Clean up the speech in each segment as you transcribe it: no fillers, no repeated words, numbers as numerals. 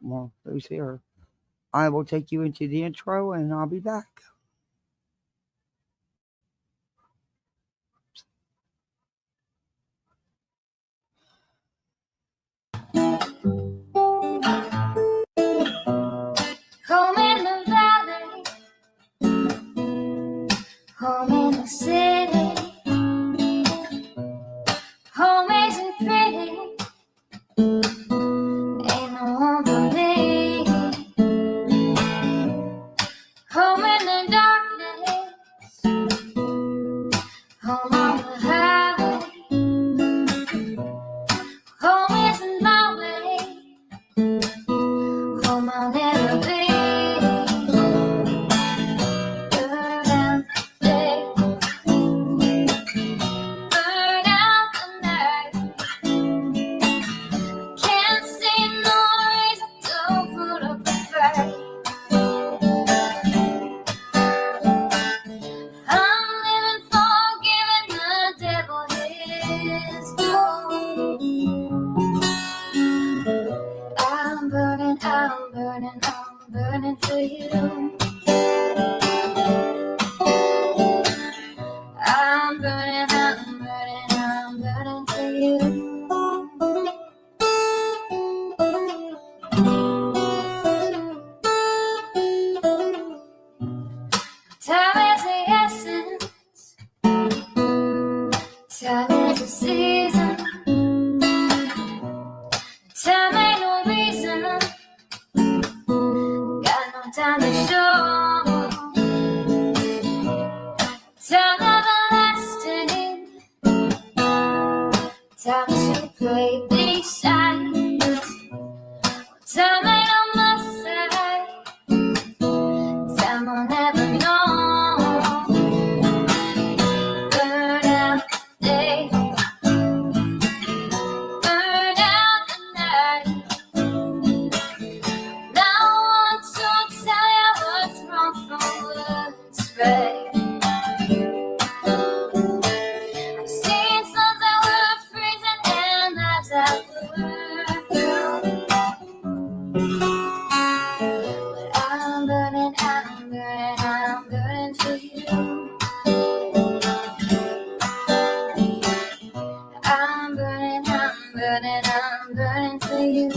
well, who's here? I will take you into the intro and I'll be back. Home in the valley, home in the city, home isn't pretty, ain't no home for me. Home in the darkness, home on the highway, home isn't my way, home I'll never be. Burn out the day, burn out the night. Can't see no reason to put up a fight. I'm living for giving the devil his due. I'm burning, I'm burning, I'm burning for you. I'm burning, I'm burning, I'm burning for you. Time is the essence, time is the season, time ain't no reason, got no time to show. Time everlasting, time to play these sides. Time ain't on my side, time will never know. Burn out the day, burn out the night. Now I want to tell you what's wrong from what's right. I've seen suns that were freezing and lives that were blue. But I'm burning, I'm burning, I'm burning for you. I'm burning, I'm burning, I'm burning for you.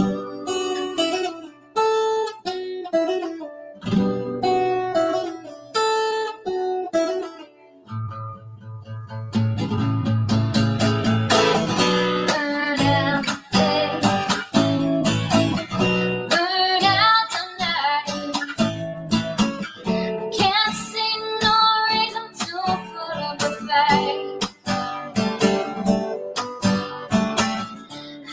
Burn out the day, burn out the night. Can't see no reason to put up a fight.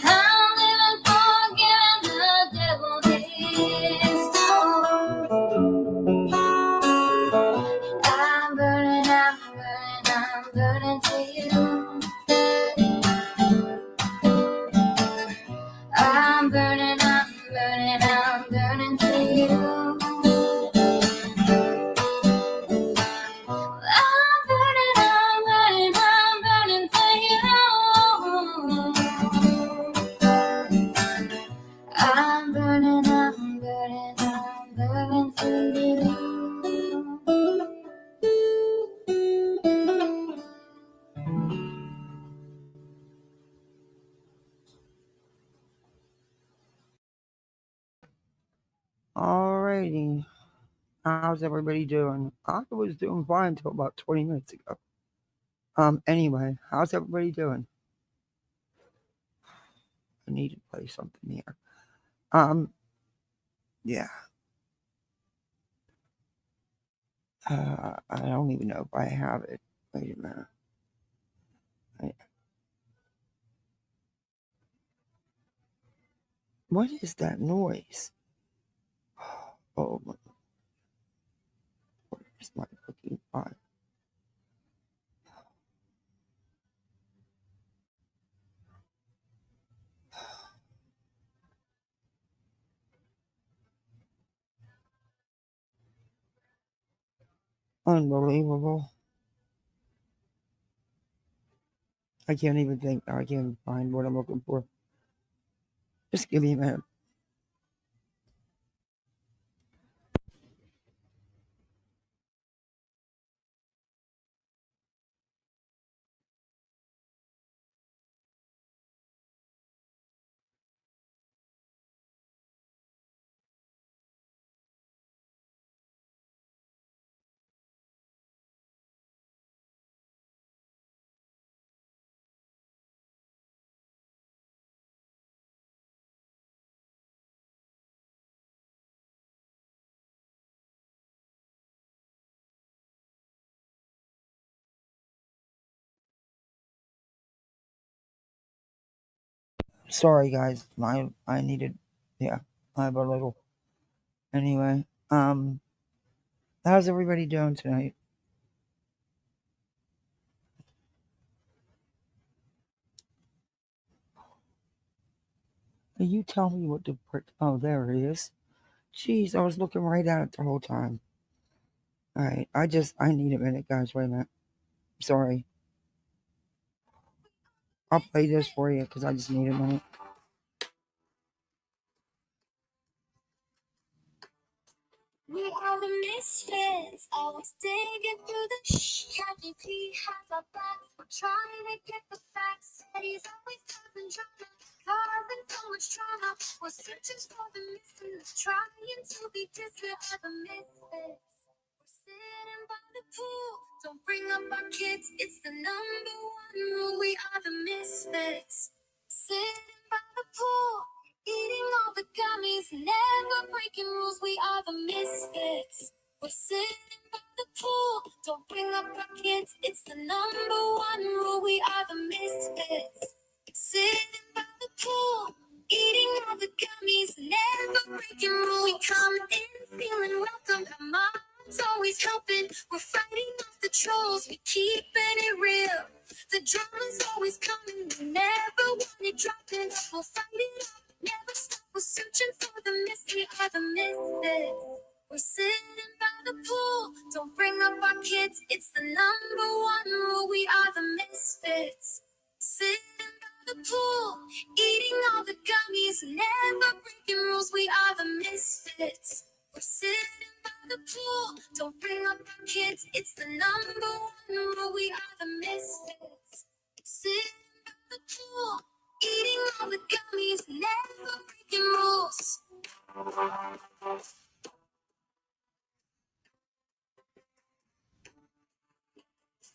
I'm living for giving the devil his due. I'm burning, I'm burning, I'm burning for you. I'm burning, I'm burning, I'm burning for you. I'm burning, I'm burning, I'm burning for you. I'm burning, I'm burning, I'm burning for you. Alrighty. How's everybody doing? I was doing fine until about 20 minutes ago. Anyway, how's everybody doing? I need to play something here. Yeah. I don't even know if I have it. Wait a minute. What is that noise? Oh, where's my fucking file? Unbelievable. I can't even think. I can't find what I'm looking for. Just give me a minute. Sorry, guys. I needed. Yeah, I have a little. Anyway, how's everybody doing tonight? Can you tell me what the prick? Oh, there it is. Jeez, I was looking right at it the whole time. All right, I need a minute, guys. Wait a minute. Sorry. I'll play this for you because I just need a minute. We are the misfits, always digging through the Captain P has our back. We're trying to get the facts. Said he's always causing drama, causing so much trauma. We're searching for the missing, trying to be different. Are the misfits. We're sitting by the pool. Don't bring up our kids. It's the number one rule. We are the misfits. Sitting by the pool. Eating all the gummies, never breaking rules, we are the misfits. We're sitting by the pool, don't bring up our kids, it's the number one rule, we are the misfits. Sitting by the pool, eating all the gummies, never breaking rules, we come in feeling welcome, our mom's always helping, we're fighting off the trolls, we keeping it real. The drama's always coming, we never want it dropping, we'll fight it out. Never stop, we're searching for the mystery of the misfits. We're sitting by the pool, don't bring up our kids, it's the number one rule, we are the misfits. Sitting by the pool, eating all the gummies, never breaking rules, we are the misfits. We're sitting by the pool, don't bring up our kids, it's the number one rule, we are the misfits. Sitting by the pool, eating all the gummies, never breaking rules.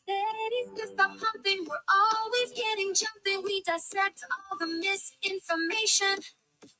Ladies, just stop pumping. We're always getting jumping. We dissect all the misinformation.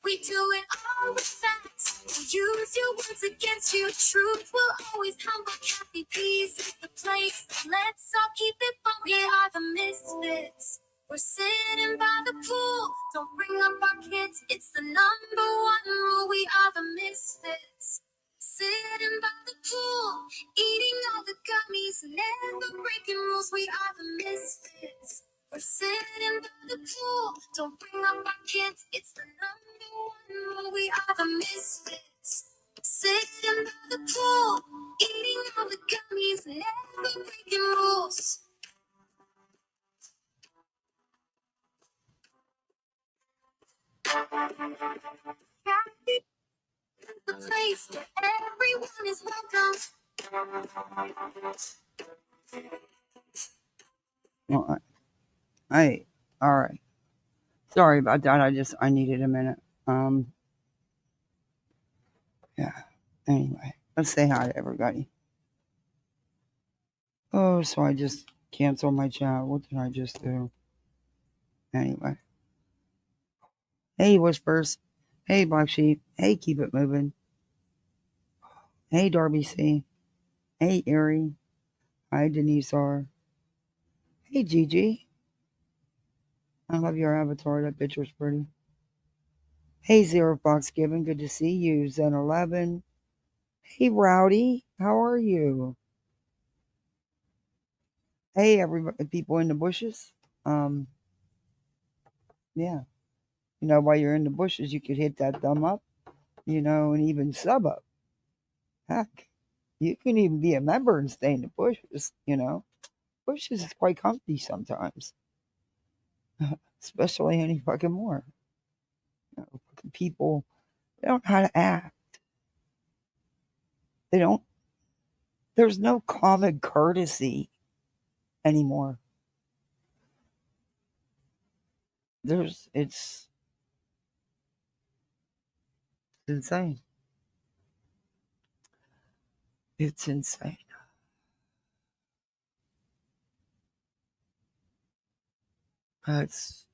We do it all with facts. We use your words against you. Truth will always humble. Kathy P's is the place. Let's all keep it bumping. We are the misfits. We're sitting by the pool. Don't bring up our kids. It's the number one rule. We are the misfits. Sitting by the pool, eating all the gummies, never breaking rules. We are the misfits. We're sitting by the pool, don't bring up our kids. It's the number one rule. We are the misfits. Sitting by the pool, eating all the gummies, never breaking rules. Kathy is the place where everyone is welcome. All right. All right. Sorry about that. I needed a minute. Yeah. Anyway, let's say hi to everybody. Oh, so I just canceled my chat. What did I just do? Anyway. Hey, Whispers. Hey, Black Sheep. Hey, Keep It Moving. Hey, Darby C. Hey, Erie. Hi, Denise R. Hey, Gigi. I love your avatar. That picture's pretty. Hey, Zero Fox Gibbon. Good to see you. Zen 11. Hey, Rowdy. How are you? Hey, everybody, people in the bushes. Yeah. While you're in the bushes, you could hit that thumb up, and even sub up. Heck, you can even be a member and stay in the bushes. Bushes is quite comfy sometimes, especially any fucking more. Fucking people, they don't know how to act. They don't, there's no common courtesy anymore. It's insane. It's insane. It's,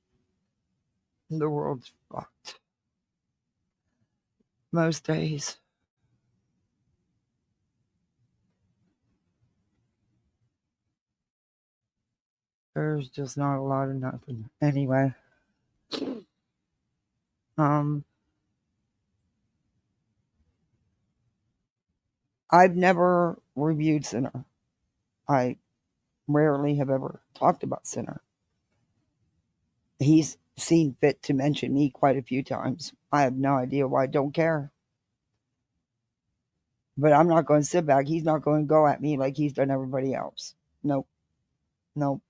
the world's fucked. Most days. There's just not a lot of nothing. Anyway. I've never reviewed Sinner. I rarely have ever talked about Sinner. He's seen fit to mention me quite a few times. I have no idea why. I don't care. But I'm not going to sit back. He's not going to go at me like he's done everybody else. Nope. Nope.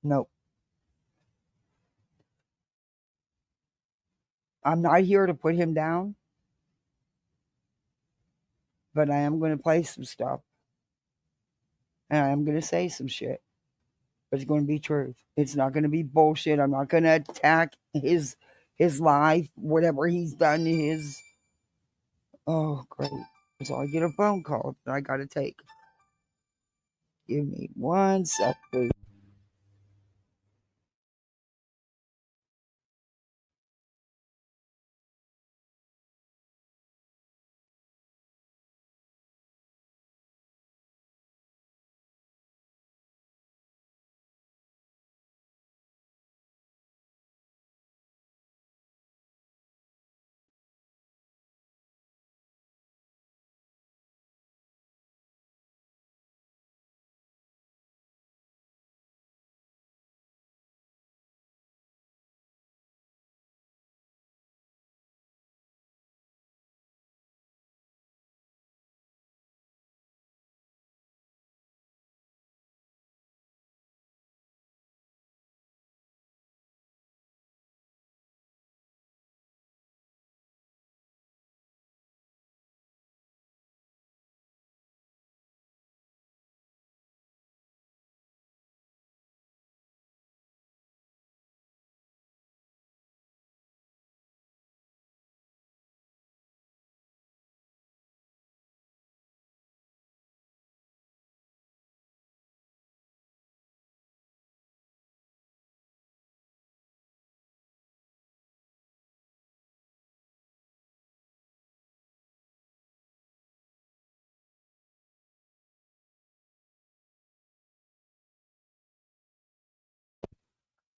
Nope. I'm not here to put him down, but I am going to play some stuff. And I am going to say some shit. But it's going to be truth. It's not going to be bullshit. I'm not going to attack his life, whatever he's done, his. Oh, great. So I get a phone call that I got to take. Give me 1 sec, please.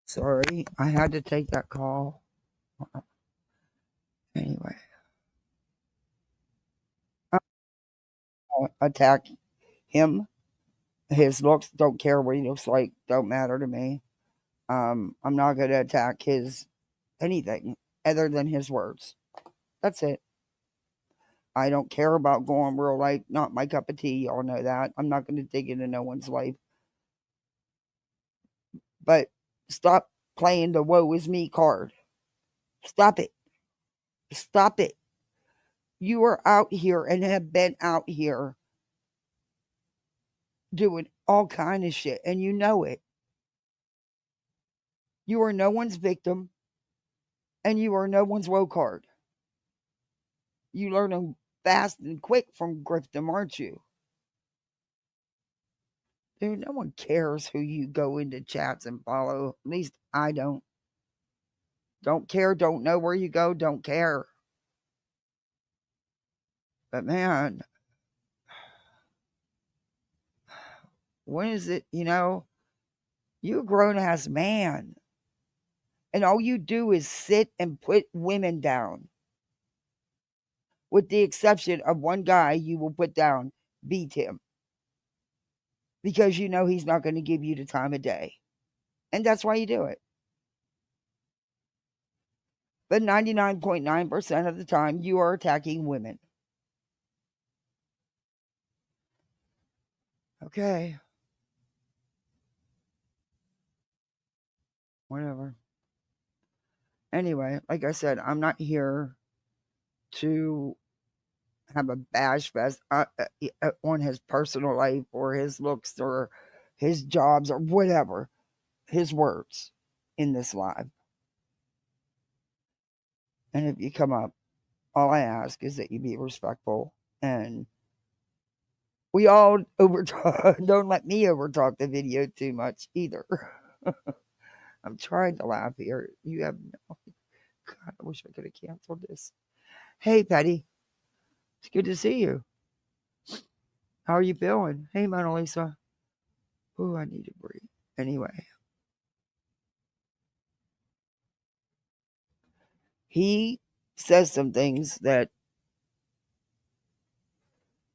Sorry, I had to take that call. Anyway, I'll attack him. His looks, don't care what he looks like, don't matter to me. I'm not going to attack his anything other than his words. That's it. I don't care about going real life, not my cup of tea. Y'all know that. I'm not going to dig into no one's life. But stop playing the woe is me card. Stop it. Stop it. You are out here and have been out here doing all kind of shit, and you know it. You are no one's victim, and you are no one's woe card. You learn them fast and quick from Griffin, aren't you? Dude, no one cares who you go into chats and follow. At least I don't. Don't care, don't know where you go, don't care. But man, when is it, you're a grown ass man. And all you do is sit and put women down. With the exception of one guy you will put down, beat him. Because you know he's not going to give you the time of day. And that's why you do it. But 99.9% of the time, you are attacking women. Okay. Whatever. Anyway, like I said, I'm not here to have a bash fest on his personal life or his looks or his jobs or whatever, his words in this live. And if you come up, all I ask is that you be respectful and we all overtalk. Don't let me overtalk the video too much either. I'm trying to laugh here. You have no. God, I wish I could have canceled this. Hey, Patty. It's good to see you. How are you feeling? Hey, Mona Lisa. Oh, I need to breathe. Anyway. he says some things that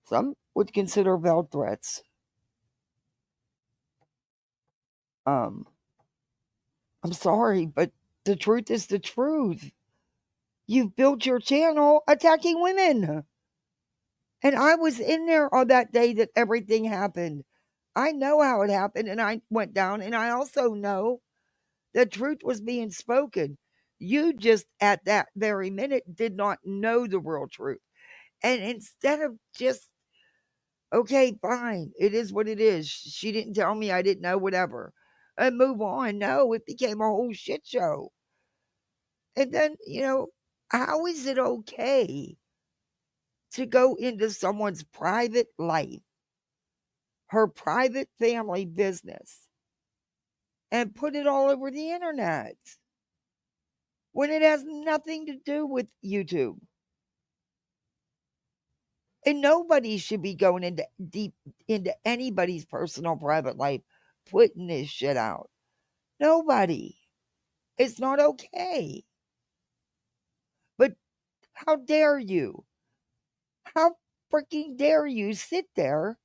some would consider veiled threats. I'm sorry, but the truth is the truth. You've built your channel attacking women. And I was in there on that day that everything happened. I know how it happened and I went down, and I also know the truth was being spoken. You just at that very minute did not know the real truth. And instead of just, okay, fine, it is what it is. She didn't tell me, I didn't know, whatever, and move on. No, it became a whole shit show. And then, how is it okay to go into someone's private life, her private family business, and put it all over the internet when it has nothing to do with YouTube? And nobody should be going into deep into anybody's personal private life, putting this shit out. Nobody. It's not okay. But how dare you? How freaking dare you sit there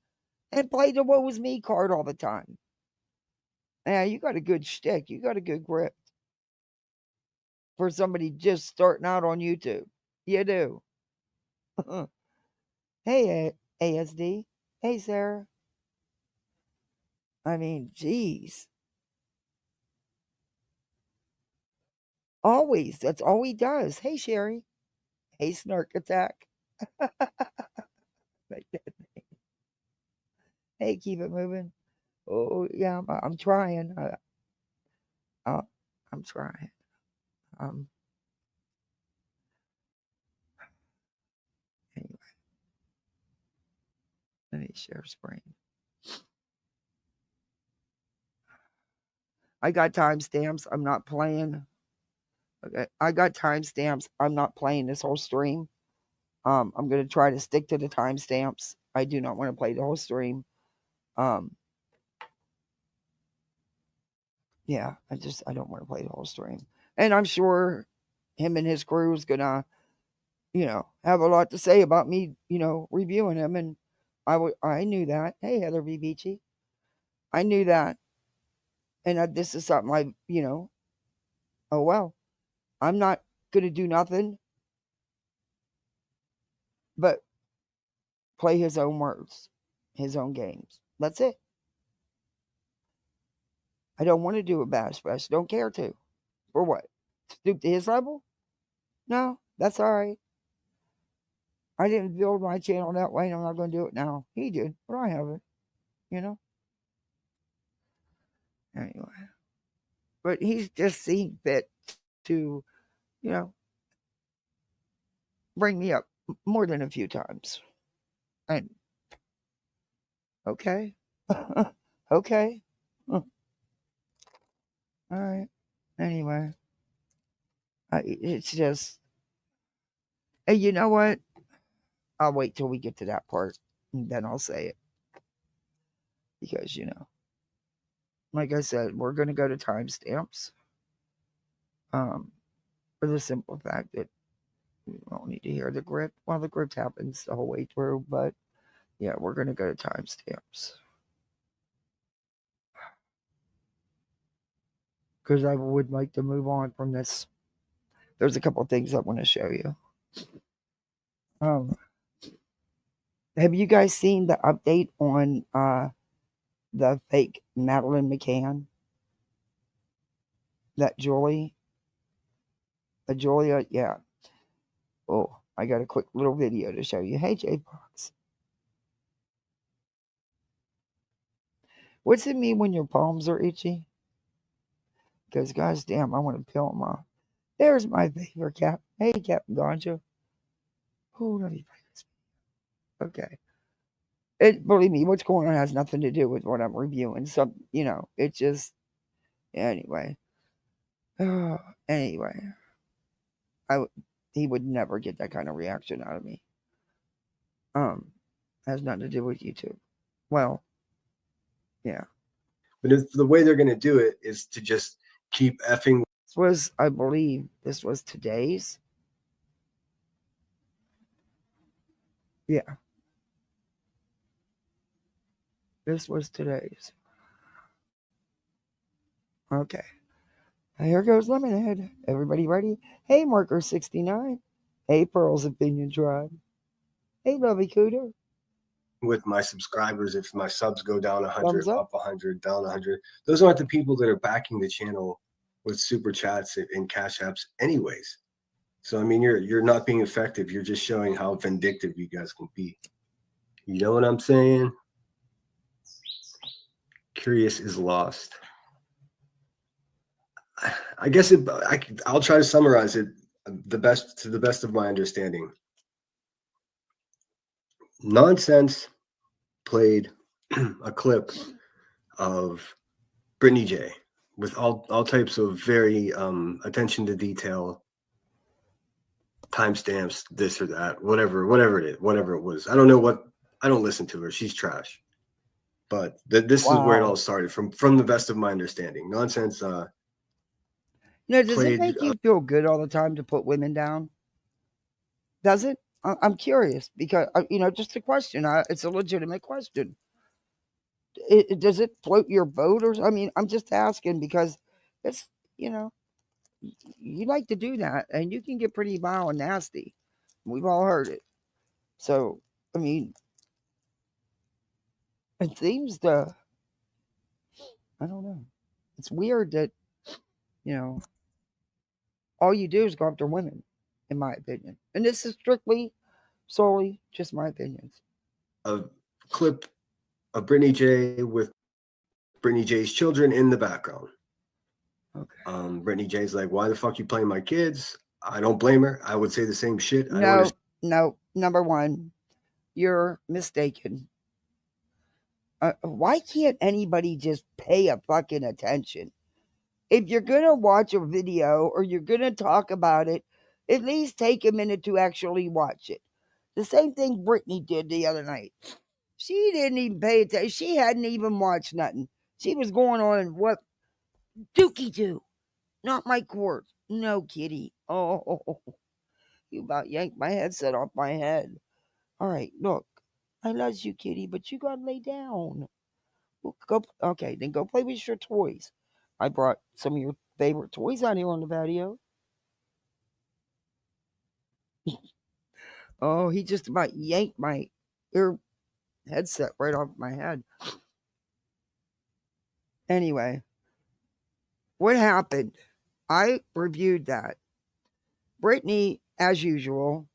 and play the woe is me card all the time? Yeah, you got a good shtick. You got a good grip for somebody just starting out on YouTube. You do. Hey, ASD. Hey, Sarah. I mean, geez. Always. That's all he does. Hey, Sherry. Hey, Snark Attack. Like that. Hey, keep it moving. Oh, yeah, I'm trying. I'm trying. Um, anyway, let me share screen. I got timestamps. I'm not playing. Okay, I got timestamps. I'm not playing this whole stream. I'm gonna try to stick to the timestamps. I do not want to play the whole stream. Yeah, I don't want to play the whole stream. And I'm sure him and his crew is gonna, have a lot to say about me, reviewing him. And I knew that. Hey, Heather V. Beachy. I knew that. And this is something oh, well, I'm not going to do nothing but play his own words, his own games. That's it. I don't want to do a bash bash. Don't care to. For what? Stoop to his level? No, that's all right. I didn't build my channel that way, and I'm not going to do it now. He did, but I haven't, Anyway. But he's just seen fit to, you know, bring me up more than a few times. And okay. Okay. All right. Anyway, it's just, and you know what? I'll wait till we get to that part, and then I'll say it. Because, like I said, we're going to go to timestamps. For the simple fact that we don't need to hear the grip. Well, the grip happens the whole way through, but yeah, we're going to go to timestamps. Because I would like to move on from this. There's a couple of things I want to show you. Have you guys seen the update on the fake Maddie McCain? That Julia, yeah. Oh, I got a quick little video to show you. Hey, J-Fox. What's it mean when your palms are itchy? Because, gosh damn, I want to peel them off. There's my favorite cat. Hey, Captain Ganja. Oh, let me play this. Okay. Believe me, what's going on has nothing to do with what I'm reviewing. So, it just, anyway. Anyway. He would never get that kind of reaction out of me. Has nothing to do with YouTube. Well, yeah. But if the way they're going to do it is to just keep effing was, I believe, this was today's. Yeah, this was today's. Okay. Here goes Lemonhead. Everybody ready? Hey, Marker 69. Hey, Pearl's Opinion Tribe. Hey, Lovey Cooter. With my subscribers, if my subs go down 100, Thumbs up. up 100, down 100, those aren't the people that are backing the channel with super chats and cash apps anyways. So I mean, you're not being effective. You're just showing how vindictive you guys can be. You know what I'm saying? Curious is lost. I guess I'll try to summarize it to the best of my understanding. Nonsense played a clip of Brittany J with all types of very attention to detail, timestamps, this or that, whatever it was. I don't know what. I don't listen to her. She's trash. But this is where it all started from the best of my understanding. Nonsense. Now, does it make you feel good all the time to put women down? Does it? I'm curious because just a question. It's a legitimate question. Does it float your boat, or I mean, I'm just asking because it's you like to do that, and you can get pretty vile and nasty. We've all heard it. So, I mean, it seems I don't know. It's weird that all you do is go after women, in my opinion, and this is strictly, solely, just my opinions. A clip of Brittany J with Brittany J's children in the background. Okay. Brittany J's like, "Why the fuck you playing my kids?" I don't blame her. I would say the same shit. No. Number one, you're mistaken. Why can't anybody just pay a fucking attention? If you're gonna watch a video or you're gonna talk about it, at least take a minute to actually watch it. The same thing Brittany did the other night. She didn't even pay attention. She hadn't even watched nothing. She was going on what Dookie do. Not my court. No, kitty. Oh, you about yanked my headset off my head. All right, look. I love you, kitty, but you gotta lay down. Okay, then go play with your toys. I brought some of your favorite toys out here on the patio. Oh, he just about yanked my ear headset right off my head. Anyway, what happened? I reviewed that. Brittany, as usual,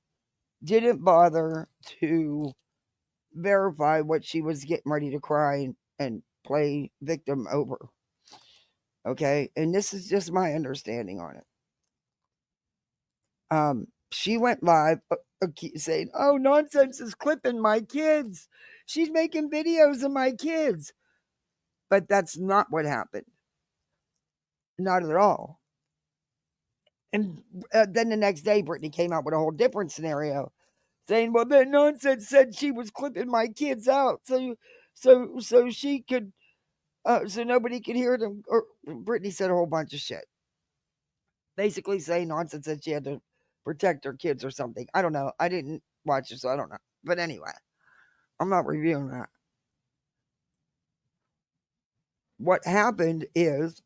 didn't bother to verify what she was getting ready to cry and play victim over. Okay, and this is just my understanding on it. She went live saying, "Oh, Nonsense is clipping my kids. She's making videos of my kids." But that's not what happened. Not at all. And then the next day, Brittany came out with a whole different scenario, saying, "Well, that Nonsense said she was clipping my kids out, so she could, so nobody could hear them." Or Brittany said a whole bunch of shit, basically saying Nonsense said she had to protect her kids or something. I don't know. I didn't watch it, so I don't know. But anyway, I'm not reviewing that. What happened is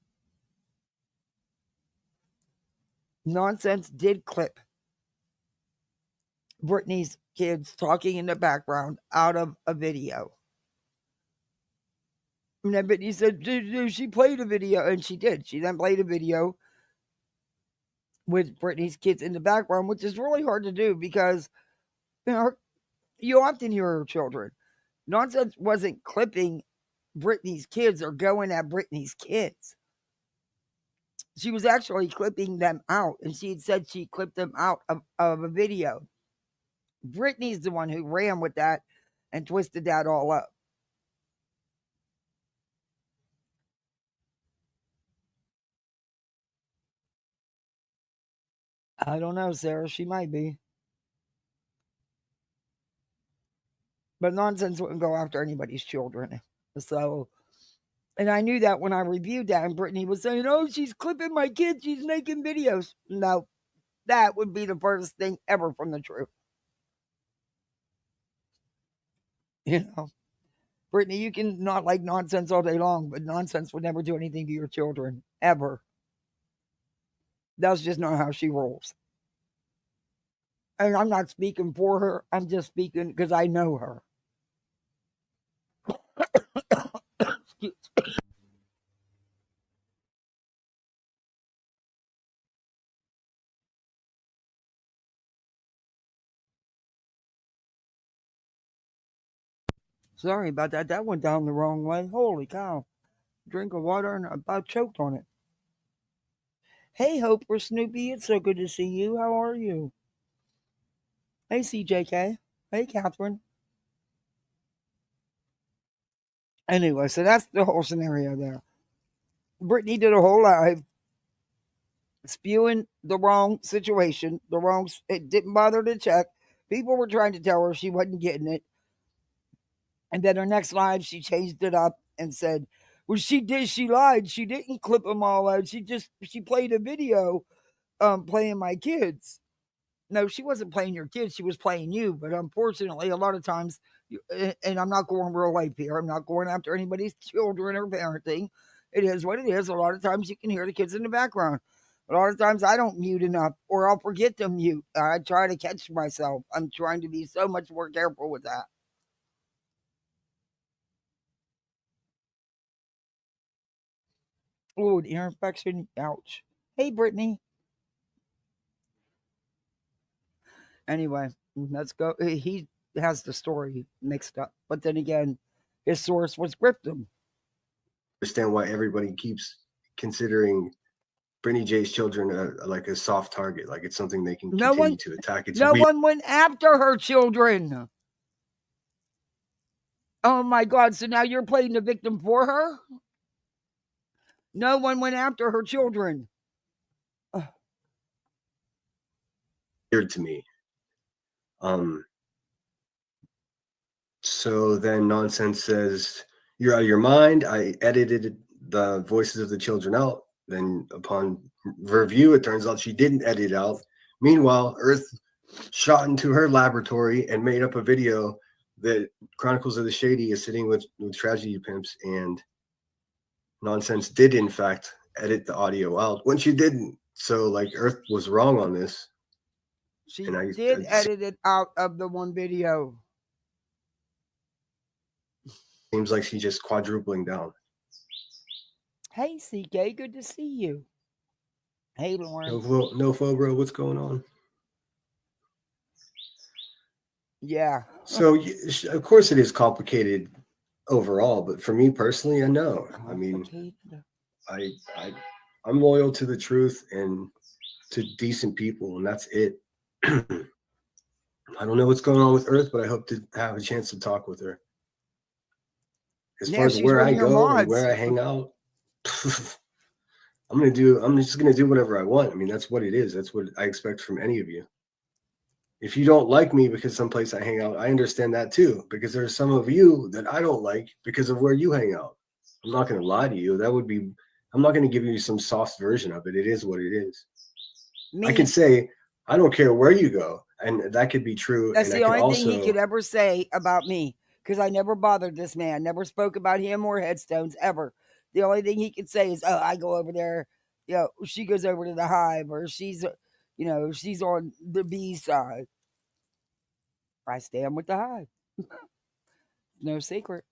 Nonsense did clip Brittany's kids talking in the background out of a video. And then Brittany said, she played a video, and she did. She then played a video with Brittany's kids in the background, which is really hard to do because you often hear her children. Nonsense wasn't clipping Brittany's kids or going at Brittany's kids. She was actually clipping them out, and she had said she clipped them out of a video. Brittany's the one who ran with that and twisted that all up. I don't know, Sarah. She might be. But Nonsense wouldn't go after anybody's children. So And I knew that when I reviewed that, and Brittany was saying, "Oh, she's clipping my kids. She's making videos." No, that would be the furthest thing ever from the truth. You know, Brittany, you can not like nonsense all day long, but nonsense would never do anything to your children, ever. That's just not how she rolls. And I'm not speaking for her. I'm just speaking because I know her. Excuse me. Sorry about that. That went down the wrong way. Holy cow. Drink of water and I about choked on it. Hey, Hope or Snoopy. It's so good to see you. How are you? Hey, CJK. Hey, Catherine. Anyway, so that's the whole scenario there. Brittany did a whole live spewing the wrong situation, it didn't bother to check. People were trying to tell her she wasn't getting it. And then her next live, she changed it up and said, well, she lied. She didn't clip them all out. She played a video playing my kids. No, she wasn't playing your kids. She was playing you. But unfortunately, a lot of times, and I'm not going real life here. I'm not going after anybody's children or parenting. It is what it is. A lot of times you can hear the kids in the background. A lot of times I don't mute enough or I'll forget to mute. I try to catch myself. I'm trying to be so much more careful with that. Oh, ear infection. Ouch. Hey, Brittany. Anyway, let's go. He has the story mixed up. But then again, his source was Grifton. Understand why everybody keeps considering Brittany J's children like a soft target, like it's something they can continue to attack. It's no one went after her children. Oh my God! So now you're playing the victim for her? No one went after her children. Weird to me. So then Nonsense says, "You're out of your mind. I edited the voices of the children out. Then upon review, it turns out she didn't edit it out. Meanwhile, Earth shot into her laboratory and made up a video that Chronicles of the Shady is sitting with Tragedy Pimps, and Nonsense did in fact edit the audio out when she didn't. So like Earth was wrong on this. She did edit it out of the one video. Seems like she's just quadrupling down. Hey, CK, good to see you. Hey, Lauren. No, bro, what's going on? Yeah. So, of course, it is complicated overall, but for me personally, I know. I mean, I'm loyal to the truth and to decent people, and that's it. I don't know what's going on with Earth, but I hope to have a chance to talk with her. As far as where I go and where I hang out, I'm just gonna do whatever I want. I mean, that's what it is. That's what I expect from any of you. If you don't like me because someplace I hang out, I understand that too, because there are some of you that I don't like because of where you hang out. I'm not going to lie to you. I'm not going to give you some soft version of it. It is what it is. I can say, I don't care where you go. And that could be true. That's the only thing he could ever say about me, because I never bothered this man, never spoke about him or headstones ever. The only thing he could say is, oh, I go over there, she goes over to the hive, or she's on the B side. I stand with the hive. No secret.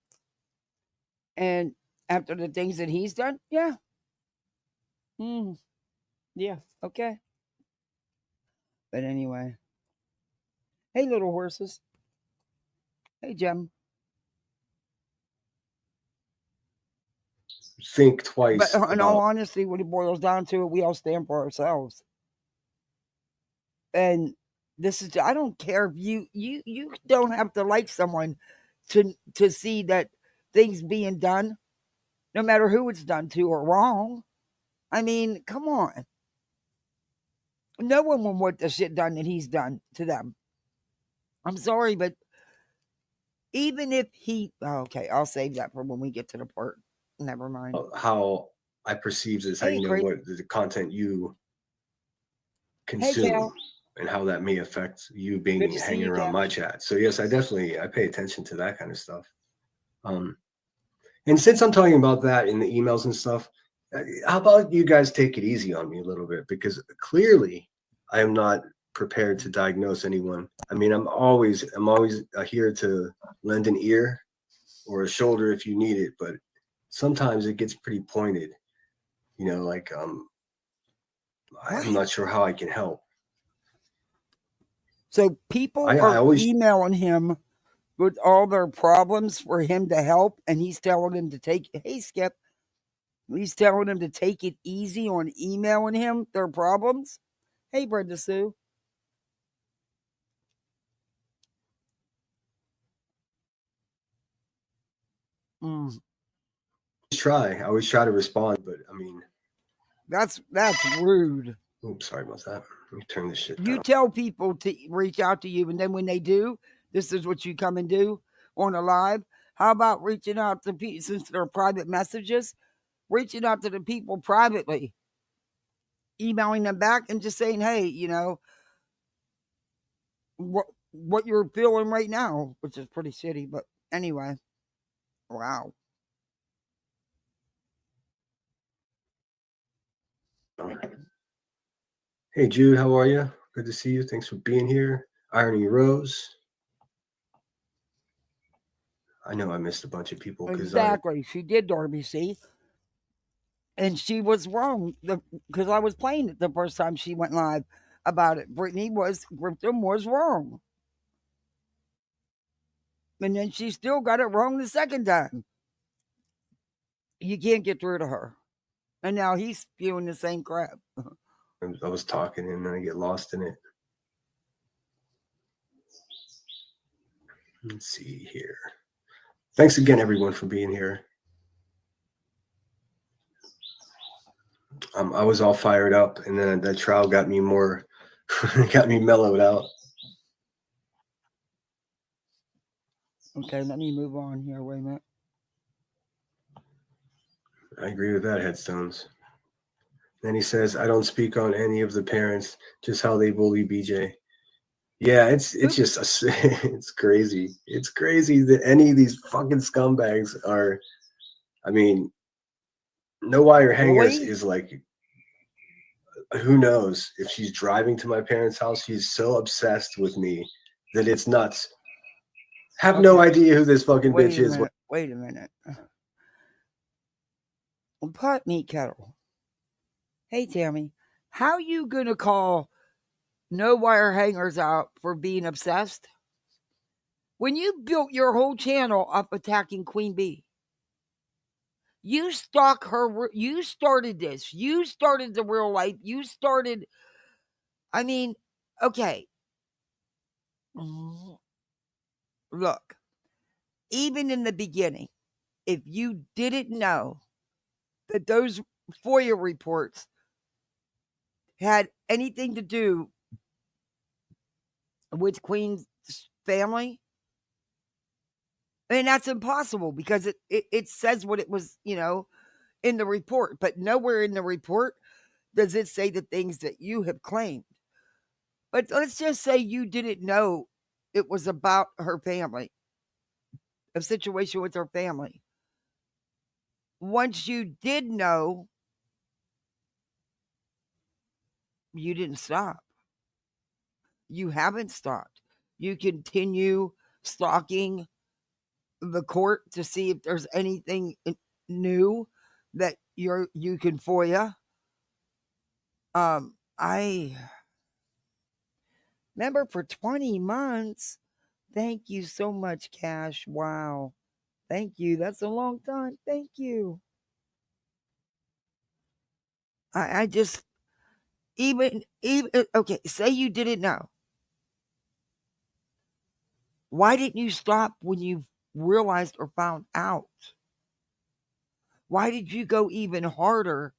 And after the things that he's done, yeah. Yeah, okay. But anyway. Hey, little horses. Hey, Jem. Think twice. But in all honesty, when it boils down to it, we all stand for ourselves. And this is, I don't care if you don't have to like someone to see that things being done, no matter who it's done to, or wrong. I mean, come on. No one will want the shit done that he's done to them. I'm sorry, but even if he, okay, I'll save that for when we get to the part. Never mind. how I perceive this, how Hey, Chris. what the content you Hey, consume Cal. and how that may affect you Good being to see hanging you, around Cal. my chat. So yes, I pay attention to that kind of stuff. And since I'm talking about that in the emails and stuff, how about you guys take it easy on me a little bit, because clearly I am not prepared to diagnose anyone. I mean, I'm always here to lend an ear or a shoulder if you need it, but sometimes it gets pretty pointed. Like I'm not sure how I can help. So people I are always emailing him with all their problems for him to help, and he's telling them to take. Hey, Skip. He's telling them to take it easy on emailing him their problems. Hey, Brenda Sue. I always try to respond, but I mean, that's rude. Oops, sorry about that. Let me turn this shit You down. tell people to reach out to you, and then when they do, this is what you come and do on a live. How about reaching out to people, since they're private messages, reaching out to the people privately, emailing them back and just saying, hey, what you're feeling right now, which is pretty shitty, but anyway. Wow. Hey Jude, how are you? Good to see you. Thanks for being here. Irony Rose. I know I missed a bunch of people because exactly. She did, Darby, see? And she was wrong because I was playing it the first time she went live about it. Grypton was wrong. And then she still got it wrong the second time. You can't get through to her. And now he's spewing the same crap. I was talking and then I get lost in it. Let's see here. Thanks again, everyone, for being here. I was all fired up, and then that trial got me got me mellowed out. Okay, let me move on here. Wait a minute. I agree with that, Headstones. Then he says, I don't speak on any of the parents, just how they bully BJ. Yeah, it's just it's crazy. It's crazy that any of these fucking scumbags are. I mean, No Wire Hangers is like, who knows if she's driving to my parents' house. She's so obsessed with me that it's nuts. Have no idea who this fucking bitch is. Wait a minute. Pot meat kettle. Hey, Tammy, how you gonna call No Wire Hangers out for being obsessed when you built your whole channel up attacking Queen Bee? You stalk her. You started this. You started the real life. You started. I mean, okay. Look, even in the beginning, if you didn't know that those FOIA reports had anything to do with Queen's family, I mean, that's impossible because it says what it was, in the report, but nowhere in the report does it say the things that you have claimed. But let's just say you didn't know it was about her family, a situation with her family. Once you did know, you didn't stop. You haven't stopped. You continue stalking the court to see if there's anything new that you can FOIA. I remember for 20 months. Thank you so much, Cash. Wow. Thank you. That's a long time. Thank you. I just even okay, say you didn't know. Why didn't you stop when you realized or found out? Why did you go even harder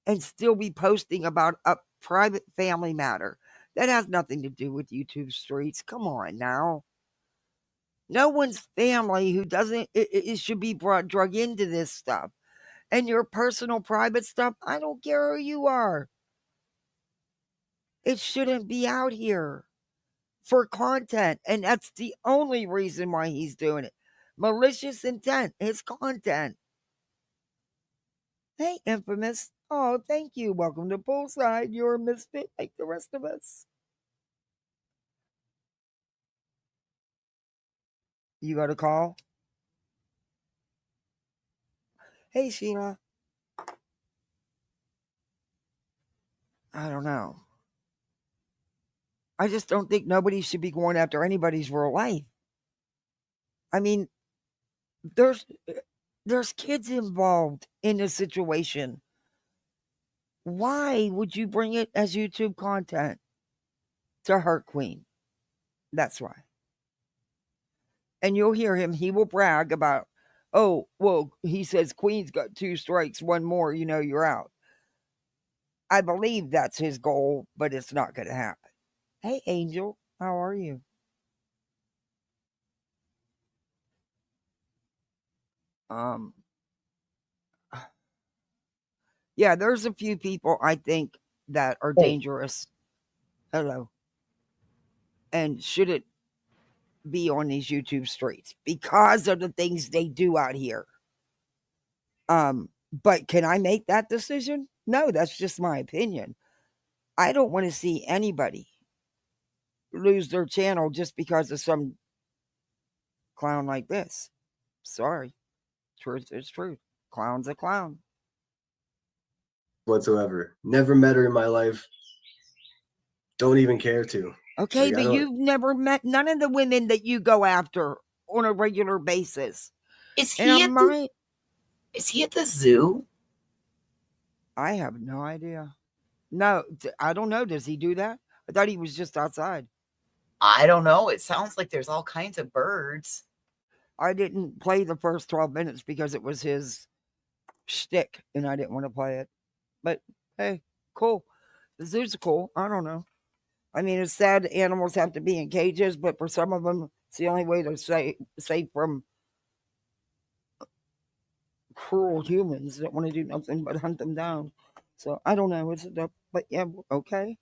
and still be posting about a private family matter that has nothing to do with YouTube streets? Come on now. No one's family who doesn't it should be drug into this stuff. and your personal private stuff, I don't care who you are. It shouldn't be out here for content. And that's the only reason why he's doing it. Malicious intent, his content. Hey, Infamous. Oh, thank you. Welcome to Poolside. You're a misfit like the rest of us. You got a call? Hey, Sheila. I don't know. I just don't think nobody should be going after anybody's real life. I mean, there's kids involved in this situation. Why would you bring it as YouTube content to hurt Queen? That's why. And you'll hear him, he will brag about, oh, well, he says Queen's got 2 strikes, 1 more, you're out. I believe that's his goal, but it's not going to happen. Hey, Angel, how are you? Yeah, there's a few people I think that are dangerous. Hello. And shouldn't be on these YouTube streets because of the things they do out here. But can I make that decision? No, that's just my opinion. I don't want to see anybody lose their channel just because of some clown like this. Sorry. Truth is truth. Clown's a clown. Whatsoever. Never met her in my life. Don't even care to. Okay, but you've never met none of the women that you go after on a regular basis. Is he at the zoo? I have no idea. No, I don't know. Does he do that? I thought he was just outside. I don't know. It sounds like there's all kinds of birds. I didn't play the first 12 minutes because it was his shtick and I didn't want to play it. But hey, cool. The zoo's cool. I don't know. I mean, it's sad animals have to be in cages, but for some of them, it's the only way to save from cruel humans that want to do nothing but hunt them down. So I don't know. But yeah, okay.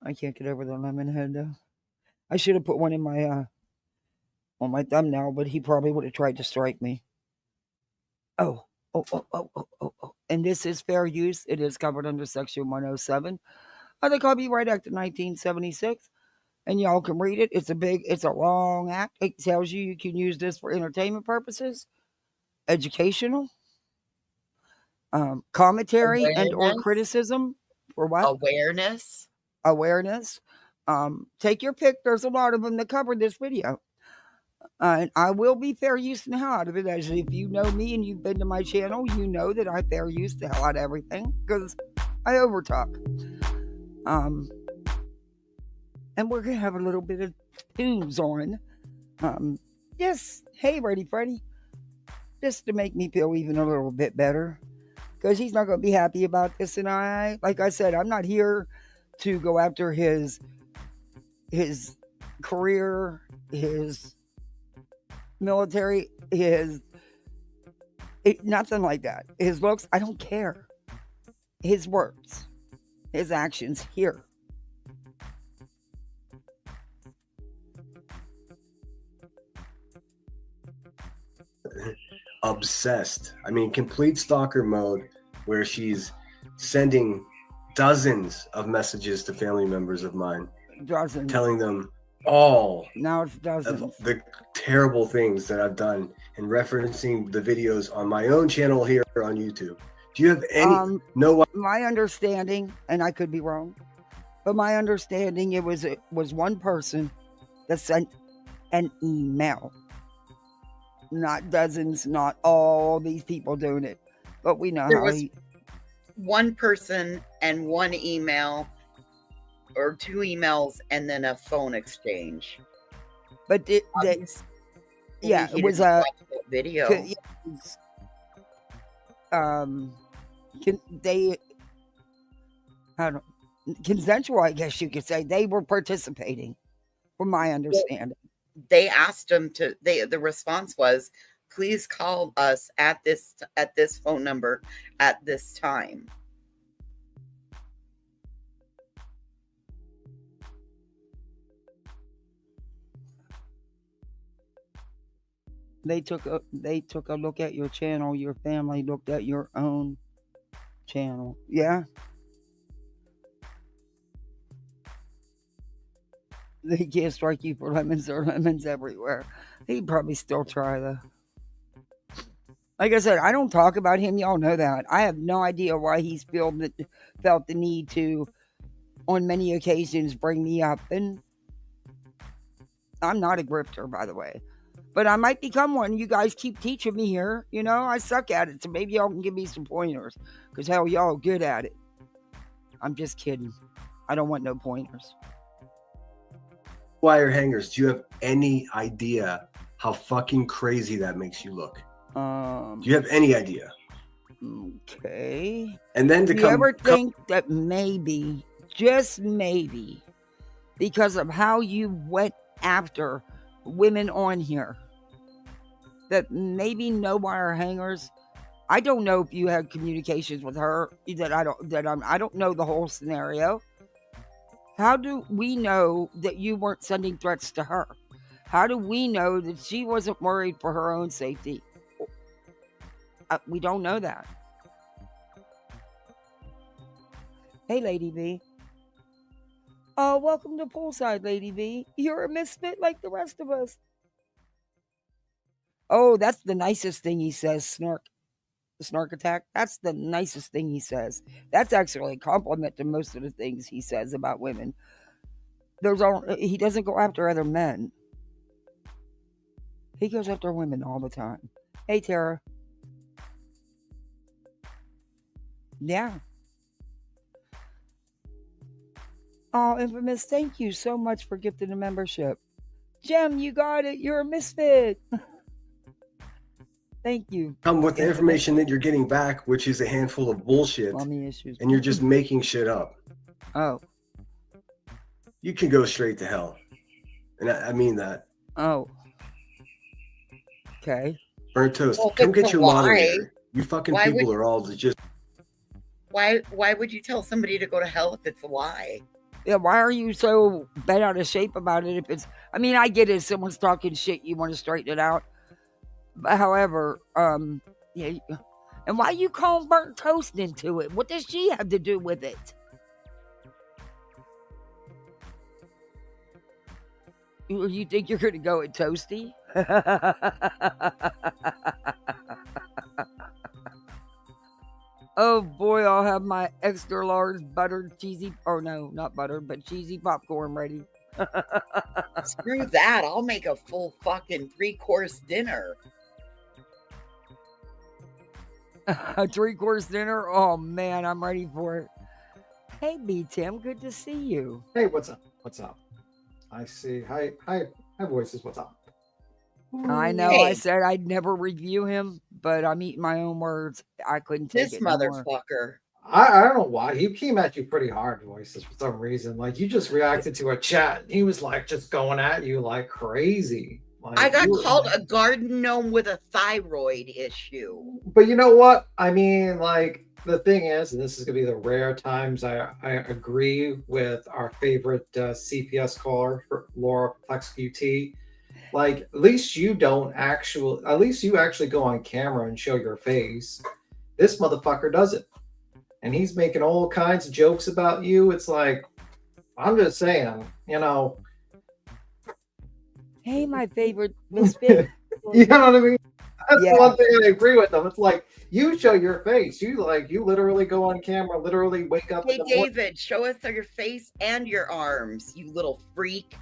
I can't get over the lemonhead though. I should have put one in my on my thumbnail, but he probably would have tried to strike me. Oh. And this is fair use. It is covered under Section 107 of the Copyright Act of 1976. And y'all can read it. It's a long act. It tells you can use this for entertainment purposes, educational, commentary, and or criticism. For what? Awareness. Take your pick. There's a lot of them that cover this video. And I will be fair use the hell out of it. As if you know me and you've been to my channel, you know that I fair use the hell out of everything because I overtalk. And we're gonna have a little bit of tunes on. Yes, hey, Ready Freddy, just to make me feel even a little bit better, because he's not gonna be happy about this. And like I said, I'm not here to go after his career, his military, nothing like that. His looks, I don't care. His words, his actions here. Obsessed. I mean, complete stalker mode where she's sending dozens of messages to family members of mine. Dozens. Telling them all now it's dozens of the terrible things that I've done and referencing the videos on my own channel here on YouTube. Do you have any my understanding, and I could be wrong, but my understanding it was one person that sent an email. Not dozens, not all these people doing it. But we know there was one person and one email or 2 emails and then a phone exchange. But it was a video. Consensual, I guess you could say. They were participating, from my understanding. they asked him to. The response was, "Please call us at this phone number at this time." They took a look at your channel. Your family looked at your own channel. Yeah. They can't strike you for lemons. There are lemons everywhere. He'd probably still try though. Like I said, I don't talk about him. Y'all know that. I have no idea why he's felt the need to, on many occasions, bring me up. And I'm not a grifter, by the way. But I might become one. You guys keep teaching me here. You know, I suck at it. So maybe y'all can give me some pointers. Because hell, y'all are good at it. I'm just kidding. I don't want no pointers. Wire hangers. Do you have any idea how fucking crazy that makes you look? Do you have any idea? Okay. And then to Do you ever think that maybe, just maybe, because of how you went after women on here, that maybe no wire hangers? I don't know if you had communications with her. I don't know the whole scenario. How do we know that you weren't sending threats to her? How do we know that she wasn't worried for her own safety? We don't know that. Hey, Lady V. Oh, welcome to Poolside, Lady V. You're a misfit like the rest of us. Oh, that's the nicest thing he says, snark. The snark attack. That's the nicest thing he says. That's actually a compliment to most of the things he says about women. He doesn't go after other men. He goes after women all the time. Hey, Tara. Yeah. Oh, Infamous, thank you so much for gifting the membership. Jem, you got it. You're a misfit. Thank you. Come with the information that you're getting back, which is a handful of bullshit, Mommy issues. and you're just making shit up. Oh. You can go straight to hell. And I mean that. Oh. Okay. Burnt Toast, Well, come get your why? moderator. You fucking Why people would- are all just... Why would you tell somebody to go to hell if it's a lie? Yeah, why are you so bent out of shape about it? If it's, I mean, I get it. If someone's talking shit, you want to straighten it out. But however, yeah. And why you calling Burnt Toast into it? What does she have to do with it? You think you're going to go at Toasty? Oh boy, I'll have my extra large buttered cheesy, or no, not buttered, but cheesy popcorn ready. Screw that. I'll make a full fucking 3-course dinner. A 3-course dinner? Oh man, I'm ready for it. Hey B Tim, good to see you. Hey, what's up? What's up? I see. Hi, voices. What's up? I know Hey. I said I'd never review him, but I'm eating my own words. I couldn't take This it no more. motherfucker. I don't know why he came at you pretty hard, voices, for some reason. Like you just reacted to a chat. He was like just going at you like crazy. Like, I got you were- called a garden gnome with a thyroid issue. But you know what? I mean, like the thing is, and this is gonna be the rare times I agree with our favorite CPS caller, Laura Plex QT. Like at least you actually go on camera and show your face. This motherfucker doesn't. And he's making all kinds of jokes about you. It's like, I'm just saying, you know. Hey, my favorite misfit. You know what I mean? That's Yeah. the one thing I agree with them. It's like you show your face. You literally go on camera, literally wake up. Hey, in the morning. David, show us your face and your arms, you little freak.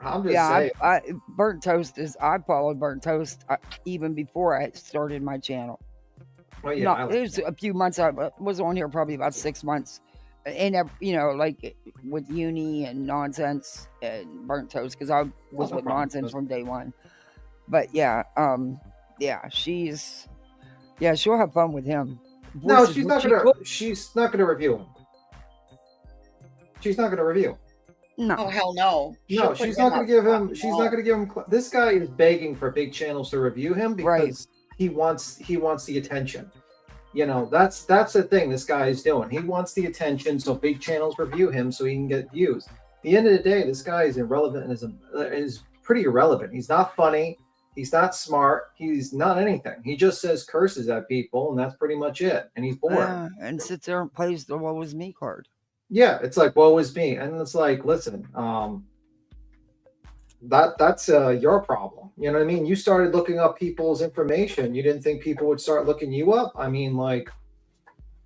I'm just Yeah, saying. Burnt Toast I followed Burnt Toast even before I started my channel. Well, yeah, No, I like it was a few months. I was on here probably about 6 months, and like with uni and nonsense and Burnt Toast because I was no with problem. nonsense from day one. But yeah, she'll have fun with him. No, Voices, she's what not she gonna. cook- She's not gonna review him. She's not gonna review. No. Oh hell no. She'll No, put she's him not going up to give top. him. She's not going to give him. This guy is begging for big channels to review him Right. because he wants the attention. You know, that's the thing this guy is doing. He wants the attention, so big channels review him so he can get views. At the end of the day, this guy is irrelevant and is pretty irrelevant. He's not funny. He's not smart. He's not anything. He just says curses at people, and that's pretty much it. And he's boring. And sits there and plays the "woe is me" card. Yeah, it's like woe is me, and it's like, listen, that's your problem. You know what I mean? You started looking up people's information. You didn't think people would start looking you up. I mean, like,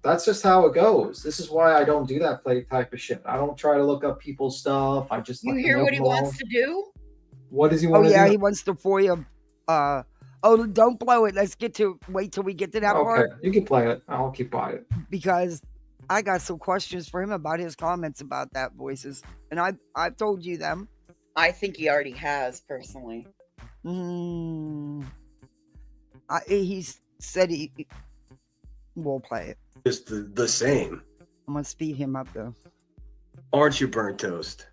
that's just how it goes. This is why I don't do that type of shit. I don't try to look up people's stuff. I just You let them hear leave what he them alone. wants to do? What does he Oh want to yeah, do? he wants to FOIA. Oh, don't blow it. Let's wait till we get to that Okay, part, you can play it. I'll keep quiet. because I got some questions for him about his comments about that voices, and I've told you them. I think he already has, personally. He said we'll play it. Just the same. I'm gonna speed him up though. Aren't you burnt toast?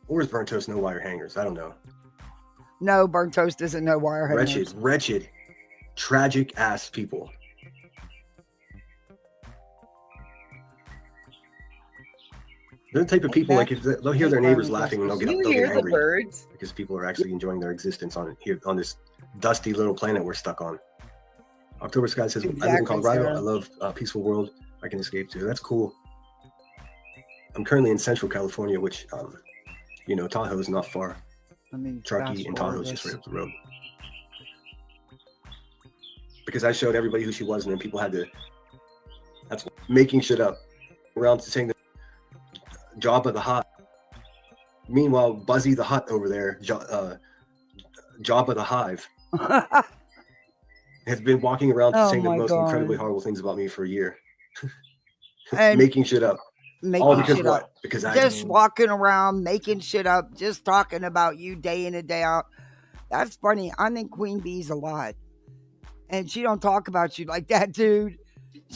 Or is burnt toast no wire hangers? I don't know. No, burnt toast isn't no wire hangers. Wretched, tragic ass people. They're the type of people, like, if they'll hear their neighbors laughing and they'll You get hear the angry birds? because people are actually enjoying their existence on this dusty little planet we're stuck on. October Sky says, I live in Exactly, Colorado. Sarah. I love a peaceful world I can escape to. That's cool. I'm currently in Central California, which, Tahoe is not far. Let me Truckee fast and Tahoe forward is just this. right up the road. Because I showed everybody who she was, and then people had to. That's making shit up. Around saying the Jabba the Hutt. Meanwhile, Buzzy the Hutt over there, Jabba the Hive, has been walking around Oh saying the my most God. incredibly horrible things about me for a year. And Making shit up. making All because shit what? up. Because I Just walking around making shit up, just talking about you day in and day out. That's funny. I think Queen Bee's a lot, and she don't talk about you like that, dude.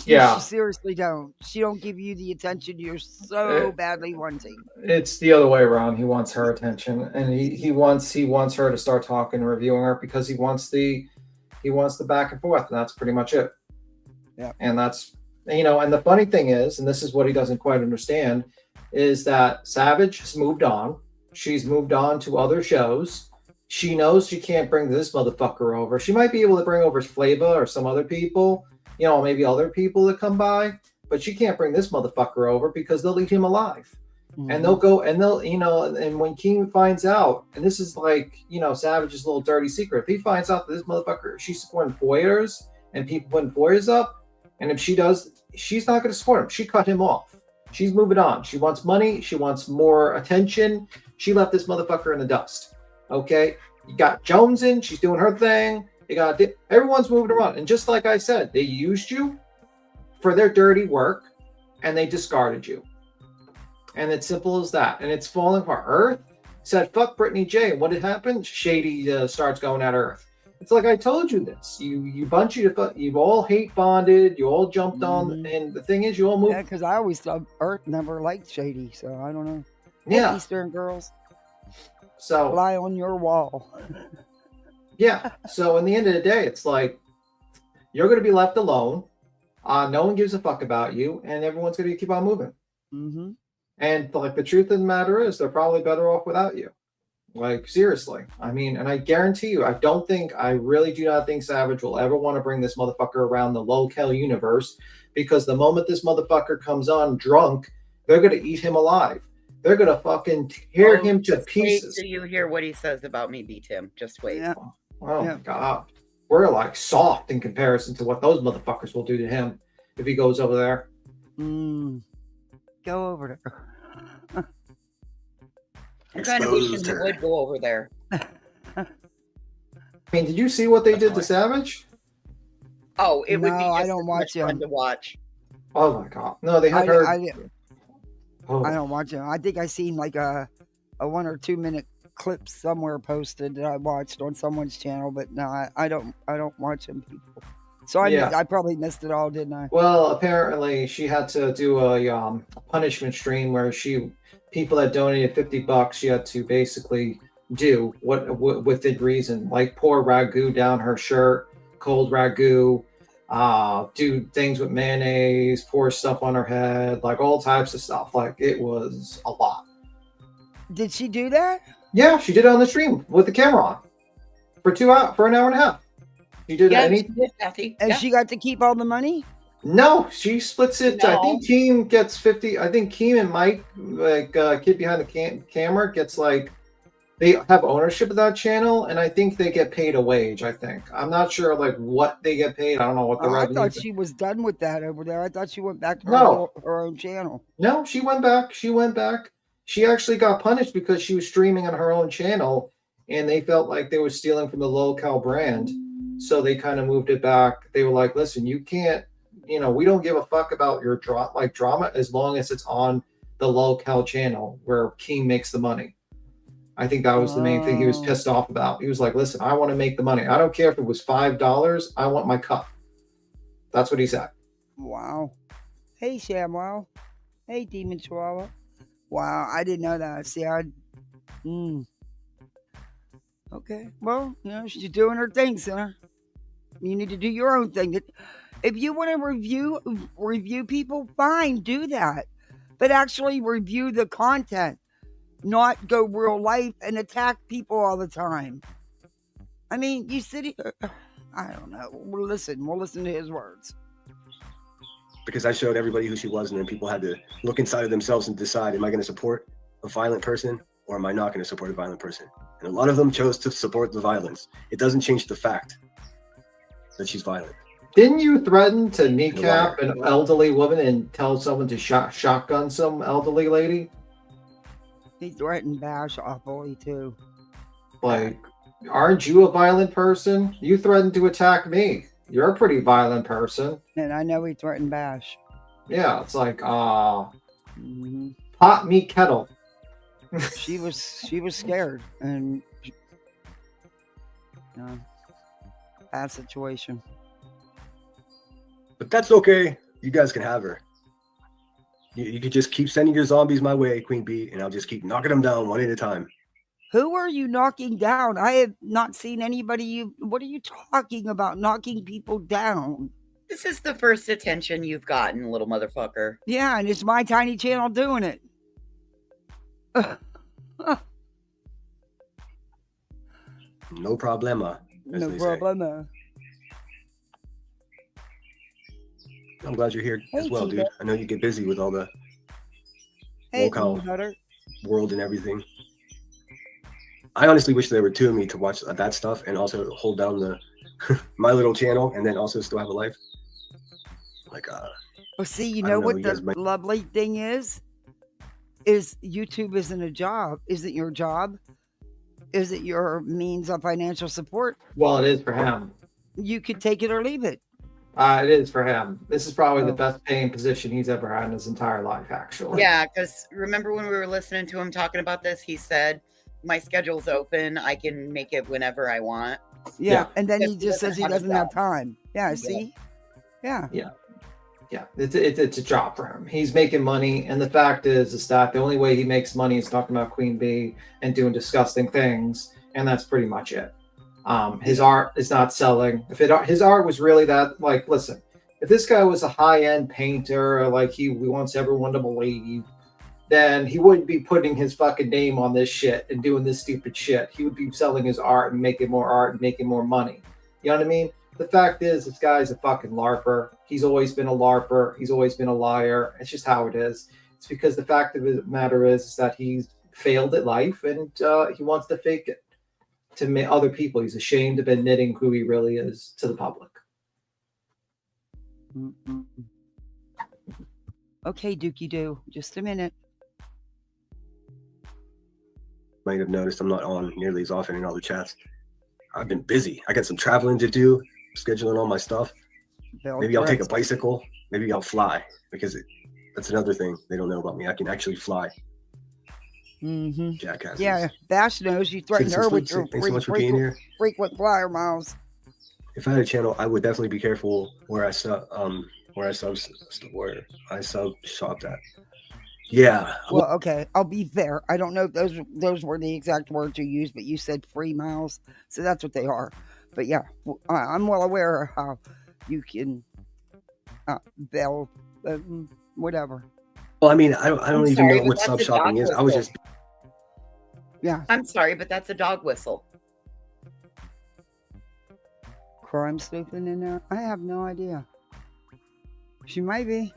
Yeah. She seriously don't. She don't give you the attention you're so badly wanting. It's the other way around. He wants her attention, and he wants her to start talking and reviewing her because he wants the back and forth, and that's pretty much it. Yeah. And that's, and the funny thing is, and this is what he doesn't quite understand, is that Savage has moved on. She's moved on to other shows. She knows she can't bring this motherfucker over. She might be able to bring over Flava or some other people, maybe other people that come by, but she can't bring this motherfucker over because they'll eat him alive. Mm-hmm. And and when King finds out, and this is like, Savage's little dirty secret, if he finds out that this motherfucker, she's supporting FOIAs and people putting FOIAs up, and if she does, she's not going to support him. She cut him off. She's moving on. She wants money. She wants more attention. She left this motherfucker in the dust. Okay? You got Jones in. She's doing her thing. Everyone's moving around. And just like I said, they used you for their dirty work, and they discarded you. And it's simple as that. And it's falling apart. Earth said, fuck Brittany J. And what had happened? Shady starts going at Earth. It's like I told you this. You all hate bonded. You all jumped on. And the thing is, you all moved. Yeah, because I always thought Earth never liked Shady, so I don't know. Yeah. Hey, Eastern girls, So fly on your wall. yeah. So in the end of the day, it's like you're going to be left alone. No one gives a fuck about you, and everyone's going to keep on moving. Mm-hmm. And like the truth of the matter is, they're probably better off without you. Like, seriously. I mean, and I guarantee you, I really do not think Savage will ever want to bring this motherfucker around the low-cal universe, because the moment this motherfucker comes on drunk, they're going to eat him alive. They're going to fucking tear him to pieces. Wait till you hear what he says about me, B-Tim. Just wait. Yeah. Oh my God. We're like soft in comparison to what those motherfuckers will do to him if he goes over there. Go over there. I'm kind of wishing he would go over there. I mean, did you see what they did to Savage? Oh, it would be No, just I don't as watch much fun him. to watch. Oh my God. No, they had her. I don't watch him. I think I seen like a 1 or 2 minute clip somewhere posted that I watched on someone's channel, but no, I don't watch him, people. So Yeah. I probably missed it all, didn't I? Well, apparently she had to do a punishment stream where people that donated $50, she had to basically do what within reason, like pour ragu down her shirt, cold ragu, do things with mayonnaise, pour stuff on her head, like all types of stuff. Like it was a lot. Did she do that? Yeah, she did it on the stream with the camera on for an hour and a half. She did Yeah, any. she did, Kathy. And Yeah. she got to keep all the money? No, she splits it. I No. think Keem gets 50. I think Keem and Mike, like kid behind the camera, gets like they have ownership of that channel, and I think they get paid a wage. I think I'm not sure like what they get paid. I don't know what the Oh, I revenue. thought she was done with that over there. I thought she went back to No. her own channel. No, she went back. She went back. She actually got punished because she was streaming on her own channel, and they felt like they were stealing from the local brand. So they kind of moved it back. They were like, "Listen, you can't. We don't give a fuck about your drama as long as it's on the local channel where King makes the money." I think that was the main thing he was pissed off about. He was like, "Listen, I want to make the money. I don't care if it was $5. I want my cut." That's what he said. Wow. Hey, ShamWow. Hey, Demon Chihuahua. Wow, I didn't know that. See, Okay, well, she's doing her thing, Sinner. You need to do your own thing. If you want to review people, fine, do that. But actually review the content, not go real life and attack people all the time. I mean, you sit here, I don't know. We'll listen to his words. Because I showed everybody who she was, and then people had to look inside of themselves and decide, am I going to support a violent person or am I not going to support a violent person? And a lot of them chose to support the violence. It doesn't change the fact that she's violent. Didn't you threaten to kneecap an elderly woman and tell someone to shotgun some elderly lady? He threatened Bash awfully too. Like, aren't you a violent person? You threatened to attack me. You're a pretty violent person. And I know he threatened Bash. Yeah, it's like, pot Mm-hmm. me kettle. She was scared, and bad situation. But that's okay. You guys can have her. You could just keep sending your zombies my way, Queen Bee, and I'll just keep knocking them down one at a time. Who are you knocking down? I have not seen anybody. What are you talking about? Knocking people down? This is the first attention you've gotten, little motherfucker. Yeah, and it's my tiny channel doing it. No problema. No problema. I'm glad you're here as well, dude. I know you get busy with all the local world and everything. I honestly wish there were two of me to watch that stuff and also hold down the my little channel and then also still have a life. Like, well, see, you know what the lovely thing is YouTube isn't a job. Isn't your job? Is it your means of financial support? Well, it is for him. You could take it or leave it. It is for him. This is probably the best paying position he's ever had in his entire life, actually. Yeah, because remember when we were listening to him talking about this, he said, my schedule's open. I can make it whenever I want. Yeah. And then he just says he doesn't have time. Yeah, see? Yeah. It's a job for him. He's making money, and the fact is that the only way he makes money is talking about Queen Bee and doing disgusting things, and that's pretty much it. His art is not selling. His art was really that, like, listen, if this guy was a high-end painter, like he wants everyone to believe, then he wouldn't be putting his fucking name on this shit and doing this stupid shit. He would be selling his art and making more art and making more money. You know what I mean? The fact is, this guy's a fucking LARPer. He's always been a LARPer. He's always been a liar. It's just how it is. It's because the fact of the matter is that he's failed at life and he wants to fake it to other people. He's ashamed of admitting who he really is to the public. Okay, Dookie Doo. Just a minute. Might have noticed I'm not on nearly as often in all the chats. I've been busy. I got some traveling to do, scheduling all my stuff. Maybe I'll take a bicycle. Maybe I'll fly, because that's another thing they don't know about me. I can actually fly. Jackasses. Yeah, Bash knows you threatened her with your thanks so much for being here. frequent flyer miles. if I had a channel, I would definitely be careful where I sub shopped at. Yeah. Well, okay, I'll be fair. I don't know if those were the exact words you used, but you said free miles, so that's what they are. But yeah, I'm well aware of how you can bail, whatever. Well, I mean, I don't even sorry, know but what that's sub a shopping dog is. I was whistle. just Yeah, I'm sorry, but that's a dog whistle. crime sleuthing in there. I have no idea. She might be.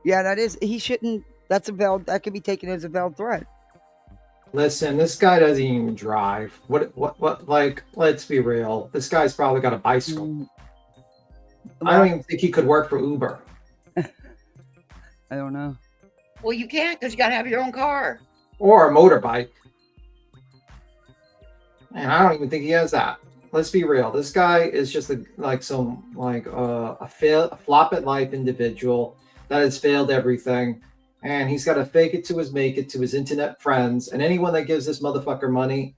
Yeah, that is. He shouldn't. That's a veiled. That could be taken as a veiled threat. Listen, this guy doesn't even drive. What? Like, let's be real. This guy's probably got a bicycle. Mm, I don't even think he could work for Uber. I don't know. Well, you can't because you got to have your own car. Or a motorbike. And I don't even think he has that. Let's be real. This guy is just a flop at life individual that has failed everything. And he's got to fake it to his make it to his internet friends. And anyone that gives this motherfucker money,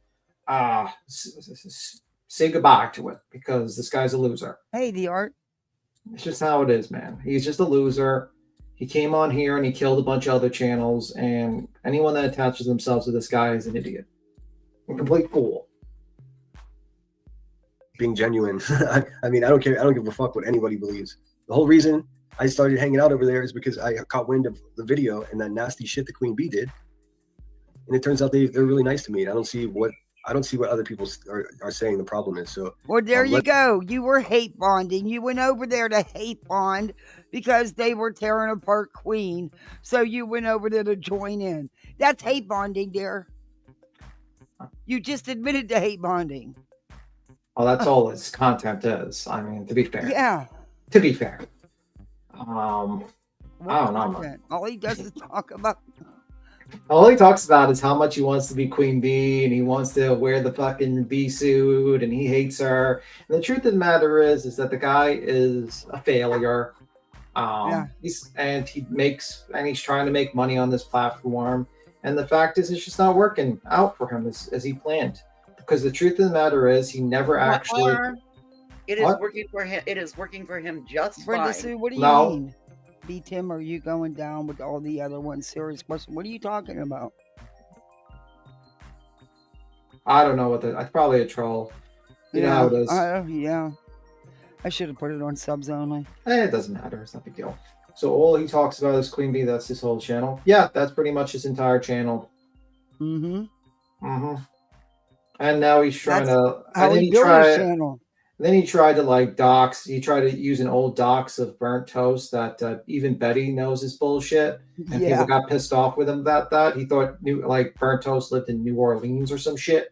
say goodbye to it because this guy's a loser. Hey, the art. It's just how it is, man. He's just a loser. He came on here and he killed a bunch of other channels. And anyone that attaches themselves to this guy is an idiot. A complete fool. being genuine. I mean, I don't care. I don't give a fuck what anybody believes. The whole reason I started hanging out over there is because I caught wind of the video and that nasty shit the Queen Bee did. And it turns out they're really nice to me. And I don't see what other people are saying the problem is. So well, there you go. You were hate bonding. You went over there to hate bond because they were tearing apart Queen. So you went over there to join in. That's hate bonding, dear. You just admitted to hate bonding. Well, that's all his content is. I mean, to be fair. Yeah. To be fair. I don't know. All he does is talk about. All he talks about is how much he wants to be Queen Bee and he wants to wear the fucking bee suit and he hates her. And the truth of the matter is that the guy is a failure. He's trying to make money on this platform. And the fact is, it's just not working out for him as he planned. Because the truth of the matter is, he never actually. It is working for him. It is working for him just fine. Sue, what do you mean? B. Tim, are you going down with all the other ones? Serious question. What are you talking about? I don't know what that's probably a troll. You know how it is. Yeah. I should have put it on subs only. It doesn't matter. It's not a big deal. So all he talks about is Queen Bee. That's his whole channel. Yeah, that's pretty much his entire channel. And now he's trying to. How he built his channel. Then he tried to dox. He tried to use an old dox of burnt toast that even Betty knows is bullshit, and people got pissed off with him about that. He thought burnt toast lived in New Orleans or some shit.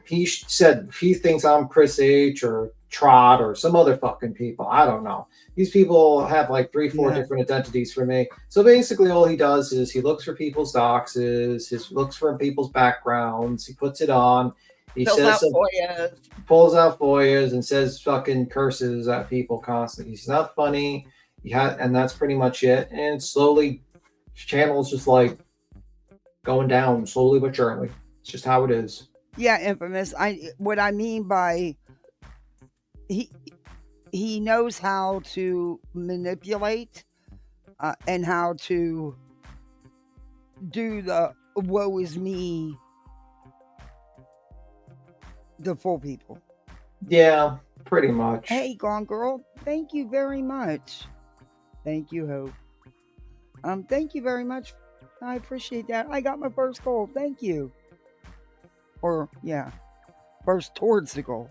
He said he thinks I'm Chris H or Trot or some other fucking people. I don't know. These people have 3-4 different identities for me. So basically, all he does is he looks for people's doxes. He looks for people's backgrounds. He puts it on. He pulls out FOIAs and says fucking curses at people constantly. He's not funny. And that's pretty much it. And slowly, his channel's just going down slowly but surely. It's just how it is. Yeah, infamous. What I mean by he knows how to manipulate and how to do the woe is me. The full people. Yeah, pretty much. Hey, Gone Girl, thank you very much. Thank you, Hope. Thank you very much. I appreciate that. I got my first goal. Thank you. First towards the goal.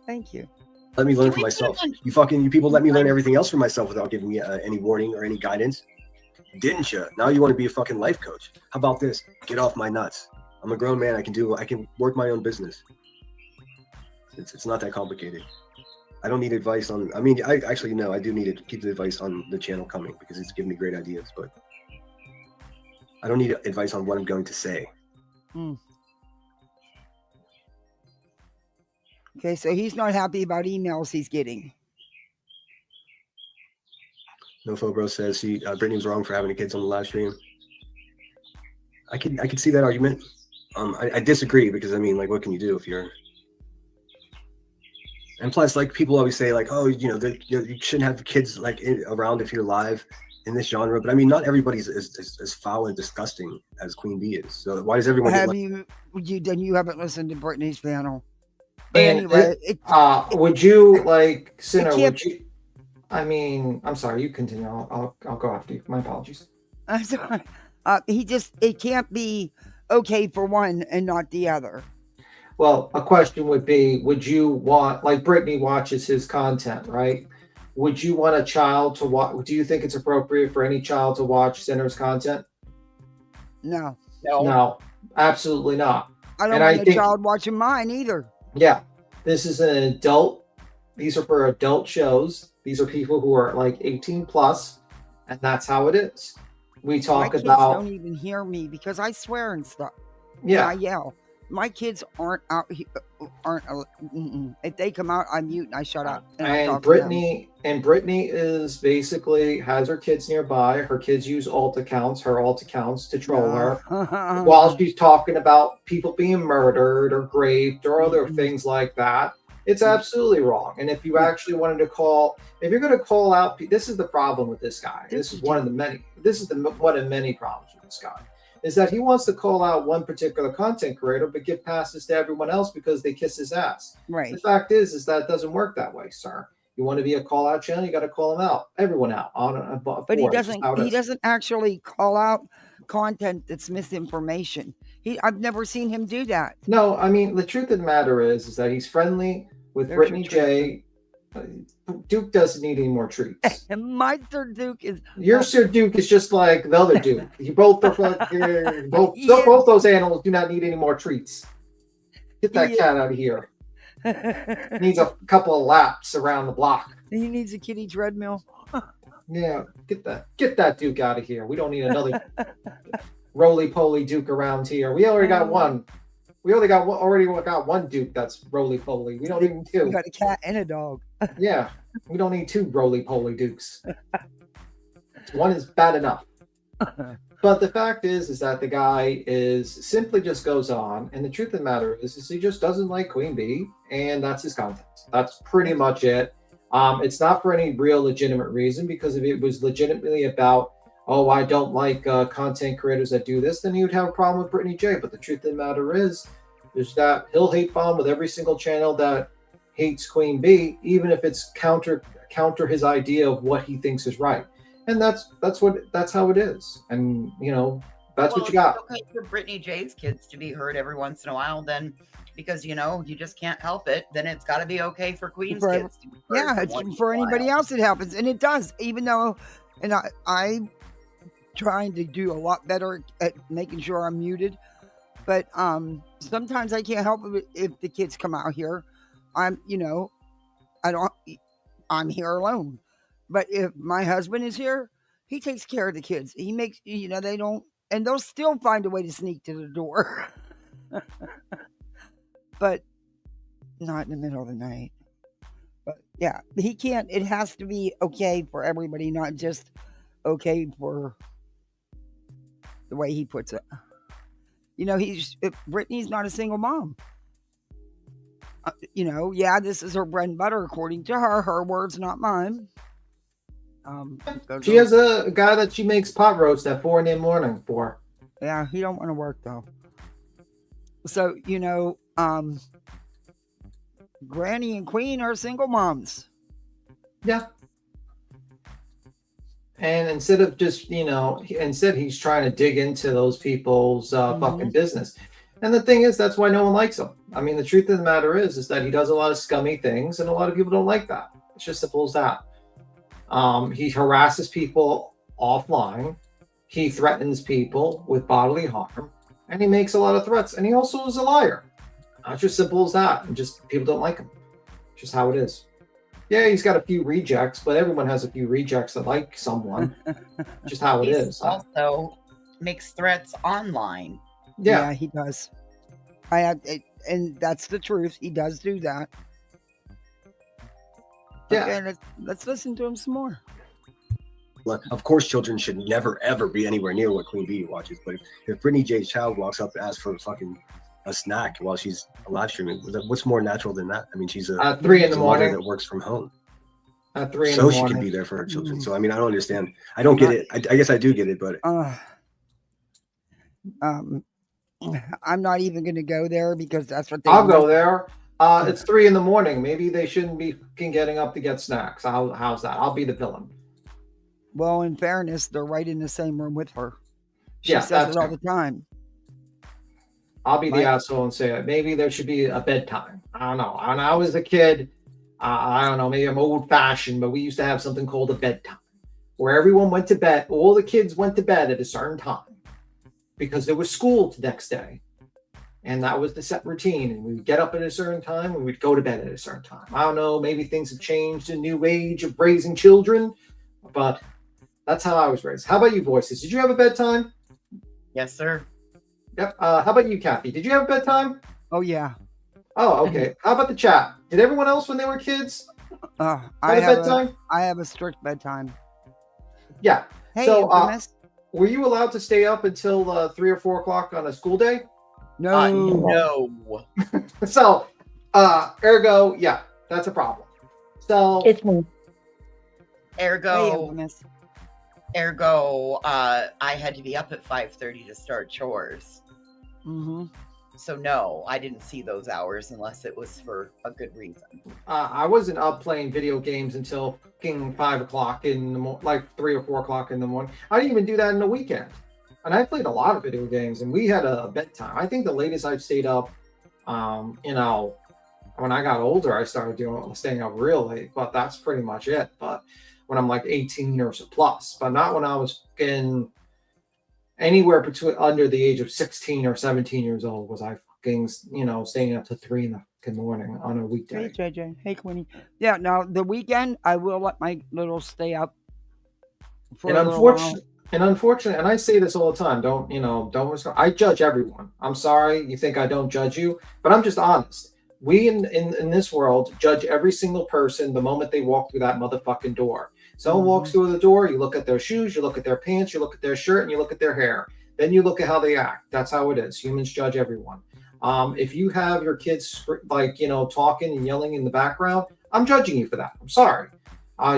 Thank you. Let me learn for myself. You people let me learn everything else for myself without giving me any warning or any guidance. Didn't you? Now you want to be a fucking life coach. How about this? Get off my nuts. I'm a grown man. I can work my own business. It's not that complicated. I don't need advice on. I mean, I do need to keep the advice on the channel coming because it's giving me great ideas. But I don't need advice on what I'm going to say. Okay, so he's not happy about emails he's getting. Nofo Bro says Brittany was wrong for having the kids on the live stream. I can see that argument. I disagree because I mean, like, what can you do if you're? And plus, like, people always say, like, oh, you shouldn't have kids like around if you're live in this genre. But I mean, not everybody's as foul and disgusting as Queen Bee is. So why does everyone get Have like? you haven't listened to Brittany's panel? But And anyway, would you like, Sinner? can't- Would you? I mean, I'm sorry. You continue. I'll go after you. My apologies. I'm sorry. It can't be okay for one and not the other. Well, a question would be: would you want, like, Brittany watches his content, right? Would you want a child to watch? Do you think it's appropriate for any child to watch Sinner's content? No, No, absolutely not. I don't And want I a think, child watching mine either. yeah, this is an adult. These are for adult shows. These are people who are like 18 plus, and that's how it is. We My talk kids about, don't even hear me because I swear and stuff. yeah, I yell. My kids aren't out. If they come out, I mute and I shut up. And I talk to them. Brittany is basically has her kids nearby. Her kids use alt accounts, her alt accounts, to troll her while she's talking about people being murdered or raped or other things like that. It's absolutely wrong. And if you actually wanted to call, if you're going to call out, this is the problem with this guy. This is one of the many. This is the one of many problems with this guy. Is that he wants to call out one particular content creator, but give passes to everyone else because they kiss his ass. Right. The fact is that it doesn't work that way, sir. You want to be a call out channel, you got to call them out, everyone out on and above. But he doesn't. He doesn't actually call out content that's misinformation. I've never seen him do that. No, I mean, the truth of the matter is that he's friendly with Brittany J. Duke doesn't need any more treats. And my Sir Duke is your Sir Duke is just like the other Duke. You both both those animals do not need any more treats. Get that cat out of here. He needs a couple of laps around the block. He needs a kitty treadmill. Yeah, get that Duke out of here. We don't need another roly-poly Duke around here. We already got one. We already got one Duke that's roly-poly. We don't need two. We got a cat and a dog. Yeah, we don't need two roly-poly Dukes. One is bad enough. But the fact is that the guy simply just goes on, and the truth of the matter is he just doesn't like Queen Bee, and that's his content. That's pretty much it. It's not for any real legitimate reason, because if it was legitimately about, oh, I don't like content creators that do this, then he would have a problem with Brittany J. But the truth of the matter is that he'll hate bomb with every single channel that hates Queen Bee, even if it's counter his idea of what he thinks is right. And that's how it is. And that's what you got. It's okay for Brittany J's kids to be heard every once in a while, then, because you just can't help it. Then it's got to be okay for Queen's kids to be heard. Yeah, it's for anybody else it happens, and it does. Even though, and I'm trying to do a lot better at making sure I'm muted, but sometimes I can't help it if the kids come out here. I'm here alone. But if my husband is here, he takes care of the kids. He makes, they don't, and they'll still find a way to sneak to the door. But not in the middle of the night. But yeah, he can't, it has to be okay for everybody, not just okay for the way he puts it. Brittany's not a single mom. This is her bread and butter, according to her words, not mine. She has a guy that she makes pot roast at 4 a.m. for. Yeah, he don't want to work though. So Granny and Queen are single moms. Yeah. And instead of just he's trying to dig into those people's fucking business. And the thing is, that's why no one likes him. I mean, the truth of the matter is that he does a lot of scummy things, and a lot of people don't like that. It's just simple as that. He harasses people offline. He threatens people with bodily harm, and he makes a lot of threats. And he also is a liar. It's just simple as that. And just people don't like him. It's just how it is. Yeah, he's got a few rejects, but everyone has a few rejects that like someone. Just how it is. Also makes threats online. Yeah, he does. And that's the truth. He does do that. Yeah. Okay, let's listen to him some more. of course, children should never ever be anywhere near what Queen Bee watches. But if Brittany J's child walks up and asks for a snack while she's live streaming, what's more natural than that? I mean, she's At 3 in the mother morning. that works from home. At 3 in the morning. So she can be there for her children. So I mean, I don't understand. I don't get it. I guess I do get it, but I'm not even going to go there because that's what they. I'll go there. It's 3 in the morning. Maybe they shouldn't be fucking getting up to get snacks. How's that? I'll be the villain. Well, in fairness, they're right in the same room with her. She Yeah, says that's it all the time. I'll be the asshole and say maybe there should be a bedtime. I don't know. When I was a kid, I don't know. Maybe I'm old fashioned, but we used to have something called a bedtime, where everyone went to bed. All the kids went to bed at a certain time because there was school the next day, and that was the set routine. And we would get up at a certain time, and we'd go to bed at a certain time. I don't know. Maybe things have changed. A new age of raising children, but that's how I was raised. How about you, voices? Did you have a bedtime? Yes, sir. Yep. How about you, Kathy? Did you have a bedtime? Oh, yeah. Oh, okay. How about the chat? Did everyone else when they were kids I have a bedtime? I have a strict bedtime. Yeah. Hey, So, Infamous. were you allowed to stay up until 3 or 4 o'clock on a school day? No. No. So, ergo, yeah, that's a problem. So, It's me. Hey, Ergo, Infamous. I had to be up at 5:30 to start chores. Mm-hmm. So no, I didn't see those hours unless it was for a good reason. I wasn't up playing video games until fucking 5 o'clock in the morning, like 3 or 4 o'clock in the morning. I didn't even do that in the weekend. And I played a lot of video games, and we had a bedtime. I think the latest I've stayed up, when I got older, I started staying up real late, but that's pretty much it. But when I'm like 18 or so plus, but not when I was in anywhere between under the age of 16 or 17 years old was I fucking, staying up to 3 in the morning on a weekday. Hey, JJ. Hey, Queenie. Yeah, now the weekend, I will let my little stay up for And a little while. unfortunately, and I say this all the time, don't I judge everyone. I'm sorry you think I don't judge you, but I'm just honest. We in this world judge every single person the moment they walk through that motherfucking door. Someone walks through the door, you look at their shoes, you look at their pants, you look at their shirt, and you look at their hair. Then you look at how they act. That's how it is. Humans judge everyone. If you have your kids talking and yelling in the background, I'm judging you for that. I'm sorry.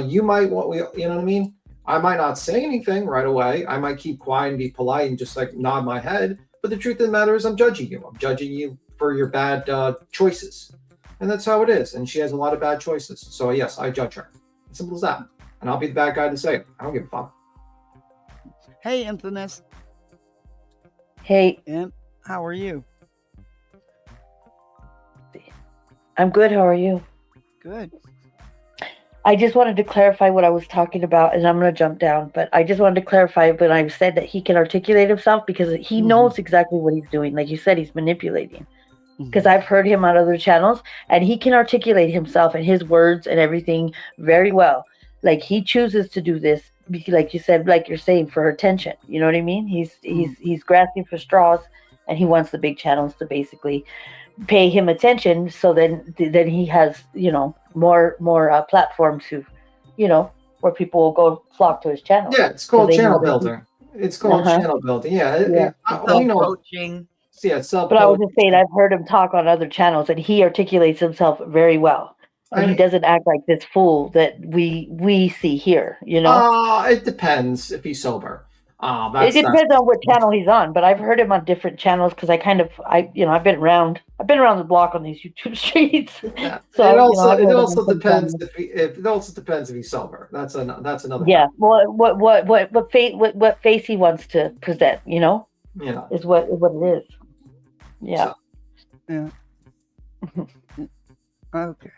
You might you know what I mean? I might not say anything right away. I might keep quiet and be polite and just like nod my head. But the truth of the matter is I'm judging you. I'm judging you for your bad choices. And that's how it is. And she has a lot of bad choices. So yes, I judge her. Simple as that. And I'll be the bad guy to say it. I don't give a fuck. Hey, Infamous. Hey, Imp, how are you? I'm good. How are you? Good. I just wanted to clarify what I was talking about, and I'm going to jump down. But I just wanted to clarify when I said that he can articulate himself because he knows exactly what he's doing. Like you said, he's manipulating. Because I've heard him on other channels, and he can articulate himself and his words and everything very well. Like he chooses to do this, like you said, like you're saying, for attention. You know what I mean? He's grasping for straws, and he wants the big channels to basically pay him attention. So then he has more platform to, where people will go flock to his channel. Yeah, it's called channel building. It's called channel building. Yeah. Coaching. Yeah, but I was just saying, I've heard him talk on other channels, and he articulates himself very well. And he doesn't act like this fool that we see here, It depends if he's sober. It depends on what channel he's on, but I've heard him on different channels because I've been around the block on these YouTube streets. Yeah. So it also depends if he's sober. That's another. Yeah. Well, what face he wants to present, is what it is. Yeah. Yeah. Okay.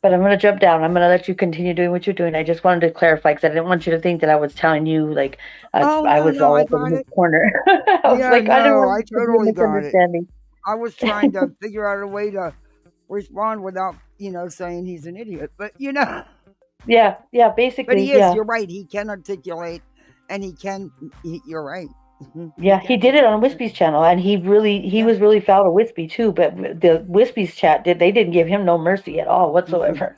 But I'm going to jump down. I'm going to let you continue doing what you're doing. I just wanted to clarify because I didn't want you to think that I was telling you like I was all up in his corner. I totally got it. I was trying to figure out a way to respond without, saying he's an idiot. But Yeah, basically. But he is. You're right. He can articulate, and you're right. Yeah, he did it on Wispy's channel, and he was really foul to Wispy too. But the Wispy's chat they didn't give him no mercy at all whatsoever.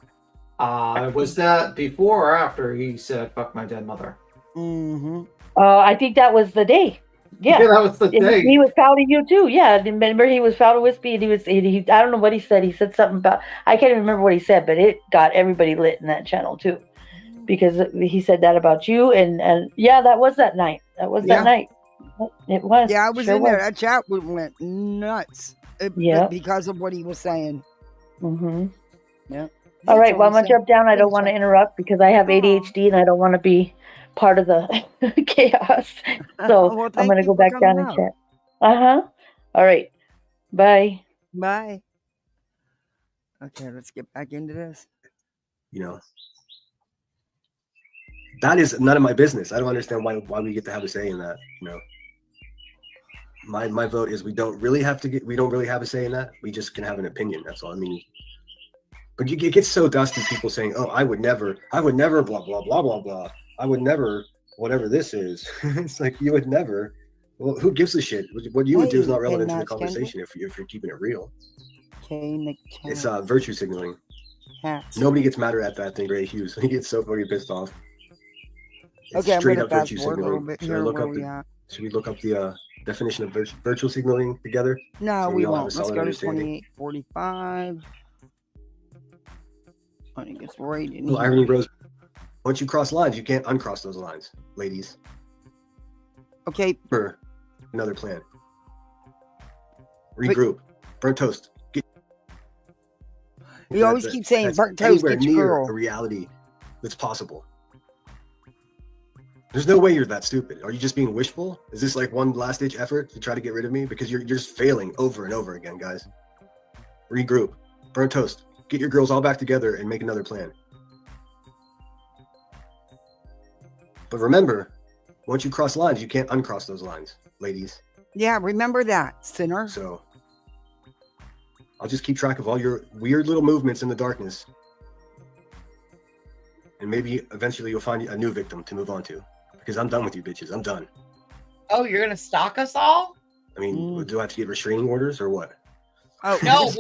Was that before or after he said "fuck my dead mother"? Mm-hmm. I think that was the day. Yeah, that was the day. He was pouting you too. Yeah, remember he was pouting Wispy, and he I don't know what he said. He said something about, I can't even remember what he said, but it got everybody lit in that channel too, because he said that about you, and yeah, that was that night. That was that night. It was. Yeah, I was sure in was. there. That chat went nuts. Yeah. Because of what he was saying. Mm-hmm. Yeah. All right. Well, I'm gonna jump down. I don't want to interrupt because I have ADHD and I don't want to be part of the chaos. So Well, I'm gonna go back down and chat. All right. Bye. Bye. Okay, let's get back into this. You know, that is none of my business. I don't understand why we get to have a say in that. You know, my vote is we don't really have a say in that. We just can have an opinion. That's all. I mean, but it gets so dusty. People saying, "Oh, I would never, blah blah blah blah blah. I would never, whatever this is." It's like you would never. Well, who gives a shit? What you would do is not relevant to the conversation if you're keeping it real. It's virtue signaling. Hats. Nobody gets madder at that than Gray Hughes. He gets so fucking pissed off. It's straight up virtue signaling. Should we look up the definition of virtual signaling together? No, we won't. Let's go to 2845. I think it's right in here. Irony Rose. Once you cross lines, you can't uncross those lines, ladies. Okay. For another plan. Regroup. Burnt toast. You always keep saying burnt toast. Get your girl. A reality that's possible. There's no way you're that stupid. Are you just being wishful? Is this like one last ditch effort to try to get rid of me? Because you're just failing over and over again, guys. Regroup. Burnt toast. Get your girls all back together and make another plan. But remember, once you cross lines, you can't uncross those lines, ladies. Yeah, remember that, sinner. So I'll just keep track of all your weird little movements in the darkness. And maybe eventually you'll find a new victim to move on to. Because I'm done with you bitches. I'm done. Oh, you're going to stalk us all? I mean, do I have to get restraining orders or what? Oh, no.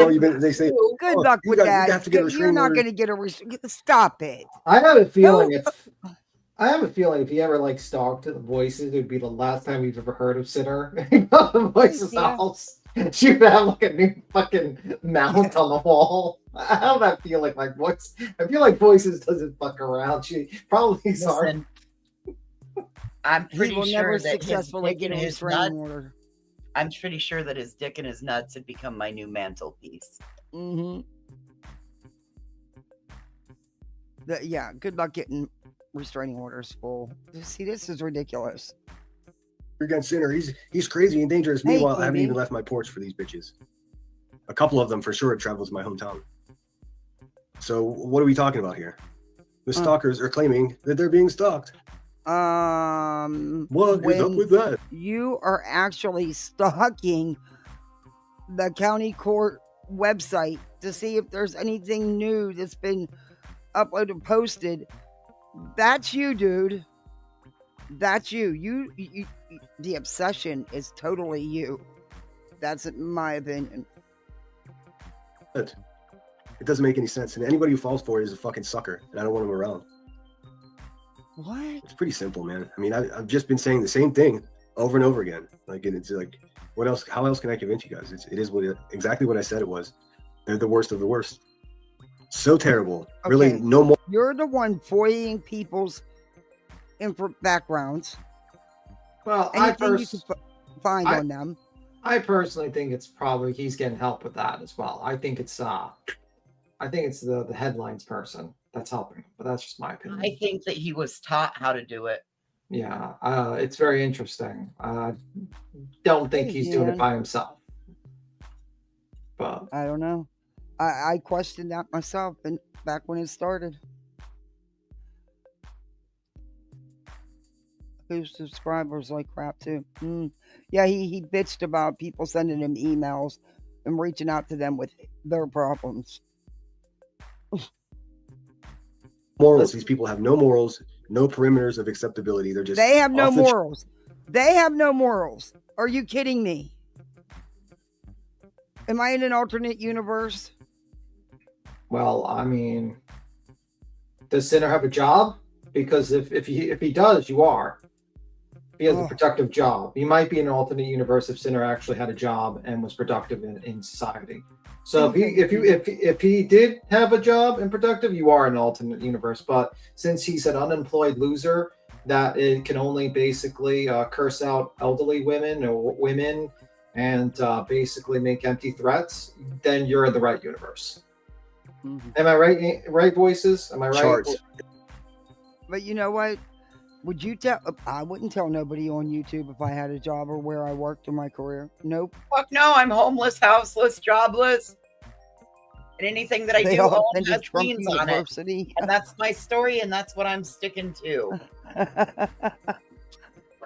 We need they say, good luck with that. You're not going to get a restraining. Stop it. I have a feeling if he ever like stalked the voices, it would be the last time we've ever heard of Sinner. The voices house. She would have like a new fucking mount on the wall. I have that feeling like voice. I feel like Voices doesn't fuck around. She probably sorry. I'm pretty sure that successfully get a restraining order. I'm pretty sure that his dick and his nuts had become my new mantelpiece. Mm-hmm. Yeah, good luck getting restraining orders full. See, this is ridiculous. Against Sinner, he's crazy and dangerous. Meanwhile, I haven't even left my porch for these bitches. A couple of them for sure travel to my hometown. So what are we talking about here? The stalkers are claiming that they're being stalked. What is up with that? You are actually stalking the county court website to see if there's anything new that's been uploaded, posted. That's you, dude. That's you. You the obsession is totally you. That's my opinion. It doesn't make any sense. And anybody who falls for it is a fucking sucker. And I don't want them around. What? It's pretty simple, man. I mean, I've just been saying the same thing over and over again. Like, it's like, what else? How else can I convince you guys? It is exactly what I said it was. They're the worst of the worst. So terrible. Okay. Really, no more. You're the one foiling people's backgrounds. Well, anything you can find on them. I personally think it's probably he's getting help with that as well. I think it's the headlines person that's helping, but that's just my opinion. I think that he was taught how to do it. Yeah, it's very interesting. Don't think he's doing it by himself. But I don't know. I questioned that myself and back when it started. His subscribers like crap too. Yeah, he bitched about people sending him emails and reaching out to them with their problems. Morals. These people have no morals, no perimeters of acceptability. They have no morals. They have no morals. Are you kidding me? Am I in an alternate universe? Well, I mean, does Sinner have a job? because if he does, you are. If he has a Oh. productive job, you might be in an alternate universe if Sinner actually had a job and was productive in society. So if he did have a job and productive, you are an alternate universe. But since he's an unemployed loser that it can only basically curse out elderly women or women and basically make empty threats, then you're in the right universe. Mhm. Am I right? Right voices? Am I right? Charts. But you know what? Would you tell? I wouldn't tell nobody on YouTube if I had a job or where I worked in my career. Nope. Fuck no, I'm homeless, houseless, jobless. And anything that I They do all own attended has Trump liens on it. University. And that's my story, and that's what I'm sticking to.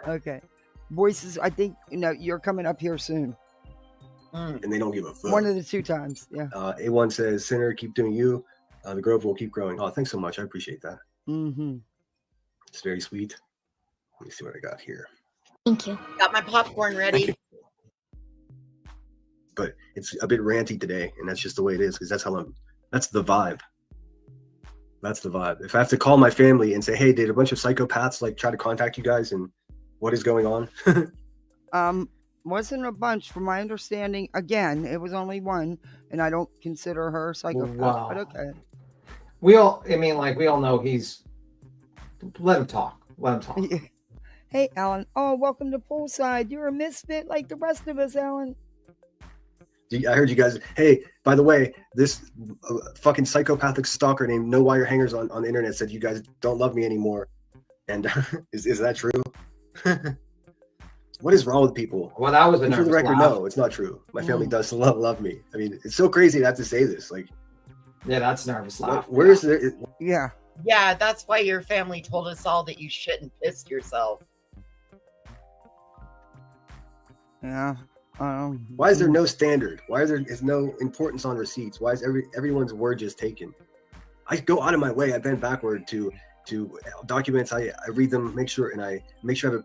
Okay. Voices, I think, you're coming up here soon. And they don't give a fuck. One of the 2 times. Yeah. A1 says, Sinner, keep doing you. The Grove will keep growing. Oh, thanks so much. I appreciate that. Mm-hmm. It's very sweet. Let me see what I got here. Thank you. Got my popcorn ready. But it's a bit ranty today, and that's just the way it is, because that's the vibe. That's the vibe. If I have to call my family and say, hey, did a bunch of psychopaths like try to contact you guys, and what is going on? Wasn't a bunch, from my understanding. Again, it was only one, and I don't consider her a psychopath. Wow. But okay. We all know he's. Let him talk. Hey, Alan. Oh, welcome to Poolside. You're a misfit like the rest of us, Alan. I heard you guys. Hey, by the way, this fucking psychopathic stalker named No Wire Hangers on the internet said you guys don't love me anymore. And is that true? What is wrong with people? Well, that was And for the record, no, it's not true. My family does love me. I mean, it's so crazy to have to say this. Like, yeah, that's nervous laugh. Where is there? Yeah. Yeah, that's why your family told us all that you shouldn't piss yourself. Yeah. Why is there no standard? Why is no importance on receipts? Why is everyone's word just taken? I go out of my way. I bend backward to documents. I read them, make sure I have a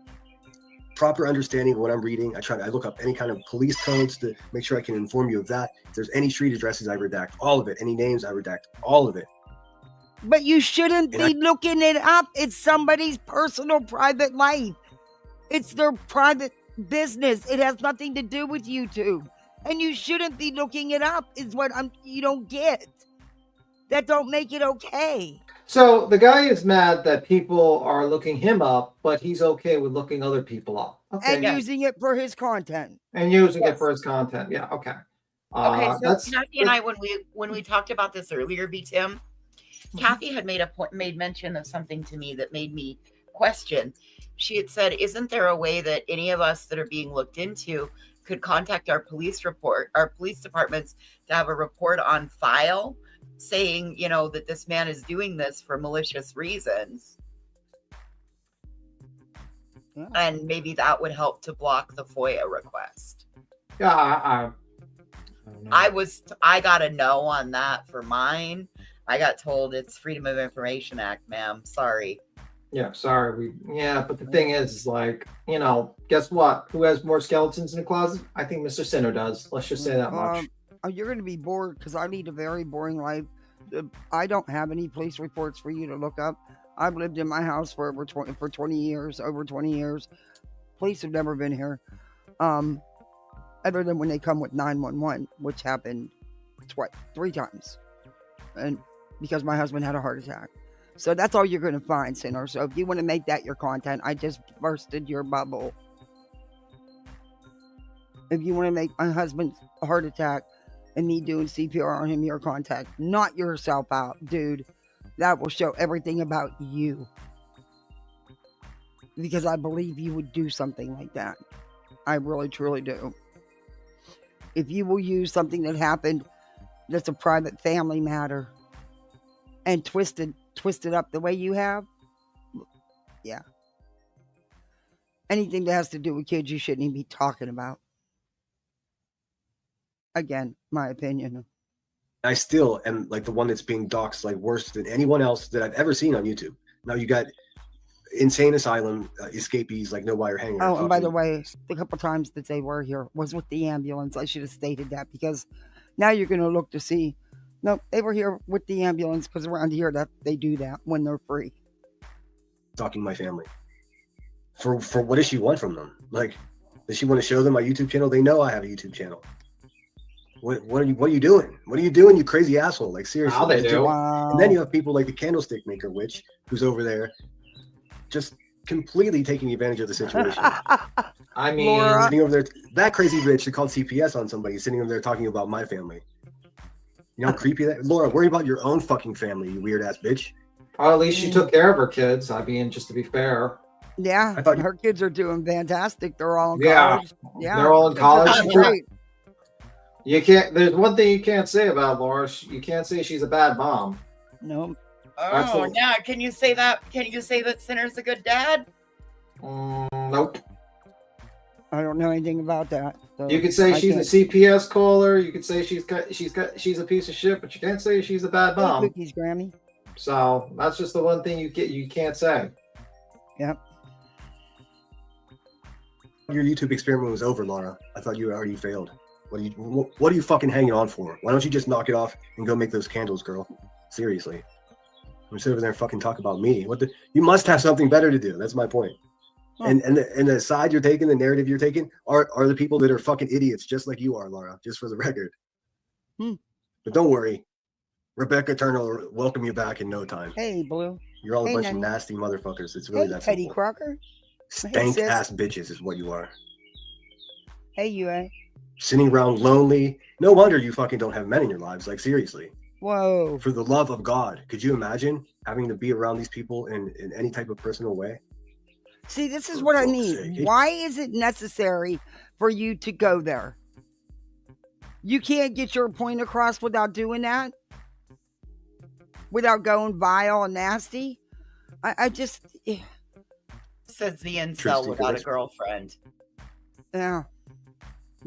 proper understanding of what I'm reading. I look up any kind of police codes to make sure I can inform you of that. If there's any street addresses, I redact all of it. Any names, I redact all of it. But you shouldn't be looking it up. It's somebody's personal, private life. It's their private business. It has nothing to do with YouTube. And you shouldn't be looking it up, is what you don't get. That don't make it okay. So the guy is mad that people are looking him up, but he's okay with looking other people up. Okay. And using it for his content. It for his content. Yeah, okay. Okay, so Kathy and I, when we talked about this earlier, B-Tim, Kathy had made mention of something to me that made me question. She had said, isn't there a way that any of us that are being looked into could contact our police departments to have a report on file saying, that this man is doing this for malicious reasons? Yeah. And maybe that would help to block the FOIA request. Yeah, I got a no on that for mine. I got told it's Freedom of Information Act, ma'am. Sorry. Yeah, sorry. But the thing is like, guess what? Who has more skeletons in the closet? I think Mr. Sinner does. Let's just say that much. You're going to be bored because I lead a very boring life. I don't have any police reports for you to look up. I've lived in my house for over 20 years. Police have never been here. Other than when they come with 911, which happened 3 times. And because my husband had a heart attack. So that's all you're going to find, Sinner. So if you want to make that your content, I just bursted your bubble. If you want to make my husband's heart attack and me doing CPR on him your content, knock yourself out, dude. That will show everything about you. Because I believe you would do something like that. I really, truly do. If you will use something that happened that's a private family matter and twist it up the way you have, yeah. Anything that has to do with kids, you shouldn't even be talking about. Again, my opinion. I still am like the one that's being doxxed like worse than anyone else that I've ever seen on YouTube. Now you got insane asylum escapees like No Wire Hangers. Oh, and by the way, the couple times that they were here was with the ambulance. I should have stated that because now you're going to look to see. No, they were here with the ambulance because around here that they do that when they're free. stalking my family. For what does she want from them? Like, does she want to show them my YouTube channel? They know I have a YouTube channel. What are you doing? What are you doing, you crazy asshole? Like, seriously. Now they do. Wow. And then you have people like the candlestick maker witch who's over there just completely taking advantage of the situation. I mean, Laura. Sitting over there, that crazy bitch that called CPS on somebody, sitting over there talking about my family. You know how creepy that? Laura, worry about your own fucking family, you weird ass bitch. or at least she took care of her kids. I mean, just to be fair. Yeah, I thought her kids are doing fantastic. They're all in Yeah. college. Yeah, They're all in kids are college. doing She took- great. You can't. There's one thing you can't say about Laura. You can't say she's a bad mom. No, That's Oh, a- yeah. Can you say that? Can you say that Sinner's a good dad? Nope. I don't know anything about that. So You could say I she's can't- a CPS caller. You could say she's a piece of shit, but you can't say she's a bad Hey, mom. cookies, Grammy. So that's just the one thing you can't say. Yep. Your YouTube experiment was over, Laura. I thought you already failed. What are you fucking hanging on for? Why don't you just knock it off and go make those candles, girl? Seriously. I'm sit over there and fucking talk about me. You must have something better to do. That's my point. Huh. And the side you're taking, the narrative you're taking, are the people that are fucking idiots, just like you are, Laura. Just for the record. But don't worry, Rebecca Turner will welcome you back in no time. Hey, Blue. You're all a Hey, bunch Nanny. of nasty motherfuckers. It's really Hey, that Teddy simple. Crocker. Stank sis. ass bitches is what you are. Hey, UA. Sitting around lonely. No wonder you fucking don't have men in your lives. Like, seriously. Whoa. For the love of God, could you imagine having to be around these people in any type of personal way? See, this is For what I fuck's need. sake. Why is it necessary for you to go there? You can't get your point across without doing that? Without going vile and nasty? I just, Says the Truth incel without a seekers. girlfriend. yeah.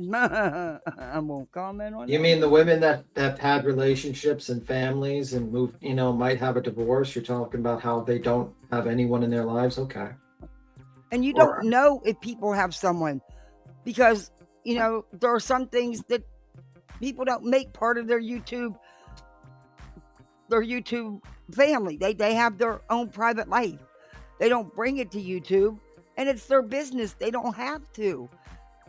I won't comment on You that. mean the women that have had relationships and families and moved, might have a divorce? You're talking about how they don't have anyone in their lives? Okay. And you Or- don't know if people have someone because, there are some things that people don't make part of their YouTube family. They have their own private life. They don't bring it to YouTube, and it's their business. They don't have to.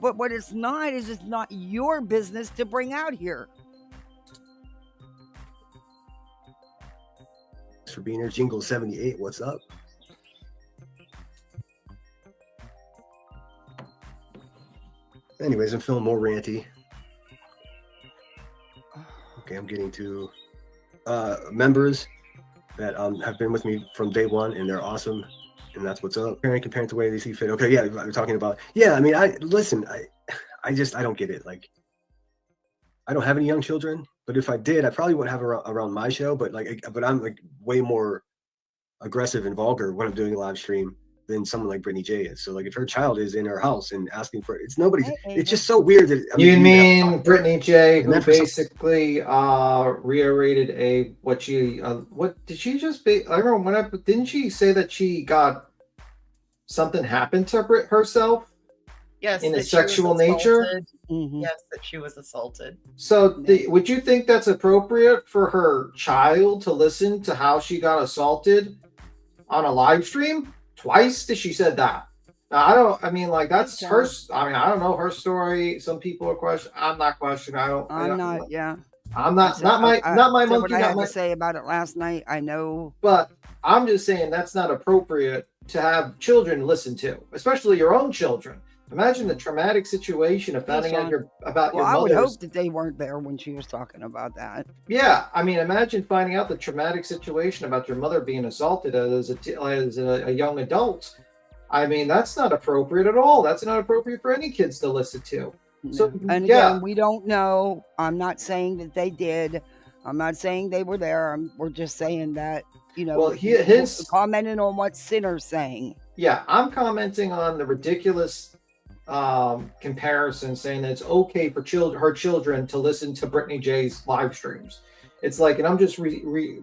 But what it's not is it's not your business to bring out here. Thanks for being here. Jingle 78, what's up? Anyways, I'm feeling more ranty. Okay, I'm getting to members that have been with me from day one, and they're awesome, and that's what's up. Comparing the way they see fit. Okay, yeah, we're talking about. Yeah, I mean, I don't get it. Like, I don't have any young children, but if I did, I probably wouldn't have around my show. But I'm like way more aggressive and vulgar when I'm doing a live stream than someone like Brittany J is. So like, if her child is in her house and asking for it's nobody's. Hey, It's just so weird that You mean Brittany J, who And then for some- basically reiterated what did she just be? I remember didn't she say that she got something happened to herself? Yes. In a that she was sexual nature? assaulted. Mhm. Yes, that she was assaulted. So would you think that's appropriate for her child to listen to how she got assaulted on a live stream? Twice that she said that. Now, that's her. I don't know her story. Some people are questioning. I'm not questioning. I'm not. Yeah. I'm not. So Not my I said monkey. what I Not had my. to say about it last night. I know. But I'm just saying that's not appropriate to have children listen to, especially your own children. Imagine the traumatic situation of finding out about Well, your I would mother's. hope that they weren't there when she was talking about that. Yeah, I mean, imagine finding out the traumatic situation about your mother being assaulted as a young adult. I mean, that's not appropriate at all. That's not appropriate for any kids to listen to. So, And yeah. again, we don't know. I'm not saying that they did. I'm not saying they were there. We're just saying that, Well, his commenting on what Sinner's saying. Yeah, I'm commenting on the ridiculous comparison, saying that it's okay for her children to listen to Brittany J's live streams. It's like, and I'm just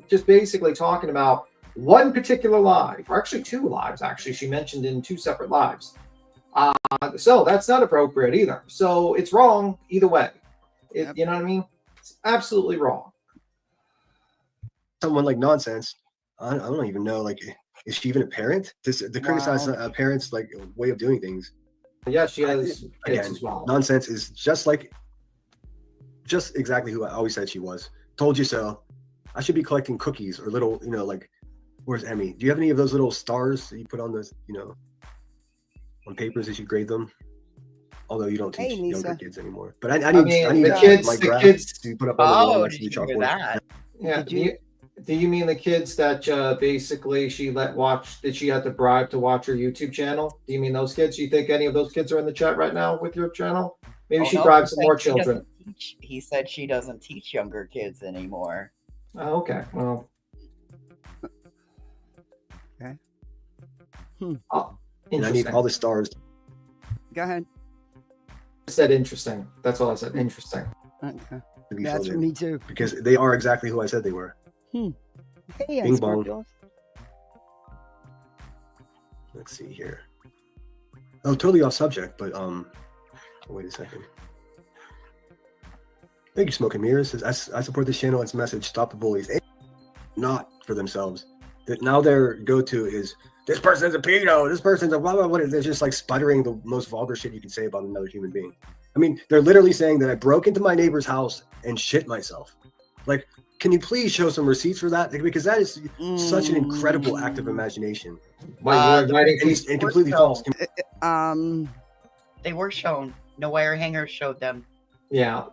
just basically talking about one particular live, or actually two lives. Actually, she mentioned in two separate lives. So that's not appropriate either. So it's wrong either way. Yep. You know what I mean? It's absolutely wrong. someone like nonsense. I don't even know. Like, Is she even a parent? To criticize Wow. a parent's like way of doing things. Yeah, she has kids Again, as well. nonsense is just exactly who I always said she was. Told you so. I should be collecting cookies or little, like, where's Emmy? Do you have any of those little stars that you put on this, on papers as you grade them? Although you don't Hey, teach Lisa. younger kids anymore. But I need the my kids graphs to put up on the wall Oh, next to did the you hear chalkboard. that? Yeah. Did Do you mean the kids that basically she that she had to bribe to watch her YouTube channel? Do you mean those kids? Do you think any of those kids are in the chat right now with your channel? Maybe Oh, she no, bribed he some more said she children. He said she doesn't teach younger kids anymore. Oh, okay. Well. Okay. Oh, And I need interesting. all the stars. Go ahead. I said interesting. That's all I said. Interesting. Okay. To be That's filled for in. me too. Because they are exactly who I said they were. Hey, Bing bong. unscorpions. Let's see here. Oh, totally off subject, but wait a second. Thank you, Smoking Mirrors. I support this channel. Its message: stop the bullies, not for themselves. That now their go-to is this person's a pedo. This person's a blah blah blah. They're just like sputtering the most vulgar shit you can say about another human being. I mean, they're literally saying that I broke into my neighbor's house and shit myself. Like, can you please show some receipts for that? Because that is such an incredible act of imagination. Why you were inviting And, people? and completely false. They were shown. No wire hanger showed them. Yeah.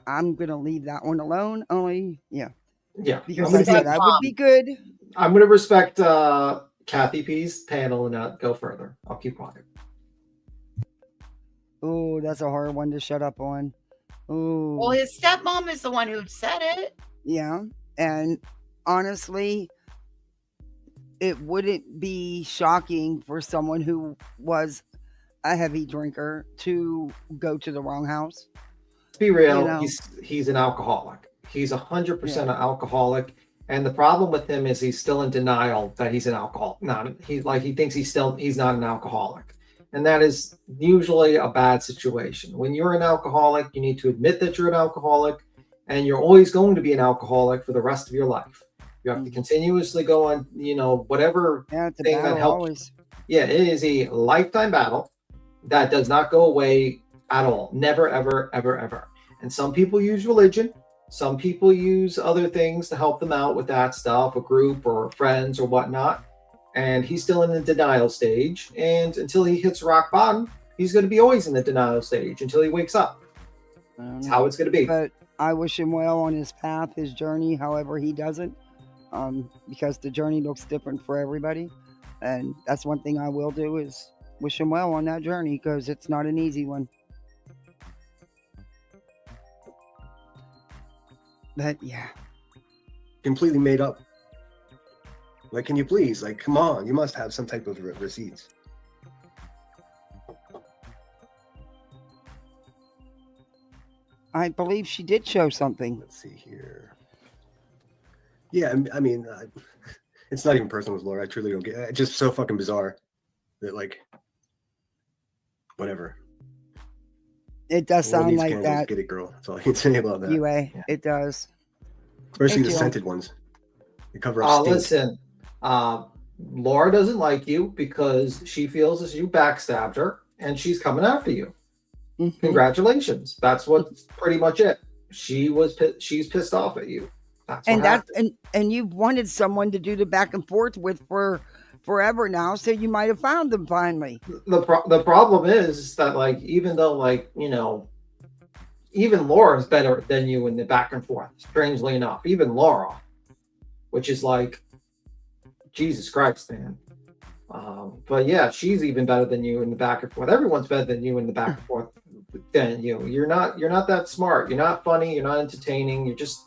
I'm gonna leave that one alone. Only, yeah, Yeah. because I'm I gonna, said I would be good. I'm gonna respect Kathy P's panel and not go further. I'll keep quiet. Oh, that's a hard one to shut up on. Oh, Well, his stepmom is the one who said it. yeah, and honestly, it wouldn't be shocking for someone who was a heavy drinker to go to the wrong house. Let's be real. You know. He's an alcoholic. He's 100% an alcoholic. And the problem with him is he's still in denial that he's an alcoholic. He thinks he's not an alcoholic. And that is usually a bad situation. When you're an alcoholic, you need to admit that you're an alcoholic, and you're always going to be an alcoholic for the rest of your life. You have to continuously go on, whatever It's a thing that battle helps. always. Yeah, it is a lifetime battle that does not go away at all. Never, ever, ever, ever. And some people use religion. Some people use other things to help them out with that stuff, a group or friends or whatnot. And he's still in the denial stage. And until he hits rock bottom, he's going to be always in the denial stage until he wakes up. That's how it's going to be. But I wish him well on his path, his journey, however he doesn't, because the journey looks different for everybody. And that's one thing I will do is wish him well on that journey, because it's not an easy one. But yeah. Completely made up. Like, can you please? Like, come on. You must have some type of receipts. I believe she did show something. Let's see here. Yeah, I mean, it's not even personal with Laura. I truly don't get it. It's just so fucking bizarre that, like, whatever. It does One sound needs like candles, that. get it, girl. That's all I can say about that. UA, it does. Especially Thank the you. scented ones. They cover up stink. Listen, Laura doesn't like you because she feels as you backstabbed her, and she's coming after you. Mhm. Congratulations. That's what's pretty much it. She's pissed off at you. That's And what happened. and you've wanted someone to do the back and forth with for forever now, so you might have found them finally. The problem is that, like, even though, like, even Laura's better than you in the back and forth, strangely enough. Even Laura, which is like, Jesus Christ, man. But yeah, she's even better than you in the back and forth. Everyone's better than you in the back and forth than you. You're not that smart. You're not funny. You're not entertaining. You're just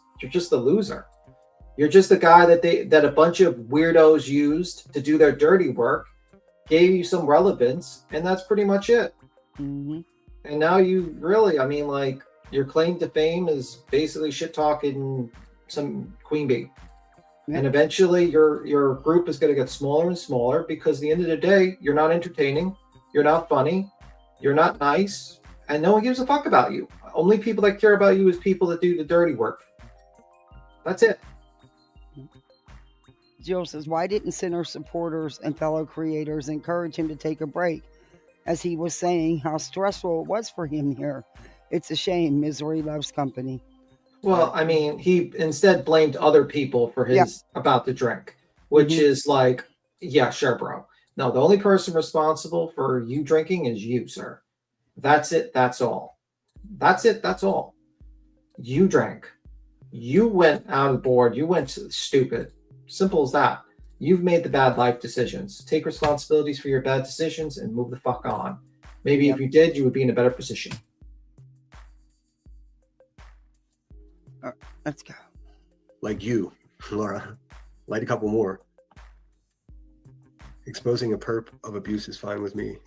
a loser. You're just the guy that a bunch of weirdos used to do their dirty work, gave you some relevance, and that's pretty much it. Mm-hmm. And now you really, I mean, like, your claim to fame is basically shit talking some queen bee. Yeah. And eventually your group is going to get smaller and smaller, because at the end of the day, you're not entertaining, you're not funny, you're not nice, and no one gives a fuck about you. Only people that care about you is people that do the dirty work. That's it. Jill says, why didn't Center supporters and fellow creators encourage him to take a break? As he was saying how stressful it was for him here. It's a shame. Misery loves company. Well, I mean, he instead blamed other people for his about the drink, which is like, yeah, sure, bro. No, the only person responsible for you drinking is you, sir. That's it. That's all. That's it. That's all. You drank. You went out of board. You went stupid. Simple as that. You've made the bad life decisions. Take responsibilities for your bad decisions and move the fuck on. Maybe if you did, you would be in a better position. Let's go. Like you, Laura. Light a couple more. Exposing a perp of abuse is fine with me.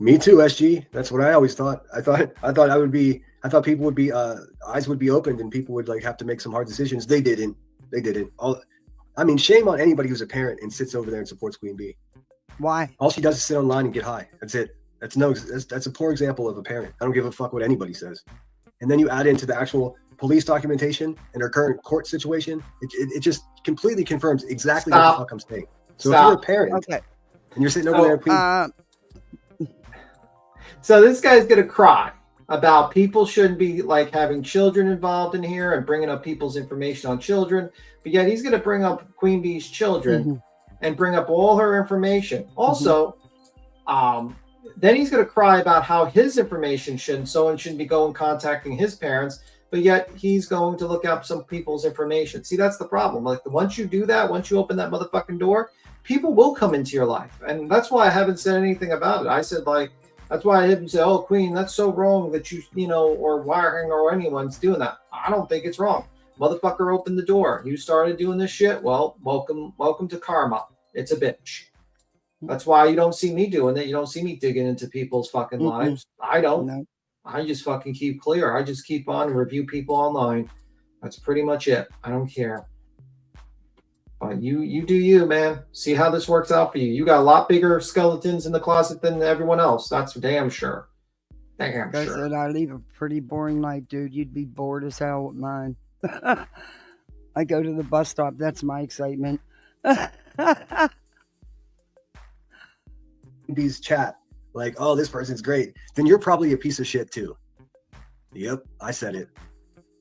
Me too, SG. That's what I always thought. I thought people would be eyes would be opened and people would like have to make some hard decisions. They didn't. I mean, shame on anybody who's a parent and sits over there and supports Queen Bee. Why? All she does is sit online and get high. That's it. That's a poor example of a parent. I don't give a fuck what anybody says. And then you add into the actual police documentation and her current court situation. It just completely confirms exactly what the fuck I'm saying. So if you're a parent and you're sitting over there, Queen. So this guy's gonna cry about people shouldn't be like having children involved in here and bringing up people's information on children, but yet he's gonna bring up Queen Bee's children and bring up all her information. Also, then he's gonna cry about how his information someone shouldn't be going contacting his parents, but yet he's going to look up some people's information. See, that's the problem. Like once you do that, once you open that motherfucking door, people will come into your life, and that's why I haven't said anything about it. I said like. That's why I didn't say, "Oh, Queen, that's so wrong that you know, or Wiring or anyone's doing that." I don't think it's wrong. Motherfucker opened the door. You started doing this shit. Well, welcome to karma. It's a bitch. That's why you don't see me doing it. You don't see me digging into people's fucking lives. I don't. No. I just fucking keep clear. I just keep on and review people online. That's pretty much it. I don't care. But you do you, man. See how this works out for you. You got a lot bigger skeletons in the closet than everyone else. That's damn sure. Damn sure. I said I leave a pretty boring life, dude. You'd be bored as hell with mine. I go to the bus stop. That's my excitement. These chat like, oh, this person's great. Then you're probably a piece of shit too. Yep, I said it.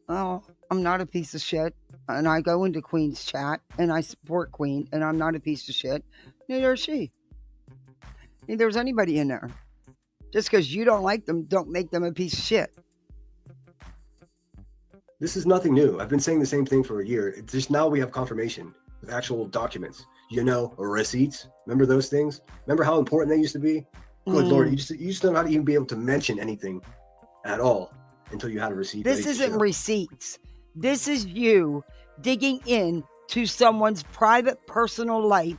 Oh, I'm not a piece of shit. And I go into Queen's chat and I support Queen and I'm not a piece of shit. Neither is she. Neither is anybody in there. Just because you don't like them, don't make them a piece of shit. This is nothing new. I've been saying the same thing for a year. It's just now we have confirmation with actual documents. Receipts. Remember those things? Remember how important they used to be? Good Lord, you just don't know how to even be able to mention anything at all until you had a receipt. This isn't receipts. This is you digging in to someone's private personal life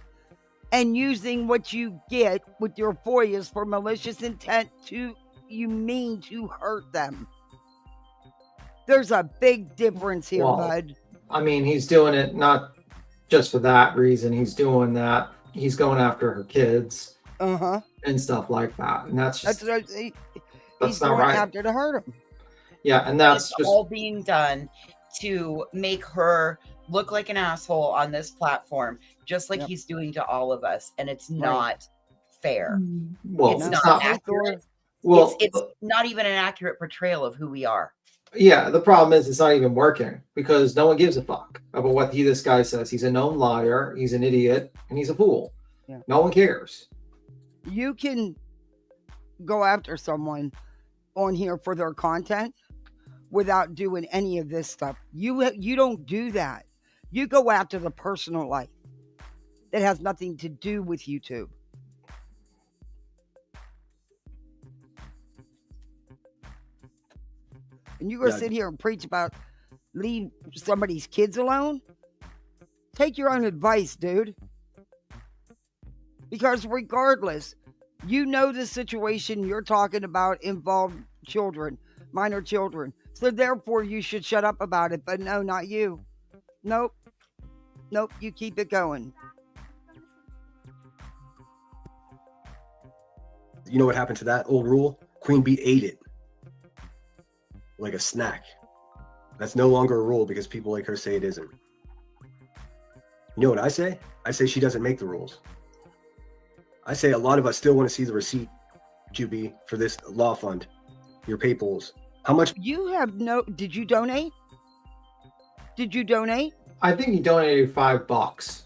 and using what you get with your FOIAs for malicious intent you mean to hurt them. There's a big difference here, bud. I mean, he's doing it not just for that reason. He's doing that. He's going after her kids and stuff like that. And that's just he's not going right. After to hurt him. Yeah, and that's just all being done to make her look like an asshole on this platform, just like he's doing to all of us, and it's not fair. Well, it's not accurate. Well, it's not even an accurate portrayal of who we are. Yeah, the problem is it's not even working because no one gives a fuck about what this guy says. He's a known liar, he's an idiot, and he's a fool. Yeah. No one cares. You can go after someone on here for their content without doing any of this stuff. You don't do that. You go after the personal life that has nothing to do with YouTube. And you're going to sit here and preach about leave somebody's kids alone? Take your own advice, dude. Because regardless, you know the situation you're talking about involved children, minor children. So therefore, you should shut up about it. But no, not you. Nope. You keep it going. You know what happened to that old rule? Queen Bee ate it like a snack. That's no longer a rule because people like her say it isn't. You know what I say? I say she doesn't make the rules. I say a lot of us still want to see the receipt, Juby, for this law fund, your PayPals. How much? You have no. Did you donate? Did you donate? I think he donated $5.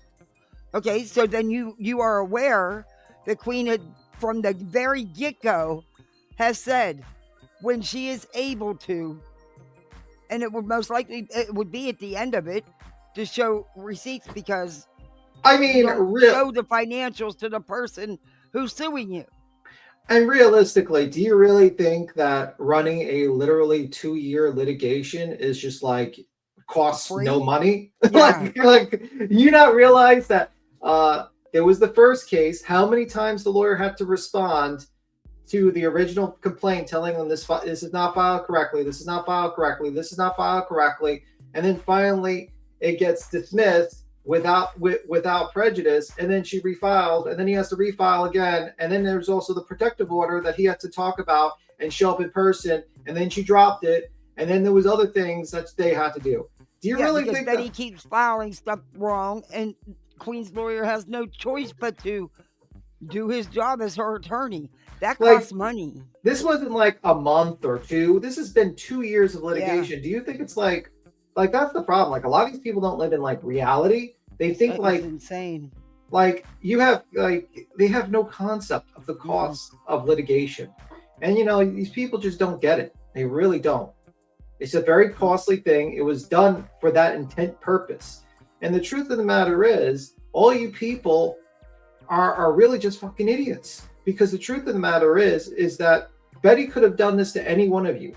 Okay, so then you are aware that Queen had, from the very get-go, has said when she is able to, and it would most likely it would be at the end of it, to show receipts, because I you mean, don't show the financials to the person who's suing you. and realistically, do you really think that running a literally 2-year litigation is just like costs Free? no money? Yeah. like you not realize that it was the first case. How many times the lawyer had to respond to the original complaint, telling them this is not filed correctly, this is not filed correctly, this is not filed correctly, and then finally it gets dismissed without prejudice, and then she refiled, and then he has to refile again, and then there's also the protective order that he had to talk about and show up in person, and then she dropped it, and then there was other things that they had to do. Do you really think that he keeps filing stuff wrong, and Queen's lawyer has no choice but to do his job as her attorney? That costs money. This wasn't like a month or two. This has been 2 years of litigation. Yeah. Do you think it's like that's the problem? Like, a lot of these people don't live in like reality. They think like insane. Like they have no concept of the cost of litigation. And these people just don't get it. They really don't. It's a very costly thing. It was done for that intent purpose. And the truth of the matter is, all you people are really just fucking idiots. Because the truth of the matter is that Betty could have done this to any one of you.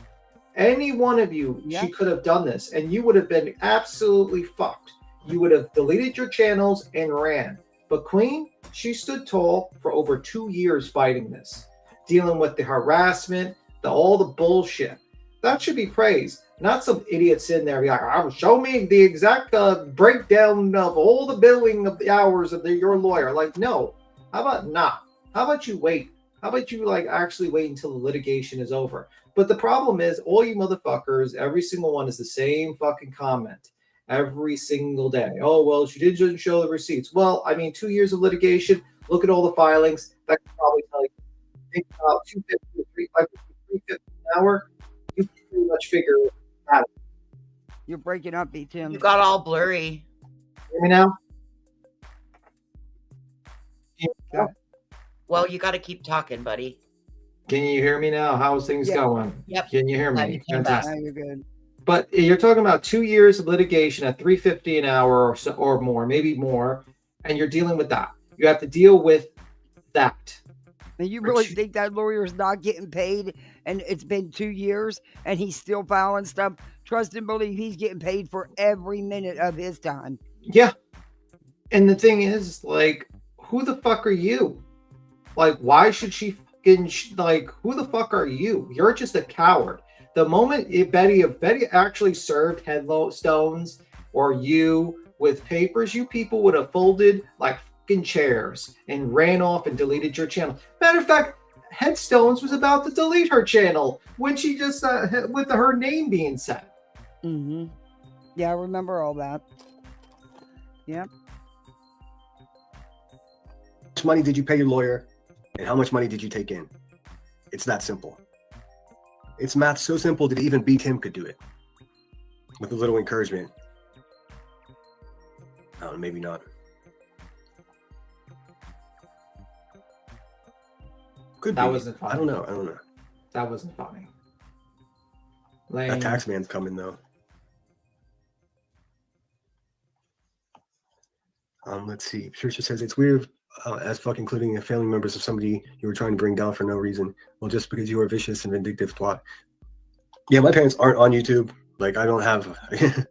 Any one of you, she could have done this, and you would have been absolutely fucked. You would have deleted your channels and ran. But Queen, she stood tall for over 2 years fighting this, dealing with the harassment, all the bullshit. That should be praised. Not some idiots in there be like, show me the exact breakdown of all the billing of the hours of your lawyer. Like, no. How about not? How about you wait? How about you actually wait until the litigation is over? But the problem is, all you motherfuckers, every single one is the same fucking comment every single day. Oh, well, she didn't show the receipts. Well, I mean, 2 years of litigation, look at all the filings. That can probably tell you. Think about 250 350 an hour. You can pretty much figure it out. You're breaking up, Tim. You got all blurry. Hear me now? Yeah. Well, you got to keep talking, buddy. Can you hear me now? How's things going? Yep. Can you hear me? Fantastic. You're good. But you're talking about 2 years of litigation at $350 an hour or so, or more, maybe more, and you're dealing with that. You have to deal with that. And you really think that lawyer is not getting paid, and it's been 2 years, and he's still filing stuff? Trust and believe he's getting paid for every minute of his time. Yeah. And the thing is, like, who the fuck are you? Like, why should she fucking, who the fuck are you? You're just a coward. The moment if Betty actually served headstones or you with papers, you people would have folded like fucking chairs and ran off and deleted your channel. Matter of fact, Headstones was about to delete her channel when she just with her name being said. Mm-hmm. Yeah, I remember all that. Yep. How much money did you pay your lawyer, and how much money did you take in? It's that simple. It's math so simple that even B. Tim could do it with a little encouragement. I don't know, maybe not. Could that be. Wasn't funny. I don't know. That wasn't funny. That tax man's coming though. Let's see. Trisha says it's weird as fuck including family members of somebody you were trying to bring down for no reason. Well, just because you are vicious and vindictive twat. Yeah, my parents aren't on YouTube. Like, I don't have.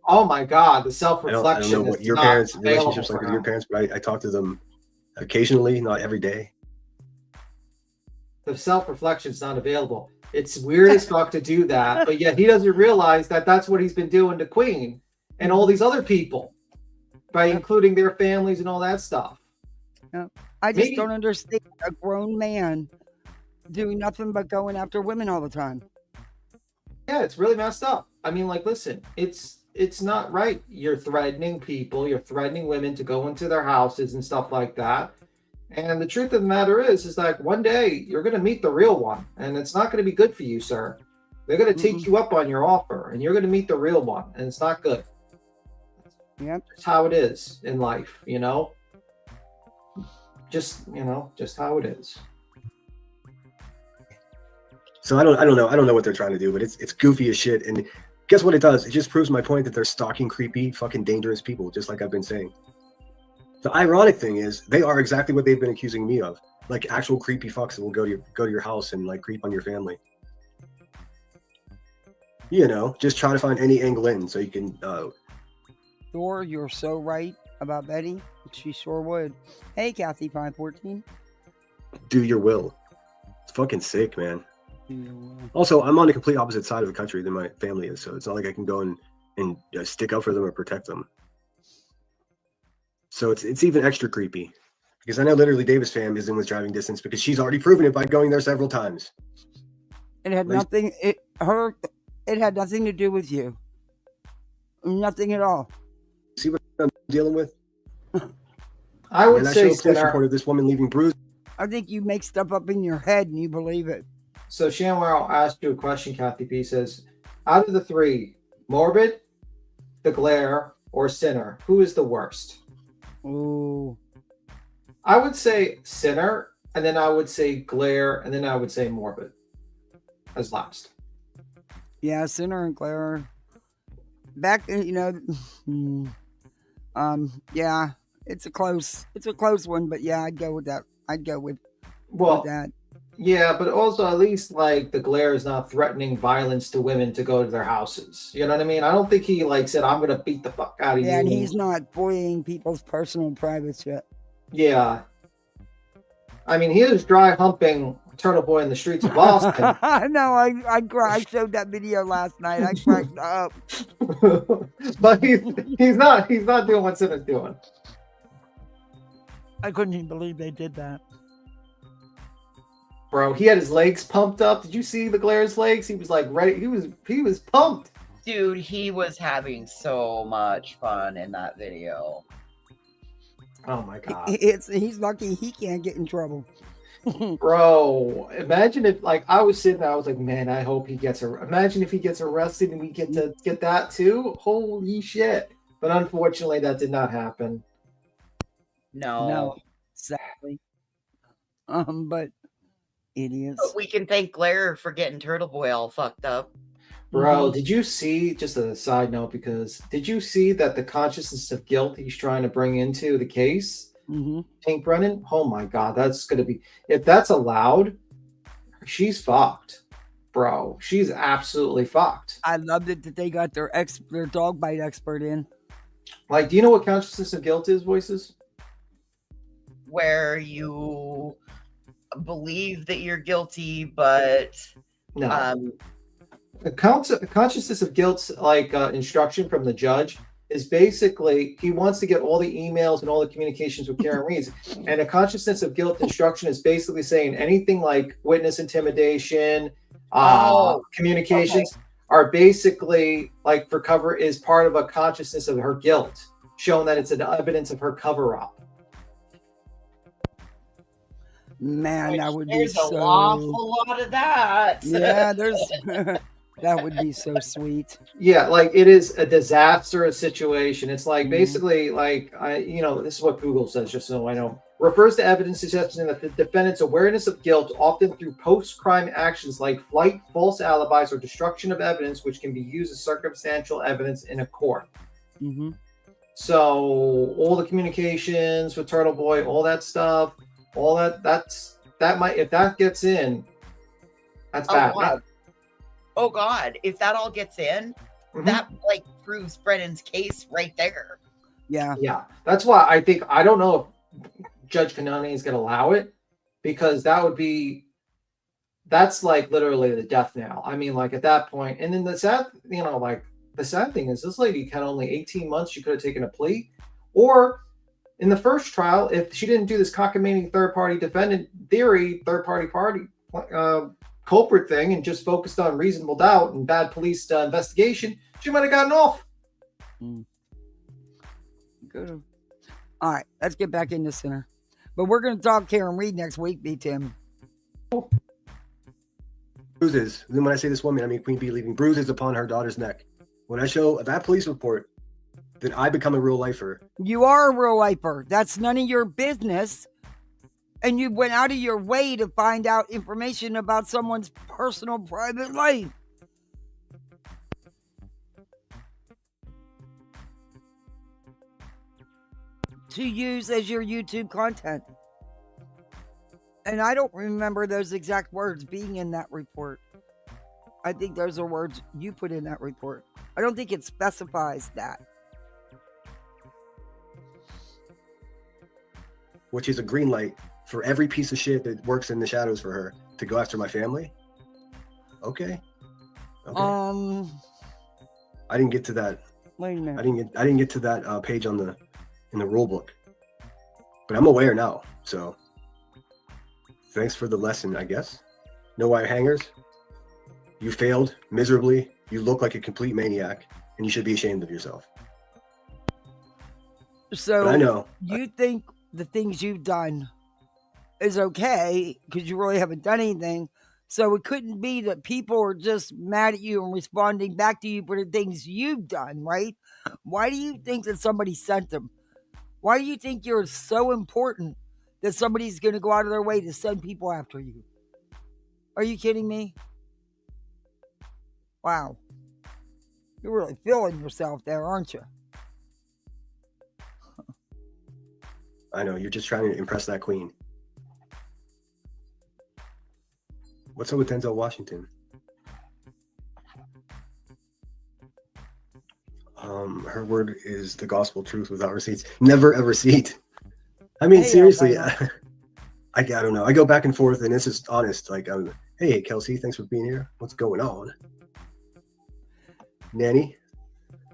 Oh my God, the self-reflection. I don't know what your parents' relationships like with your parents, but I talk to them occasionally, not every day. The self-reflection is not available. It's weird as fuck to do that, but yet he doesn't realize that that's what he's been doing to Queen and all these other people, by including their families and all that stuff. I just don't understand a grown man doing nothing but going after women all the time. Yeah, it's really messed up. I mean, like, listen, it's it's not right. You're threatening people. You're threatening women to go into their houses and stuff like that. And the truth of the matter is like one day you're going to meet the real one, and it's not going to be good for you, sir. They're going to take you up on your offer, and you're going to meet the real one, and it's not good. Yep. It's how it is in life, just how it is. So I don't know what they're trying to do, but it's goofy as shit. And guess what it does? It just proves my point that they're stalking creepy, fucking dangerous people, just like I've been saying. The ironic thing is they are exactly what they've been accusing me of, like actual creepy fucks that will go to your house and like creep on your family. Just try to find any angle in so you can. Thor, you're so right about Betty. She sure would. Hey, Kathy 514. Do your will. It's fucking sick, man. Do your will. Also, I'm on the complete opposite side of the country than my family is, so it's not like I can go and stick up for them or protect them. So it's even extra creepy because I know literally Davis fam is in with driving distance because she's already proven it by going there several times. It had nothing. It had nothing to do with you. Nothing at all. See what I'm dealing with? I would say, police report of this woman leaving bruises. I think you make stuff up in your head and you believe it. So Shanwar, I'll ask you a question. Kathy P says, out of the three, Morbid, The Glare, or Sinner, who is the worst? Ooh. I would say Sinner, and then I would say Glare, and then I would say Morbid as last. Yeah, Sinner and Glare. Back, yeah, it's a close one, but yeah, I'd go with that. I'd go with that. Yeah, but also at least like the Glare is not threatening violence to women to go to their houses. You know what I mean? I don't think he like said, I'm going to beat the fuck out of you. Yeah, and he's not bullying people's personal and private shit. Yeah. I mean, he was dry humping Turtle Boy in the streets of Boston. No, I showed that video last night. I cracked up. But he's not doing what Sinner's doing. I couldn't even believe they did that. Bro, he had his legs pumped up. Did you see the Glare's legs? He was like ready. He was pumped. Dude, he was having so much fun in that video. Oh my god. He's lucky he can't get in trouble. Bro, imagine if like I was sitting there, I was like, man, I hope he gets imagine if he gets arrested and we get to get that too. Holy shit. But unfortunately that did not happen. No. Exactly. But idiots. But we can thank Glare for getting Turtle Boy all fucked up. Bro, did you see, just a side note, because did you see that the consciousness of guilt he's trying to bring into the case? Tank Brennan? Oh my god, that's going to be, if that's allowed, she's fucked. Bro, she's absolutely fucked. I loved it that they got their dog bite expert in. Like, do you know what consciousness of guilt is, Voices? Where you believe that you're guilty, but no. Consciousness of guilt, like instruction from the judge, is basically he wants to get all the emails and all the communications with Karen Reeves. And a consciousness of guilt instruction is basically saying anything like witness intimidation, communications are basically like for cover is part of a consciousness of her guilt, showing that it's an evidence of her cover up. Man, that would be so. There's an awful lot of that. Yeah, that would be so sweet. Yeah, like it is a disastrous situation. It's like basically like this is what Google says, just so I know. Refers to evidence suggesting that the defendant's awareness of guilt, often through post-crime actions like flight, false alibis, or destruction of evidence, which can be used as circumstantial evidence in a court. So all the communications with Turtle Boy, all that stuff, all that might, if that gets in, that's bad. Oh God, if that all gets in, that like proves Brennan's case right there. Yeah. That's why I don't know if Judge Kanani is going to allow it, because that's like literally the death knell. I mean, like at that point, and then the sad thing is this lady had only 18 months. She could have taken a plea, or in the first trial, if she didn't do this cockamamie third-party defendant theory, third-party culprit thing, and just focused on reasonable doubt and bad police investigation, she might have gotten off. Good. All right, let's get back in the center. But we're going to talk Karen Reed next week, B. Tim. Bruises. Then when I say this woman, I mean Queen Bee leaving bruises upon her daughter's neck. When I show that police report, then I become a real lifer. You are a real lifer. That's none of your business. And you went out of your way to find out information about someone's personal, private life. To use as your YouTube content. And I don't remember those exact words being in that report. I think those are words you put in that report. I don't think it specifies that. Which is a green light for every piece of shit that works in the shadows for her to go after my family. Okay. I didn't get to that. Wait a minute. I didn't get to that page in the rule book. But I'm aware now. So thanks for the lesson, I guess. No wire hangers. You failed miserably. You look like a complete maniac, and you should be ashamed of yourself. So but I know you think the things you've done is okay because you really haven't done anything. So it couldn't be that people are just mad at you and responding back to you for the things you've done, right? Why do you think that somebody sent them? Why do you think you're so important that somebody's going to go out of their way to send people after you? Are you kidding me? Wow. You're really feeling yourself there, aren't you? I know, you're just trying to impress that queen. What's up with Denzel Washington? Her word is the gospel truth without receipts. Never a receipt. I mean, seriously, I don't know. I go back and forth, and this is honest. Like, hey, Kelsey, thanks for being here. What's going on? Nanny,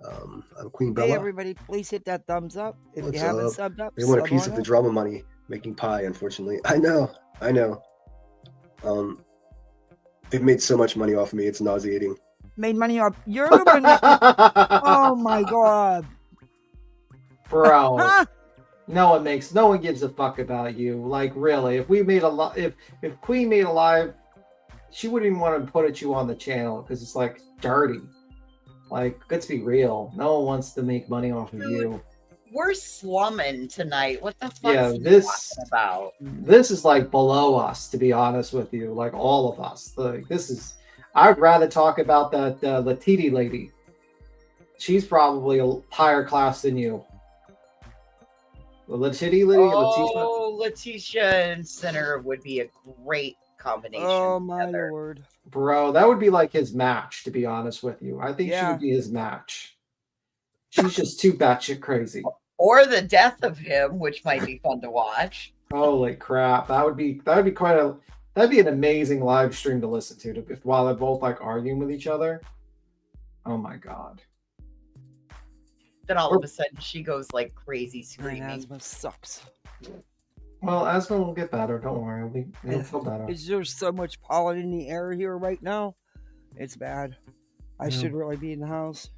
I'm Queen Bella. Hey, everybody, please hit that thumbs up. If What's you haven't up? subbed up, They want a sub piece on of the up. drama money making pie, unfortunately. I know. They've made so much money off of me, it's nauseating. Made money off. You're the one. Oh my god, Bro. No one gives a fuck about you. Like, really, if Queen made a live, she wouldn't even want to put you on the channel because it's like dirty. Like, let's be real. No one wants to make money off of you. We're slumming tonight. What the fuck Yeah, are you this talking about? This is like below us, to be honest with you. Like all of us. Like this is. I'd rather talk about that Latiti lady. She's probably a higher class than you. The Latiti lady. Oh, Letitia and Sinner would be a great combination. oh my together. lord. Bro, that would be like his match, to be honest with you. I think she Yeah. would be his match. She's just too batshit crazy. Or the death of him, which might be fun to watch. Holy crap. That'd be an amazing live stream to listen to if while they're both like arguing with each other. Oh my god. Then all of a sudden she goes like crazy Man, screaming. asthma sucks. Well, asthma will get better. Don't worry. It'll feel better. Is there so much pollen in the air here right now? It's bad. I Yeah. should really be in the house.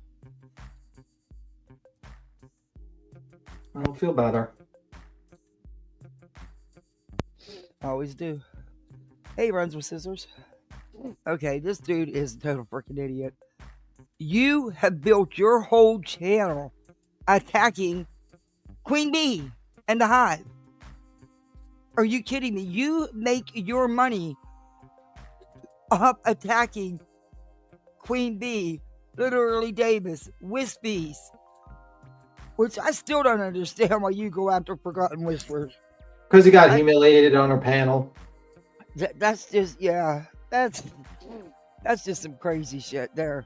It'll feel better. I always do. Hey, runs with scissors. Okay, this dude is a total freaking idiot. You have built your whole channel attacking Queen Bee and the Hive. Are you kidding me? You make your money up attacking Queen Bee, Literally Davis, Wispies, which I still don't understand why you go after Forgotten Whispers. Because he got humiliated on her panel. That's just, yeah, that's just some crazy shit there.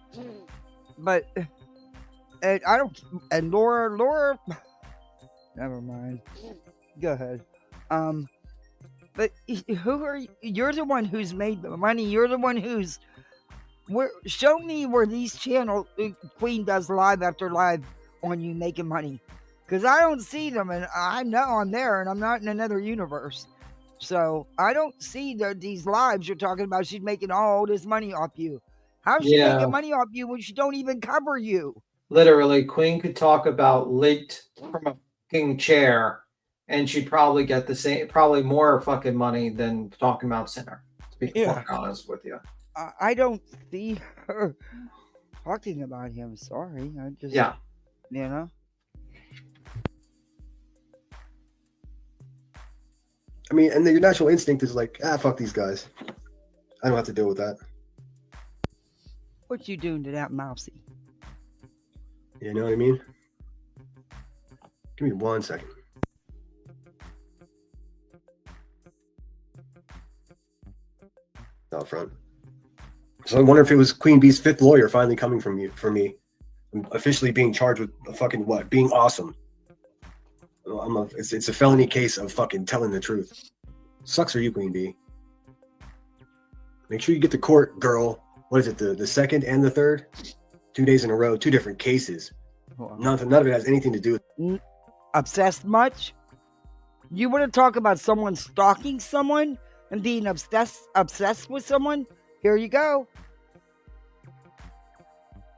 But, and I don't, and Laura, never mind. Go ahead. But who are you? You're the one who's made the money. You're the one who's, show me where these channels, Queen does live after live on you making money. Because I don't see them, and I know I'm there, and I'm not in another universe. So I don't see these lives you're talking about. She's making all this money off you. How's she making money off you when she don't even cover you? Literally, Queen could talk about leaked from a fucking chair, and she'd probably get the same, probably more fucking money than talking about Sinner. To be Yeah. quite honest with you. I don't see her talking about him. Sorry, I just Yeah. you know. I mean, and your natural instinct is like, fuck these guys. I don't have to deal with that. What you doing to that mousy? You know what I mean? Give me 1 second. Out front. So I wonder if it was Queen Bee's 5th lawyer finally coming for me. I'm officially being charged with fucking what? Being awesome. It's a felony case of fucking telling the truth. Sucks for you, Queen Bee. Make sure you get to court, girl. What is it? The second and the third? 2 days in a row, 2 different cases. None of it has anything to do with. Obsessed much? You want to talk about someone stalking someone and being obsessed with someone? Here you go.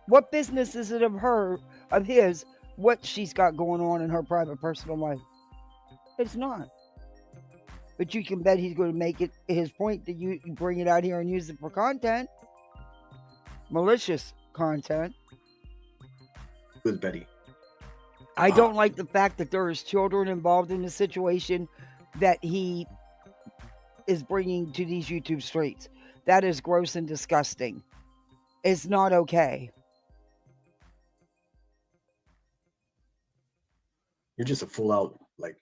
What business is it of his, what she's got going on in her private personal life? It's not. But you can bet he's going to make it his point that you bring it out here and use it for content. Malicious content. With Betty. I don't like the fact that there is children involved in the situation that he is bringing to these YouTube streets. That is gross and disgusting. It's not okay. You're just a full out, like,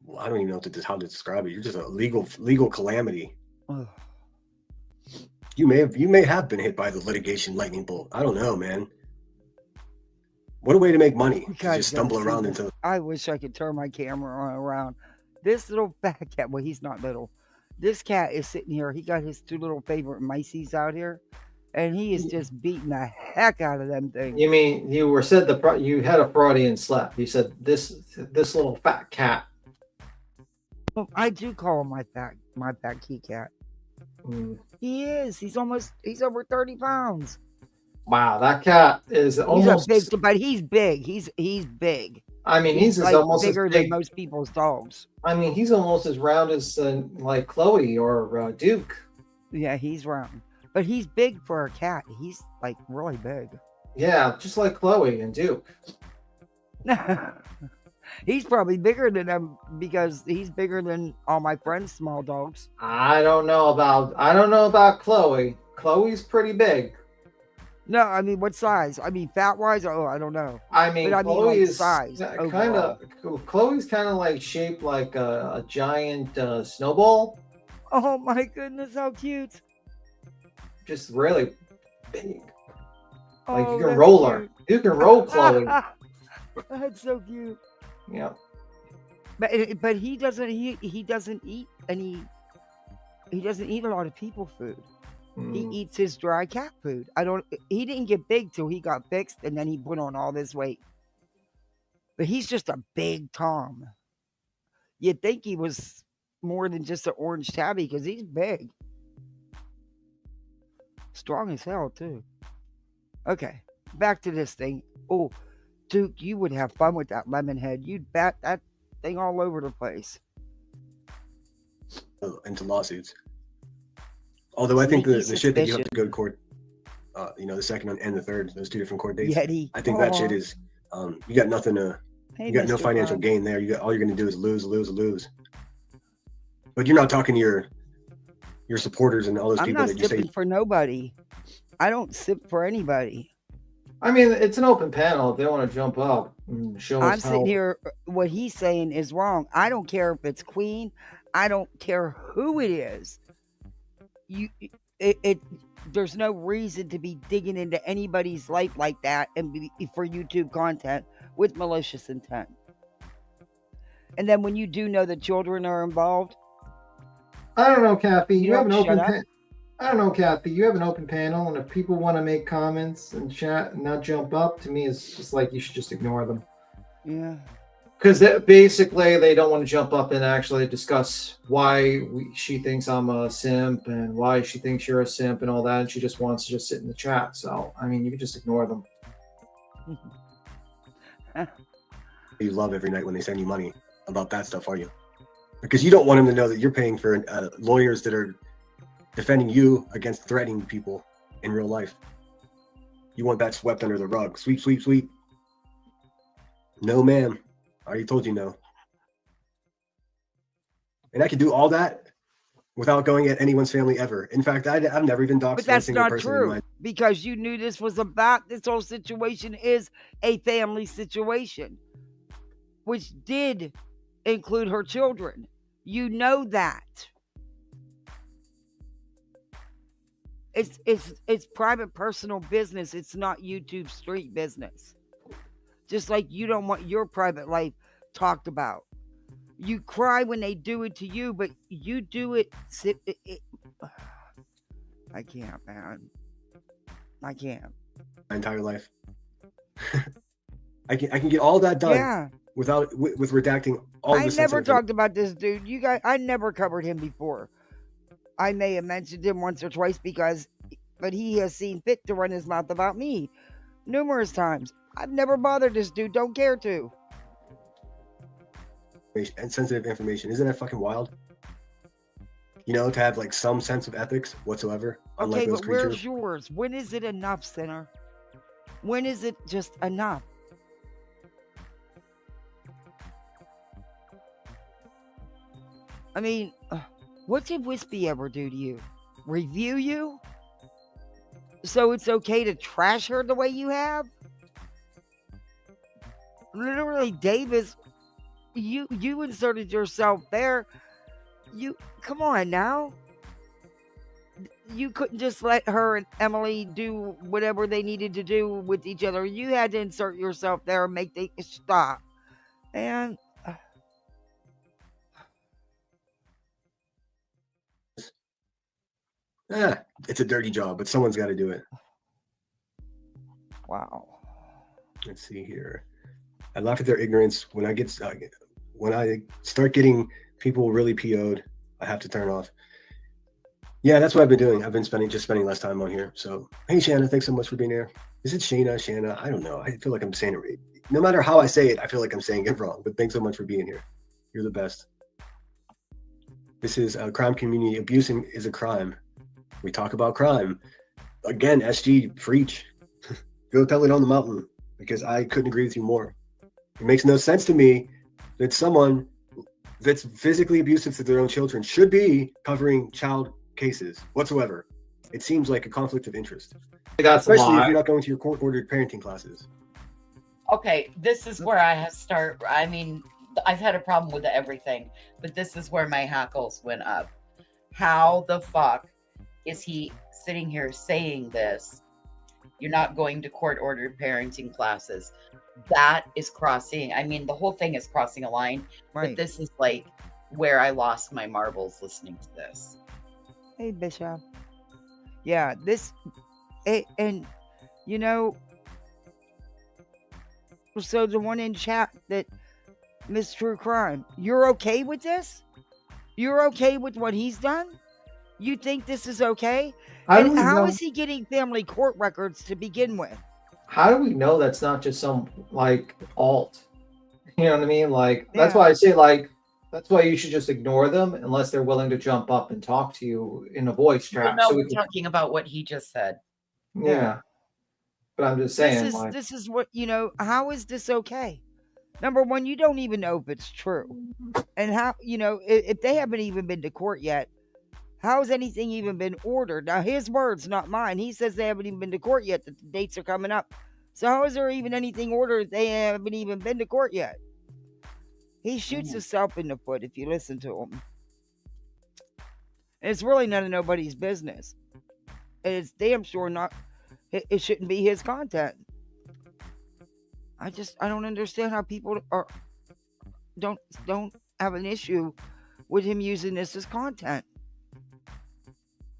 well, I don't even know how to describe it. You're just a legal calamity. Ugh. You may have been hit by the litigation lightning bolt. I don't know, man. What a way to make money. To just stumble around into. I wish I could turn my camera around. This little fat cat, well, he's not little. This cat is sitting here. He got his 2 little favorite miceys out here, and he is just beating the heck out of them things. You mean you you had a Freudian slip? You said this little fat cat. Well, I do call him my fat key cat. He is. He's over 30 pounds. Wow, that cat is almost big, but he's big. He's big. I mean, he's like almost bigger as big than most people's dogs. I mean, he's almost as round as like Chloe or Duke. Yeah, he's round, but he's big for a cat. He's like really big. Yeah, just like Chloe and Duke. He's probably bigger than them because he's bigger than all my friends' small dogs. I don't know about Chloe. Chloe's pretty big. No, I mean, what size? I mean, fat wise? Oh, I don't know. I mean, Chloe is size. Chloe's kind of like shaped like a giant snowball. Oh my goodness, how cute! Just really big. Like Oh, you can roll her. cute. You can roll Chloe. That's so cute. Yeah. But he doesn't eat any. He doesn't eat a lot of people food. He eats his dry cat food. He didn't get big till he got fixed, and then he put on all this weight. But he's just a big Tom. You'd think he was more than just an orange tabby because he's big. Strong as hell, too. Okay, back to this thing. Oh, Duke, you would have fun with that lemonhead. You'd bat that thing all over the place. Into lawsuits. Although I think the shit that you have to go to court, the second and the third, those 2 different court dates. Yeti. I think that shit is, you got nothing to, you got no financial gain there. All you're going to do is lose. But you're not talking to your supporters and all those people that you say. I'm not sipping for nobody. I don't sip for anybody. I mean, it's an open panel. If they want to jump up and show us I'm sitting here. What he's saying is wrong. I don't care if it's Queen. I don't care who it is. There's no reason to be digging into anybody's life like that and for YouTube content with malicious intent. And then when you do know that children are involved, I don't know, Kathy. You have an open. I don't know, Kathy. You have an open panel, and if people want to make comments and chat and not jump up, to me, it's just like you should just ignore them. Yeah. Because basically, they don't want to jump up and actually discuss why she thinks I'm a simp and why she thinks you're a simp and all that. And she just wants to just sit in the chat. So, I mean, you can just ignore them. You love every night when they send you money about that stuff, are you? Because you don't want them to know that you're paying for lawyers that are defending you against threatening people in real life. You want that swept under the rug. Sweep, sweep, sweep. No, ma'am. I already told you no. And I can do all that without going at anyone's family ever. In fact, I've never even doxed But one that's single not person in true my. because you knew this was about, this whole situation is a family situation, which did include her children. You know that. It's private personal business. It's not YouTube street business. Just like you don't want your private life talked about. You cry when they do it to you, but you do it. I can't, man. I can't. My entire life. I can get all that done without with redacting all of this. I never talked about this dude. You guys, I never covered him before. I may have mentioned him once or twice but he has seen fit to run his mouth about me numerous times. I've never bothered this dude. Don't care to. And sensitive information. Isn't that fucking wild? You know, to have like some sense of ethics whatsoever. Okay, but where's yours? When is it enough, Sinner? When is it just enough? I mean, what did Wispy ever do to you? Review you? So it's okay to trash her the way you have? Literally, Davis, you inserted yourself there. Come on now. You couldn't just let her and Emily do whatever they needed to do with each other. You had to insert yourself there and make they stop. And it's a dirty job, but someone's got to do it. Wow. Let's see here. I laugh at their ignorance. When I start getting people really PO'd, I have to turn off. Yeah, that's what I've been doing. I've been spending less time on here. So, hey, Shanna, thanks so much for being here. Is it Shanna? I don't know. I feel like I'm saying it right. No matter how I say it, I feel like I'm saying it wrong. But thanks so much for being here. You're the best. This is a crime community. Abusing is a crime. We talk about crime. Again, SG, preach. Go tell it on the mountain, because I couldn't agree with you more. It makes no sense to me that someone that's physically abusive to their own children should be covering child cases whatsoever. It seems like a conflict of interest. Especially if you're not going to your court-ordered parenting classes. Okay, this is where I start. I mean, I've had a problem with everything, but this is where my hackles went up. How the fuck is he sitting here saying this? You're not going to court-ordered parenting classes. That is crossing. I mean, the whole thing is crossing a line. Right. But this is like where I lost my marbles listening to this. Hey, Bishop. Yeah, and you know, so the one in chat that Miss True Crime, you're okay with this? You're okay with what he's done? You think this is okay? And how is he getting family court records to begin with? How do we know that's not just some like alt? You know what I mean? Like, that's why I say, like, that's why you should just ignore them unless they're willing to jump up and talk to you in a voice track. No, we're talking about what he just said. Yeah. But I'm just saying, this is what, you know, how is this okay? Number one, you don't even know if it's true. And how, you know, if they haven't even been to court yet, how has anything even been ordered? Now, his words, not mine. He says they haven't even been to court yet, that the dates are coming up. So how is there even anything ordered? They haven't even been to court yet. He shoots himself in the foot if you listen to him. And it's really none of nobody's business. And it's damn sure not, it shouldn't be his content. I don't understand how people don't have an issue with him using this as content.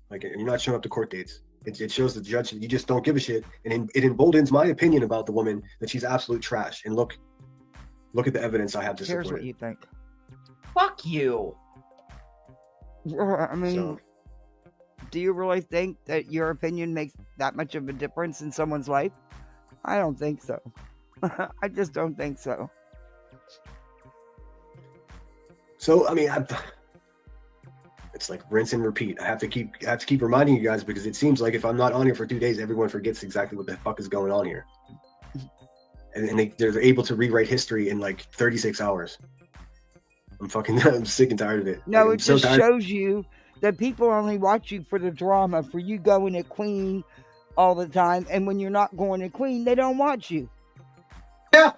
Like, you're not showing up to court dates. It shows the judge that you just don't give a shit, and it emboldens my opinion about the woman that she's absolute trash. And look at the evidence I have to support. Here's what you think. Fuck you. I mean, do you really think that your opinion makes that much of a difference in someone's life? I don't think so. I just don't think so. So I mean, it's like rinse and repeat. I have to keep reminding you guys because it seems like if I'm not on here for 2 days, everyone forgets exactly what the fuck is going on here, and they're able to rewrite history in like 36 hours. I'm sick and tired of it. No, Like, it just shows you that people only watch you for the drama, for you going at Queen all the time, and when you're not going at Queen, they don't watch you. Yeah.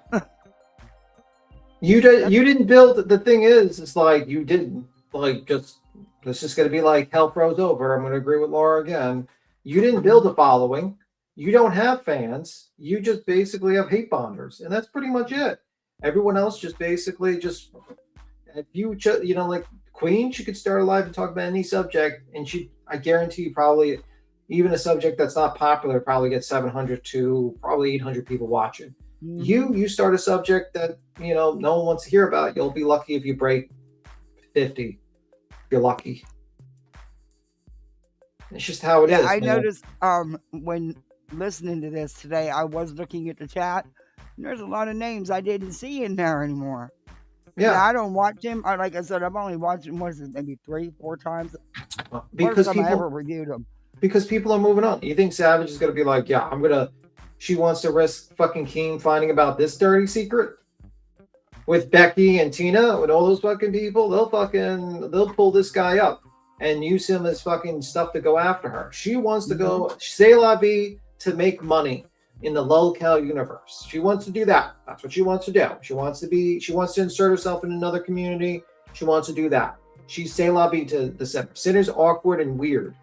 You didn't build. The thing is, it's like you didn't like just. It's just going to be like hell froze over. I'm going to agree with Laura again. You didn't build a following. You don't have fans. You just basically have hate bonders, and that's pretty much it. Everyone else just basically just. If you like Queen, she could start a live and talk about any subject, and I guarantee you probably even a subject that's not popular probably gets 700 to probably 800 people watching. Mm-hmm. You start a subject that no one wants to hear about. You'll be lucky if you break 50. You're lucky. It's just how it is. I noticed when listening to this today, I was looking at the chat, and there's a lot of names I didn't see in there anymore. Yeah, I don't watch him. Like I said, I've only watched him maybe 3-4 times. Because first time I ever reviewed him. Because people are moving on. You think Savage is going to be like, yeah, she wants to risk fucking King finding about this dirty secret? With Becky and Tina, with all those fucking people, they'll pull this guy up and use him as fucking stuff to go after her. She wants to go c'est la vie to make money in the lolcow universe. She wants to do that. That's what she wants to do. She wants to insert herself in another community. She wants to do that. She's c'est la vie to the center. Sinner's awkward and weird.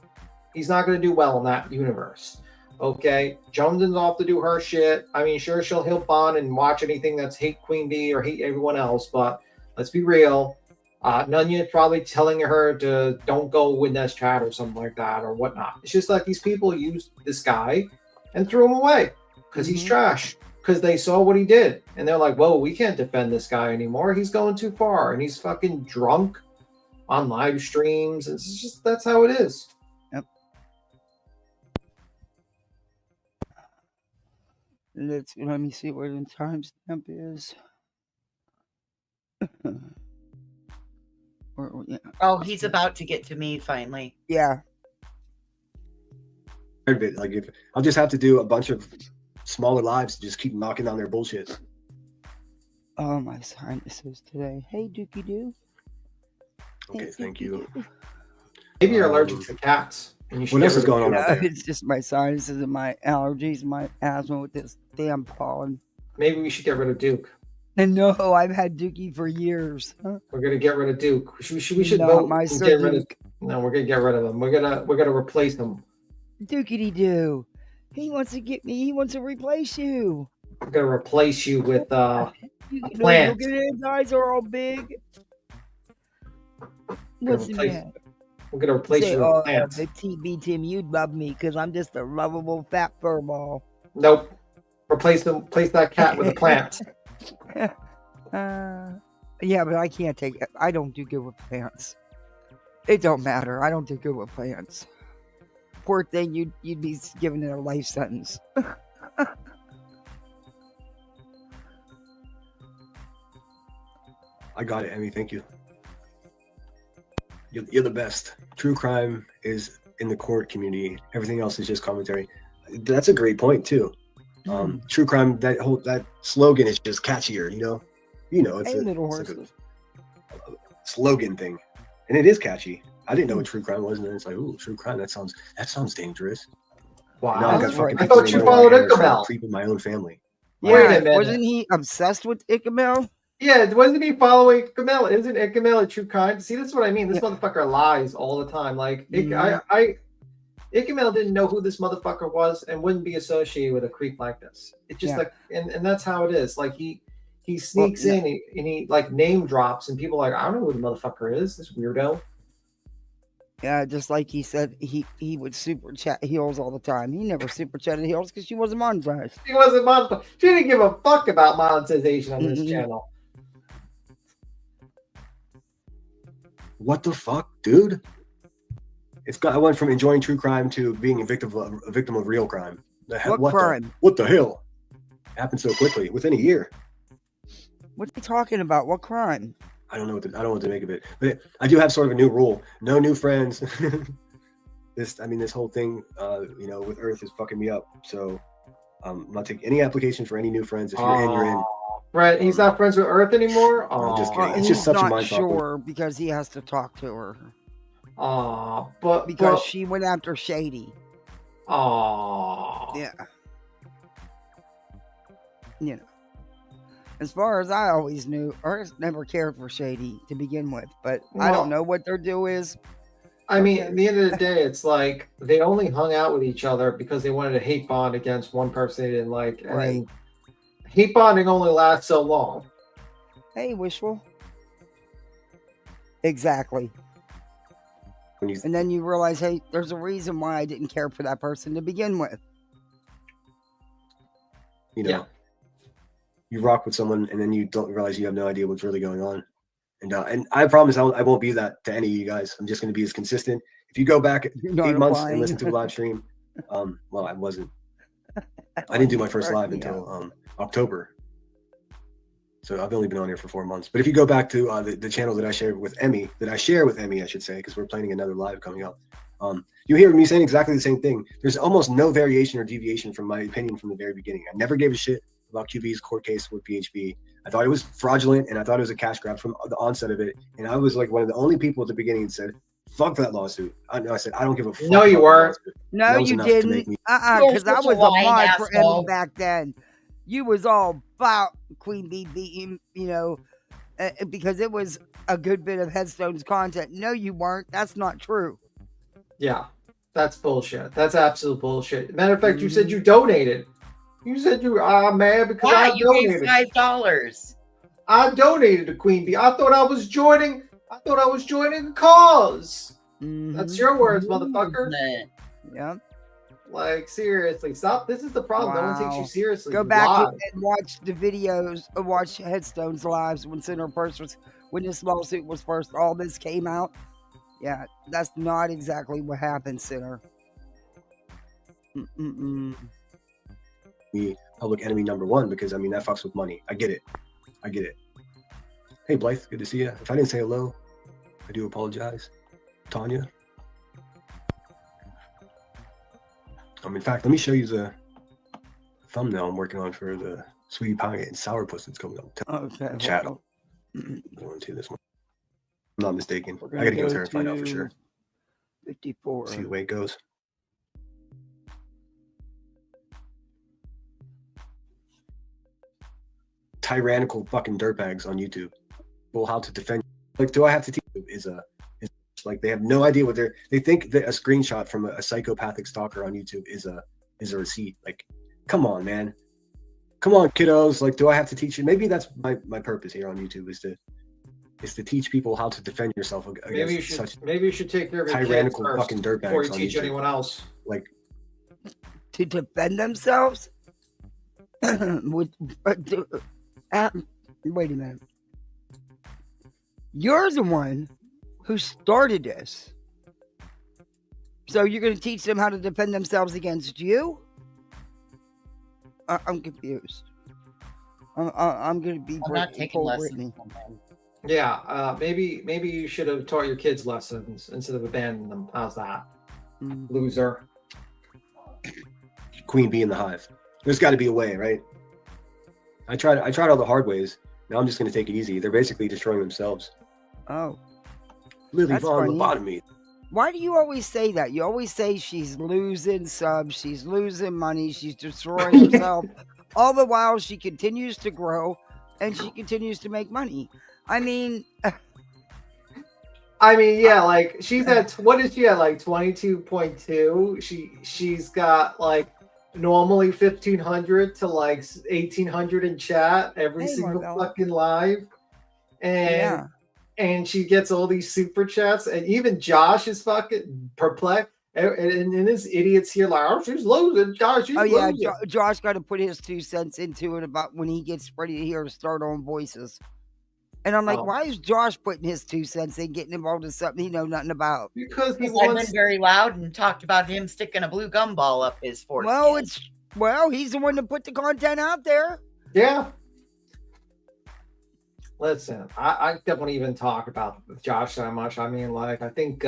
He's not going to do well in that universe. Okay, Jones's off to do her shit. I mean, sure, she'll help on and watch anything that's hate Queen Bee or hate everyone else, but let's be real. Nunya probably telling her to don't go win this chat or something like that or whatnot. It's just like these people used this guy and threw him away because he's trash. Because they saw what he did and they're like, whoa, we can't defend this guy anymore. He's going too far and he's fucking drunk on live streams. It's just that's how it is. Let me see where the timestamp is. Oh, he's about to get to me finally. Yeah. Like if I'll just have to do a bunch of smaller lives to just keep knocking down their bullshit. Oh, my sinuses today. Hey, Dookie Doo. Okay, thank you. Maybe you're allergic to cats. What else is going on out there? It's just my sinuses and my allergies and my asthma with this damn pollen. Maybe we should get rid of Duke. And no, I've had Dookie for years. We're gonna get rid of Duke. We should no, vote. My and Sir get rid Duke. No, we're gonna get rid of him. We're gonna replace him. Dookity Doo. He wants to get me. He wants to replace you. We're gonna replace you with a plant. Look at his eyes are all big. What's the matter? We're gonna replace you with plants. The TB Tim, you'd love me because I'm just a lovable fat furball. Nope. Replace that cat with a plant. Yeah, but I can't take it. I don't do good with plants. It don't matter. I don't do good with plants. Poor thing, you'd be giving it a life sentence. I got it, Emmy. Thank you. You're the best. True crime is in the court community. Everything else is just commentary. That's a great point too. True crime. That slogan is just catchier. It's like a slogan thing, and it is catchy. I didn't know what true crime was, and then it's like, ooh, true crime. That sounds dangerous. Wow. Now I got fucking I thought you followed Ichabel. Creeping my own family. Yeah, wait a minute. Wasn't he obsessed with Ichabel? Yeah, wasn't he following Ichabel? Isn't Ichabel a true crime? See, that's what I mean. This motherfucker lies all the time. Like, Ichabel didn't know who this motherfucker was and wouldn't be associated with a creep like this. It's just like, and that's how it is. Like, he sneaks in and he like name drops, and people are like, I don't know who the motherfucker is. This weirdo. Yeah, just like he said, he would super chat Heels all the time. He never super chatted Heels because she wasn't monetized. She wasn't monetized. She didn't give a fuck about monetization on this channel. What the fuck, dude? I went from enjoying true crime to being a victim of real crime. What crime? What the hell? happened so quickly within a year. What's he talking about? What crime? I don't know what to make of it. But I do have sort of a new rule: no new friends. This whole thing, with Earth is fucking me up. So I'm not taking any application for any new friends. If you're in, you're in. Right, he's not friends with Earth anymore. I'm just kidding. It's He's just such a not mind fuck. sure because he has to talk to her But because she went after Shady. Yeah. You know, as far as I always knew, Earth never cared for Shady to begin with. But I don't know what their deal is. I mean, at the end of the day, it's like they only hung out with each other because they wanted to hate bond against one person they didn't like. And then hate bonding only lasts so long. Hey, Wishful. Exactly. And then you realize, hey, there's a reason why I didn't care for that person to begin with. You rock with someone and then you don't realize you have no idea what's really going on. And I promise I won't be that to any of you guys. I'm just going to be as consistent. If you go back 8 months and listen to a live stream, well, I wasn't. I didn't do my first live until October. So I've only been on here for 4 months. But if you go back to the channel that I share with Emmy, I should say, because we're planning another live coming up. You hear me saying exactly the same thing. There's almost no variation or deviation from my opinion from the very beginning. I never gave a shit about QB's court case with PHP. I thought it was fraudulent and I thought it was a cash grab from the onset of it. And I was like one of the only people at the beginning that said, fuck that lawsuit. I said, I don't give a fuck. No, you weren't. No, you didn't. Because I was a mod for Emmy back then. You was all about Queen Bee beating, because it was a good bit of Headstone's content. No, you weren't. That's not true. Yeah, that's bullshit. That's absolute bullshit. Matter of fact, you said you donated. You said you are mad because I donated. $5. I donated to Queen Bee. I thought I was joining a cause. That's your words, motherfucker. Yeah. Like, seriously, stop. This is the problem. No one takes you seriously. Go back and watch the videos, watch Headstone's lives when when this lawsuit was first, all this came out. Yeah, that's not exactly what happened, Sinner. Me, public enemy number one, because that fucks with money. I get it. Hey, Blythe, good to see you. If I didn't say hello, I do apologize. Tanya. In fact, let me show you the thumbnail I'm working on for the Sweetie Pie and Sourpuss that's coming up. Okay. Chat. Going to this one. I'm not mistaken. I gotta go there and find out for sure. 54. See the way it goes. Tyrannical fucking dirtbags on YouTube. Well, how to defend? Like, do I have to teach? Is like they have no idea what they think that a screenshot from a psychopathic stalker on YouTube is a receipt. Like, come on, man. Come on, kiddos. Like, do I have to teach you? Maybe that's my purpose here on YouTube is to teach people how to defend yourself against maybe you should take care of your tyrannical kids fucking dirtbags before you on teach YouTube. anyone else. Like, to defend themselves? Wait a minute. You're the one who started this. So you're going to teach them how to defend themselves against you? I'm confused. I'm going to be Brittany. Yeah, maybe you should have taught your kids lessons instead of abandoning them. How's that? Loser. Queen Bee in the Hive. There's got to be a way, right? I tried all the hard ways. Now I'm just going to take it easy. They're basically destroying themselves. Oh. Lily Vaughn lobotomy. Why do you always say that? You always say she's losing subs, she's losing money, she's destroying herself. All the while she continues to grow and she continues to make money. Yeah, like she's at what is she at, like 22.2? She's got like normally 1,500 to like 1,800 in chat every single fucking live, and she gets all these super chats, and even Josh is fucking perplexed. And this idiot's here like, oh, she's losing, Josh. She's losing. Josh got to put his 2 cents into it about when he gets ready to hear to start on voices. And I'm like, why is Josh putting his 2 cents in, getting involved in something he knows nothing about? Because I've been very loud and talked about him sticking a blue gumball up his foreskin. Well, Well, he's the one that put the content out there. Yeah. Listen, I don't even talk about Josh that much. I mean, like, I think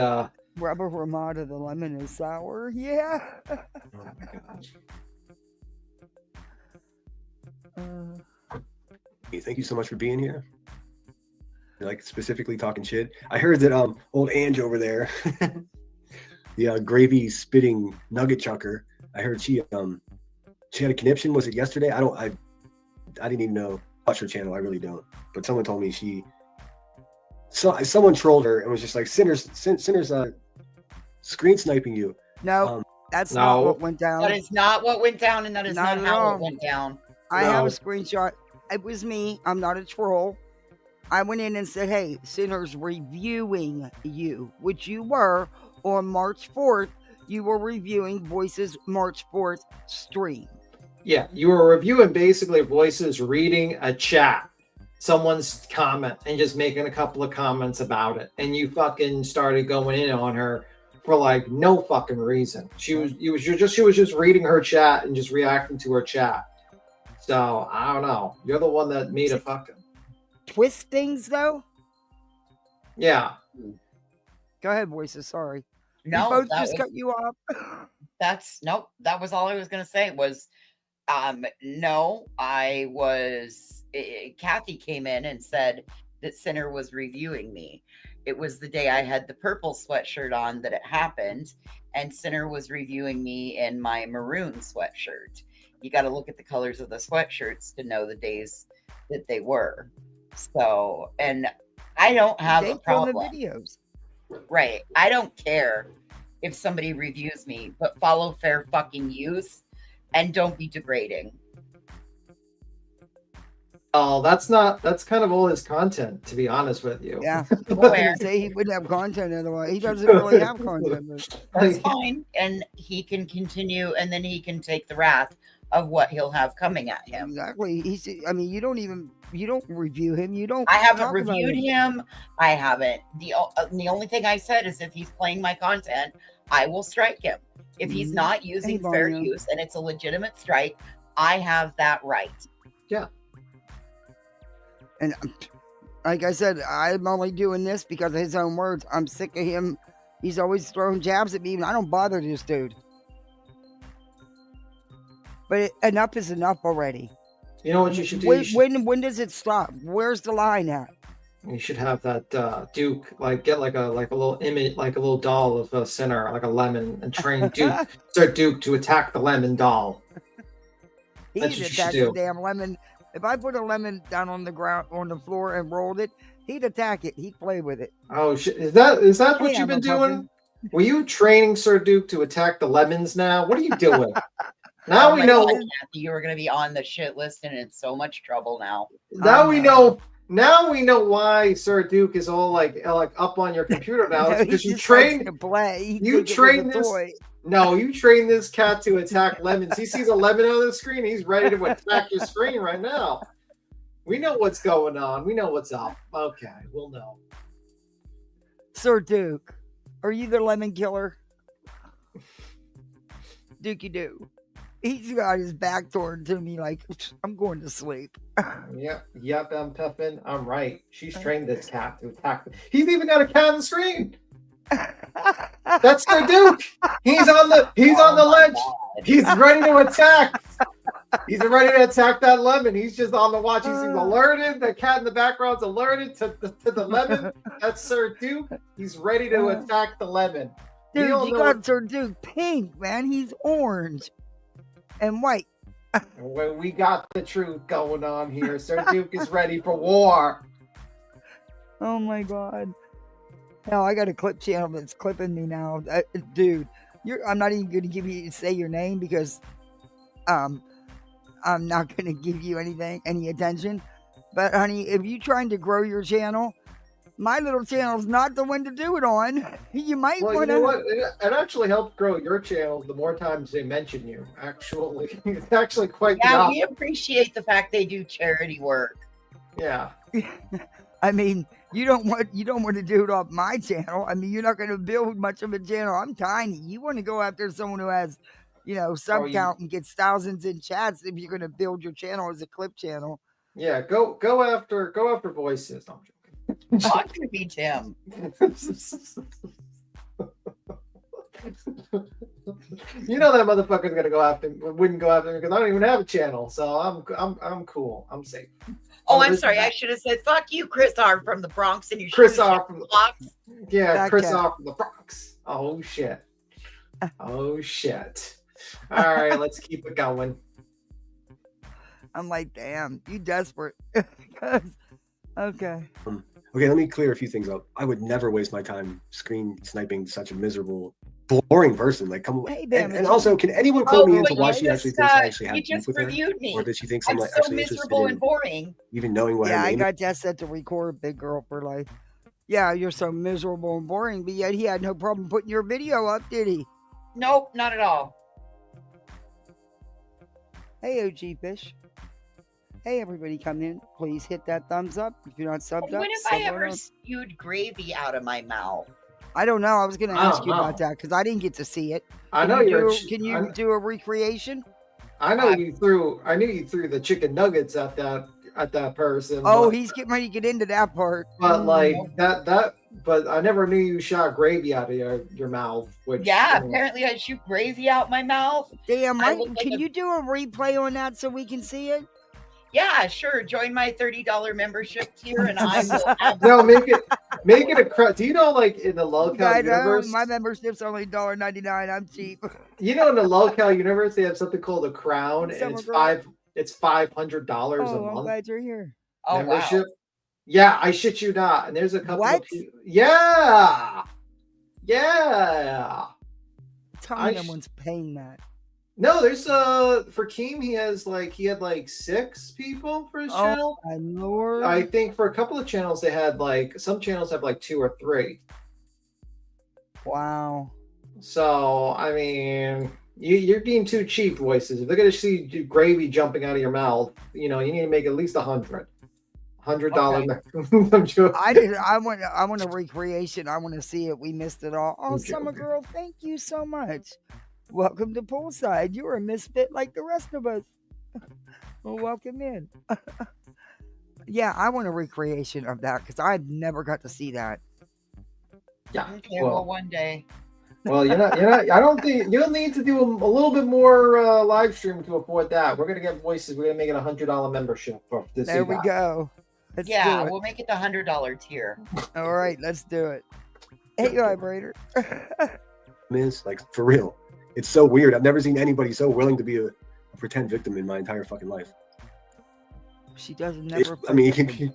Rubber Ramada, the lemon is sour. Yeah. oh my gosh. Hey, thank you so much for being here. Like specifically talking shit. I heard that old Ange over there, the gravy spitting nugget chucker. I heard she had a conniption. Was it yesterday? I didn't even know. Watch her channel. I really don't. But someone told me someone trolled her and was just like, Sinner's screen sniping you. No, that's not what went down. That is not what went down, and that is not how it went down. I have a screenshot. It was me. I'm not a troll. I went in and said, hey, Sinner's reviewing you, which you were on March 4th. You were reviewing Voices March 4th stream. Yeah, you were reviewing basically Voices reading a chat, someone's comment, and just making a couple of comments about it. And you fucking started going in on her for like no fucking reason. She was just reading her chat and just reacting to her chat. So I don't know. You're the one that made a fucking twist things though. Yeah. Go ahead, Voices. Sorry. No, we both just cut you off. Nope. That was all I was gonna say. Was no, Kathy came in and said that Sinner was reviewing me. It was the day I had the purple sweatshirt on that it happened, and Sinner was reviewing me in my maroon sweatshirt. You got to look at the colors of the sweatshirts to know the days that they were. So, and I don't have a problem. The videos. Right. I don't care if somebody reviews me, but follow fair fucking use and don't be degrading. Oh, that's kind of all his content, to be honest with you. Yeah. I say he wouldn't have content otherwise. He doesn't really have content. That's fine. And he can continue, and then he can take the wrath of what he'll have coming at him. Exactly. You don't review him. I haven't reviewed him. I haven't. The only thing I said is if he's playing my content, I will strike him. If he's not using fair use and it's a legitimate strike, I have that right. Yeah. And like I said, I'm only doing this because of his own words. I'm sick of him. He's always throwing jabs at me. I don't bother this dude. But enough is enough already. You know what you should do? When does it stop? Where's the line at? You should have that Duke, like get like a little image, like a little doll of a Sinner, like a lemon, and train Duke to attack the lemon doll. He'd attack the damn lemon. If I put a lemon down on the ground, on the floor, and rolled it, he'd attack it. He'd play with it. Oh shit! Is that what you've been doing? Were you training Sir Duke to attack the lemons now? What are you doing? Now we know. God, Kathy, you were going to be on the shit list and in so much trouble now. Now we know. Now we know why Sir Duke is all like up on your computer now. It's because you trained to play. You trained this. No, you train this cat to attack lemons. He sees a lemon on the screen. He's ready to attack your screen right now. We know what's going on. We know what's up. Okay, we'll know. Sir Duke, are you the lemon killer? Dookie Doo. He's got his back toward to me like, I'm going to sleep. Yep, I'm Peppin. I'm right. She's trained this cat to attack. He's even got a cat on the screen. That's Sir Duke. He's on the ledge. God. He's ready to attack. He's ready to attack that lemon. He's just on the watch. He's alerted. The cat in the background's alerted to the lemon. That's Sir Duke. He's ready to attack the lemon. Dude, you got Sir Duke pink, man. He's orange and white. Well, we got the truth going on here. Sir Duke is ready for war. Oh my God. Hell, I got a clip channel that's clipping me now. Dude, I'm not even going to give you to say your name because I'm not going to give you any attention. But honey, if you're trying to grow your channel, my little channel's not the one to do it on. You might want to. You know what? It actually helps grow your channel the more times they mention you. Actually, it's actually quite. Yeah, we appreciate the fact they do charity work. Yeah. I mean, you don't want to do it off my channel. I mean, you're not going to build much of a channel. I'm tiny. You want to go after someone who has, sub you- count and gets thousands in chats if you're gonna build your channel as a clip channel. Yeah, go after voices. No, I'm Talk to me, Tim. You know that motherfucker's wouldn't go after me because I don't even have a channel, so I'm cool. I'm safe. Oh, I'm sorry. I should have said, fuck you, Chris R. from the Bronx and you Chris R. from the Bronx. Yeah, That Chris cat. R. from the Bronx. Oh shit. Oh shit. All right, let's keep it going. I'm like, damn, you desperate. Okay. Okay, let me clear a few things up. I would never waste my time screen sniping such a miserable, boring person. Like, come Hey, and, damn and it. also, can anyone clue me into but why you she actually just, thinks I actually have you beef just with her, reviewed me. or that she thinks I'm I'm like so actually interested miserable in and boring. even knowing what Yeah, her I name got that set to record, big girl for life. Yeah, you're so miserable and boring, but yet he had no problem putting your video up, did he? Nope, not at all. Hey, OG Fish. Hey, everybody, come in. Please hit that thumbs up. If you're not subbed up, When have I sub ever on up. spewed gravy out of my mouth? I don't know. I was going to I ask don't you about know. that because I didn't get to see it. I know you're. Can you do a recreation? I know you threw. I knew you threw the chicken nuggets at that person. Oh, but, he's getting ready to get into that part. But like that. But I never knew you shot gravy out of your mouth. Which Yeah, apparently I shoot gravy out my mouth. Damn, I look like can you do a replay on that so we can see it? Yeah, sure. Join my $30 membership tier, and I will have. No, make it a. Do you know, like in the lolcow I universe? know, my membership's only $1.99. I'm cheap. You know, in the lolcow universe, they have something called a crown, and Summer it's girl. $500 a Oh, I'm month glad you're here. Oh, membership. wow. Yeah, I shit you not. And there's a couple What? of people. Yeah. Tell me no one's paying that. No, there's for Keem he had like 6 people for his channel. My lord. I think for a couple of channels they had like some channels have like 2 or 3. Wow. So I mean, you're being too cheap, voices. If they're gonna see gravy jumping out of your mouth, you need to make at least $100. $100. I want a recreation. I want to see it. We missed it all. Oh, I'm Summer joking. Girl, thank you so much. Welcome to Poolside. You're a misfit like the rest of us. Well, welcome in. Yeah, I want a recreation of that because I've never got to see that. Yeah. Okay, well, one day. Well, you're not. I don't think you'll need to do a little bit more live stream to afford that. We're gonna get voices. We're gonna make it $100 membership for this. There we go. Let's Yeah, do it. we'll make it the $100 tier. All right, let's do it. Hey, vibrator. is. Like, for real. It's so weird. I've never seen anybody so willing to be a pretend victim in my entire fucking life. She doesn't never. I mean, you can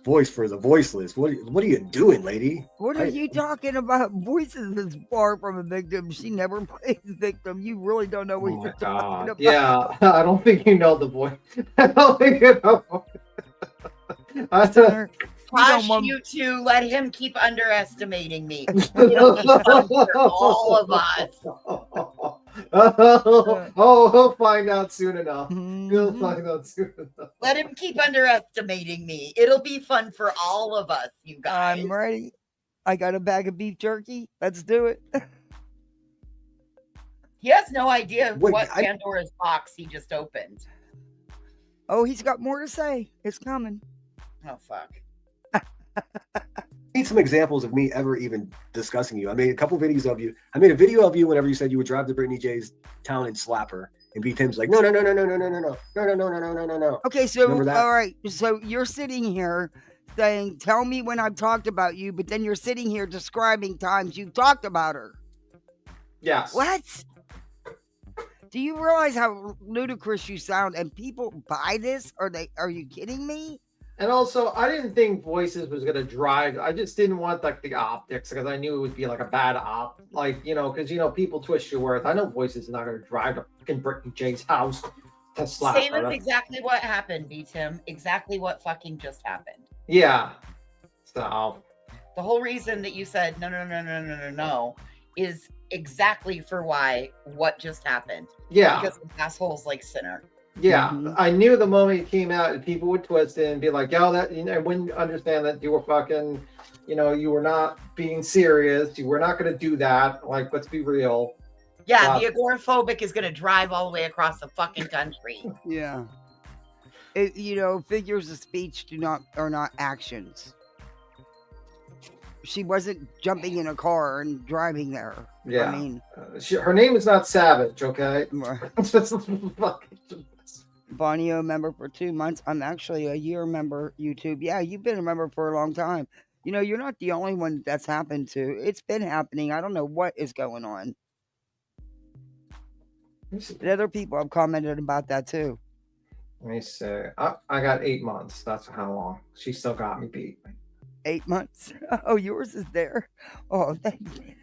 voice for the voiceless. What are you doing, lady? What are you talking about? Voices is far from a victim. She never plays victim. You really don't know what Oh my you're talking god! about. Yeah, I don't think you know the voice. I don't think you know. Sinner, Gosh, you two, let him keep underestimating me. It'll be fun for all of us. He'll find out soon enough. He'll find out soon enough. Let him keep underestimating me. It'll be fun for all of us, you guys. I'm ready. I got a bag of beef jerky. Let's do it. He has no idea Wait, what Pandora's box he just opened. Oh, he's got more to say. It's coming. Oh, fuck. I need some examples of me ever even discussing you. I made a couple videos of you. I made a video of you whenever you said you would drive to Brittany J's town and slap her. And B Tim's like, no. Okay, so all right. So you're sitting here saying, tell me when I've talked about you, but then you're sitting here describing times you've talked about her. Yes. What? Do you realize how ludicrous you sound and people buy this? Are you kidding me? And also, I didn't think Voices was gonna drive. I just didn't want like the optics because I knew it would be like a bad op, like because people twist your words. I know Voices is not gonna drive to fucking Brittany J's house to slap Same her. as exactly what happened, B Tim. Exactly what fucking just happened. Yeah. So the whole reason that you said no is exactly for what just happened. Yeah. Because the asshole's like Sinner. Yeah, I knew the moment it came out, and people would twist it and be like, "Yo, that," I wouldn't understand that you were fucking, you were not being serious. You were not going to do that. Like, let's be real. Yeah, Wow. the agoraphobic is going to drive all the way across the fucking country. Yeah. Figures of speech are not actions. She wasn't jumping in a car and driving there. Yeah. I mean, her name is not Savage, okay? Bonio member for 2 months. I'm actually a year member, YouTube. Yeah, you've been a member for a long time. You're not the only one that's happened to. It's been happening. I don't know what is going on. And other people have commented about that too. Let me see. I got 8 months. That's how long. She still got me beat. 8 months. Oh, yours is there. Oh, thank you.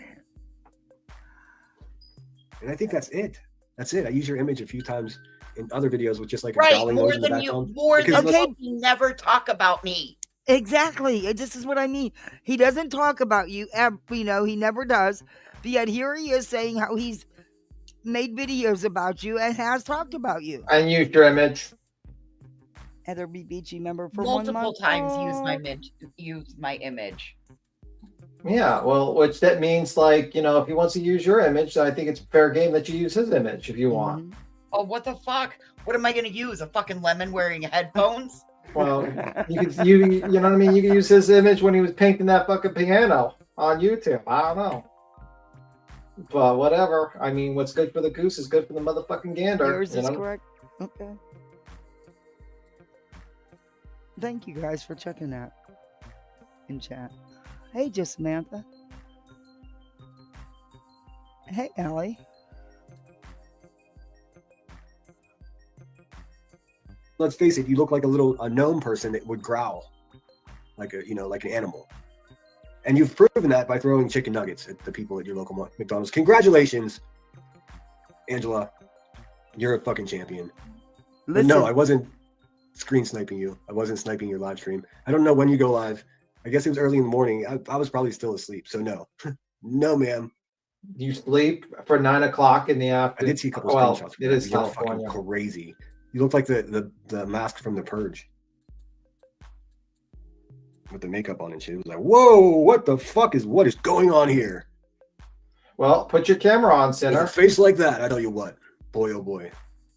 And I think that's it. That's it. I use your image a few times in other videos with just like a Right, growling more noise in the than you, background. more than Okay. you never talk about me. Exactly. This is what I mean. He doesn't talk about you. He never does. But yet here he is saying how he's made videos about you and has talked about you. And used your image. Heather B. Beachy member for Multiple 1 month. times Oh. use my image. Yeah, well, which that means if he wants to use your image, I think it's fair game that you use his image if you want. Mhm. Oh, what the fuck? What am I going to use? A fucking lemon wearing headphones? Well, you know what I mean? You can use his image when he was painting that fucking piano on YouTube. I don't know. But whatever. I mean, what's good for the goose is good for the motherfucking gander. Yours is correct. Okay. Thank you guys for checking that in chat. Hey, just Samantha. Hey, Allie. Let's face it, you look like a gnome person that would growl, like an animal. And you've proven that by throwing chicken nuggets at the people at your local McDonald's. Congratulations, Angela. You're a fucking champion. But no, I wasn't screen sniping you. I wasn't sniping your live stream. I don't know when you go live. I guess it was early in the morning. I was probably still asleep. So no. No, ma'am. You sleep for 9 o'clock in the afternoon. I did see a couple screenshots. It is You're California. fucking crazy. You look like the mask from The Purge. With the makeup on and shit. It was like, whoa, what is going on here? Well, put your camera on, With Sinner. a face like that, I tell you what. Boy, oh boy.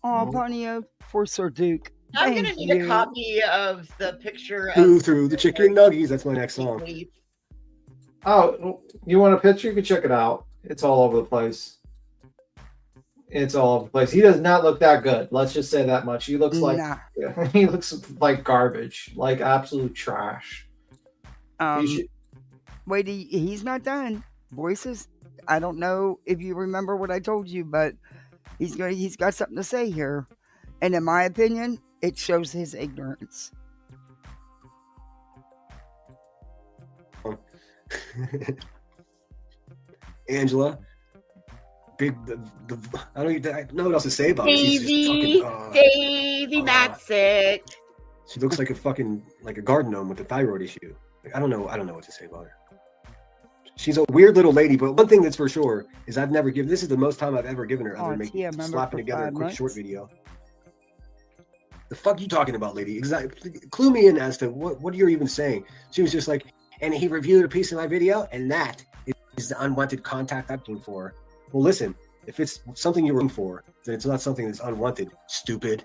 Oh, Ponyo for Sir Duke. I'm going to Thank need a you. copy of the picture Who of threw the chicken nuggies? That's my next song. Oh, you want a picture? You can check it out. It's all over the place. It's all over the place. He does not look that good. Let's just say that much. He looks like he looks like garbage, like absolute trash. Wait, he's not done. Voices. I don't know if you remember what I told you, but he's got something to say here, and in my opinion, it shows his ignorance. Angela, I don't know what else to say about it. Davy Maxick. She looks like a garden gnome with a thyroid issue. I don't know what to say about her. She's a weird little lady, but one thing that's for sure is this is the most time I've ever given her slapping together a quick short video. The fuck you talking about, lady? Exactly. Clue me in as to what you're even saying. She was just like, and he reviewed a piece of my video, and that is the unwanted contact I'm looking for. Well, listen, if it's something you're looking for, then it's not something that's unwanted, stupid.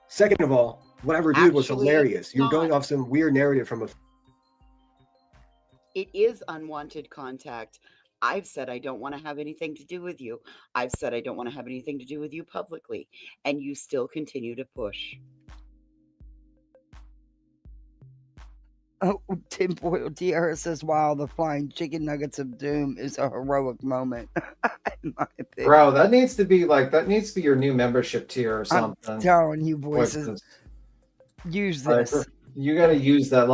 Second of all, what I reviewed was hilarious. You're going off some weird narrative from It is unwanted contact. I've said I don't want to have anything to do with you. I've said I don't want to have anything to do with you publicly. And you still continue to push. Oh, Tim Boyle Tierra says, wow, the flying chicken nuggets of doom is a heroic moment. In my opinion. Bro, that needs to be your new membership tier or something. I'm telling you, voices. Use this. You gotta use that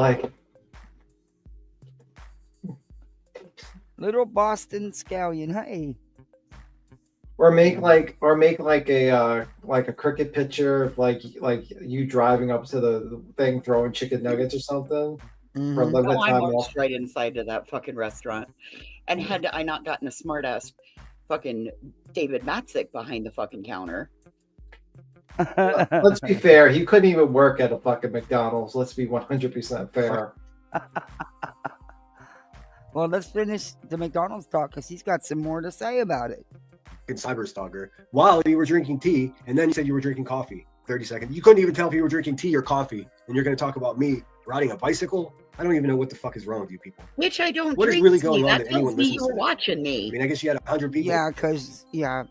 Little Boston Scallion, hey. Or make a cricket picture, like you driving up to the thing throwing chicken nuggets or something. For a limited time. I walked right inside of that fucking restaurant. And had I not gotten a smart ass fucking David Matzik behind the fucking counter. Let's be fair. He couldn't even work at a fucking McDonald's. Let's be 100% fair. Well, let's finish the McDonald's talk because he's got some more to say about it. cyber stalker while you were drinking tea, and then you said you were drinking coffee. 30 seconds. You couldn't even tell if you were drinking tea or coffee, and you're going to talk about me riding a bicycle? I don't even know what the fuck is wrong with you people. Which I don't What is drink really tea. going on That that anyone tells me listens you to were this? watching I me. mean, I guess you had 100 people. Yeah, because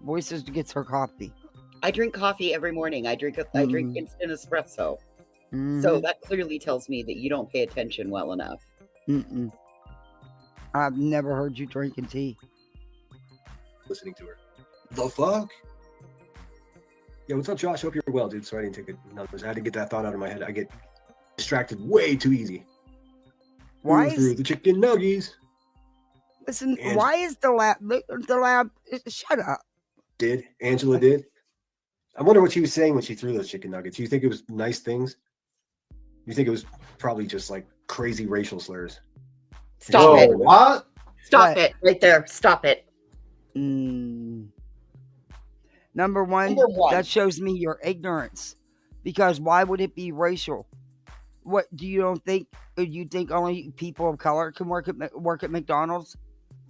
Voices gets her coffee. I drink coffee every morning. I drink instant espresso. Mhm. So that clearly tells me that you don't pay attention well enough. Mm-mm. I've never heard you drinking tea. Listening to her. The fuck? Yeah, what's up, Josh? Hope you're well, dude. Sorry I didn't take numbers. I had to get that thought out of my head. I get distracted way too easy. Why Through is the chicken nuggies. listen? And- Why is the lab? Shut up. Did Angela did? I wonder what she was saying when she threw those chicken nuggets. You think it was nice things? You think it was probably just like crazy racial slurs? Stop Whoa, it. what? Stop What? it right there. Stop it. Number one, Number one. that shows me your ignorance. Because why would it be racial? What do you don't think? You think only people of color can work at McDonald's?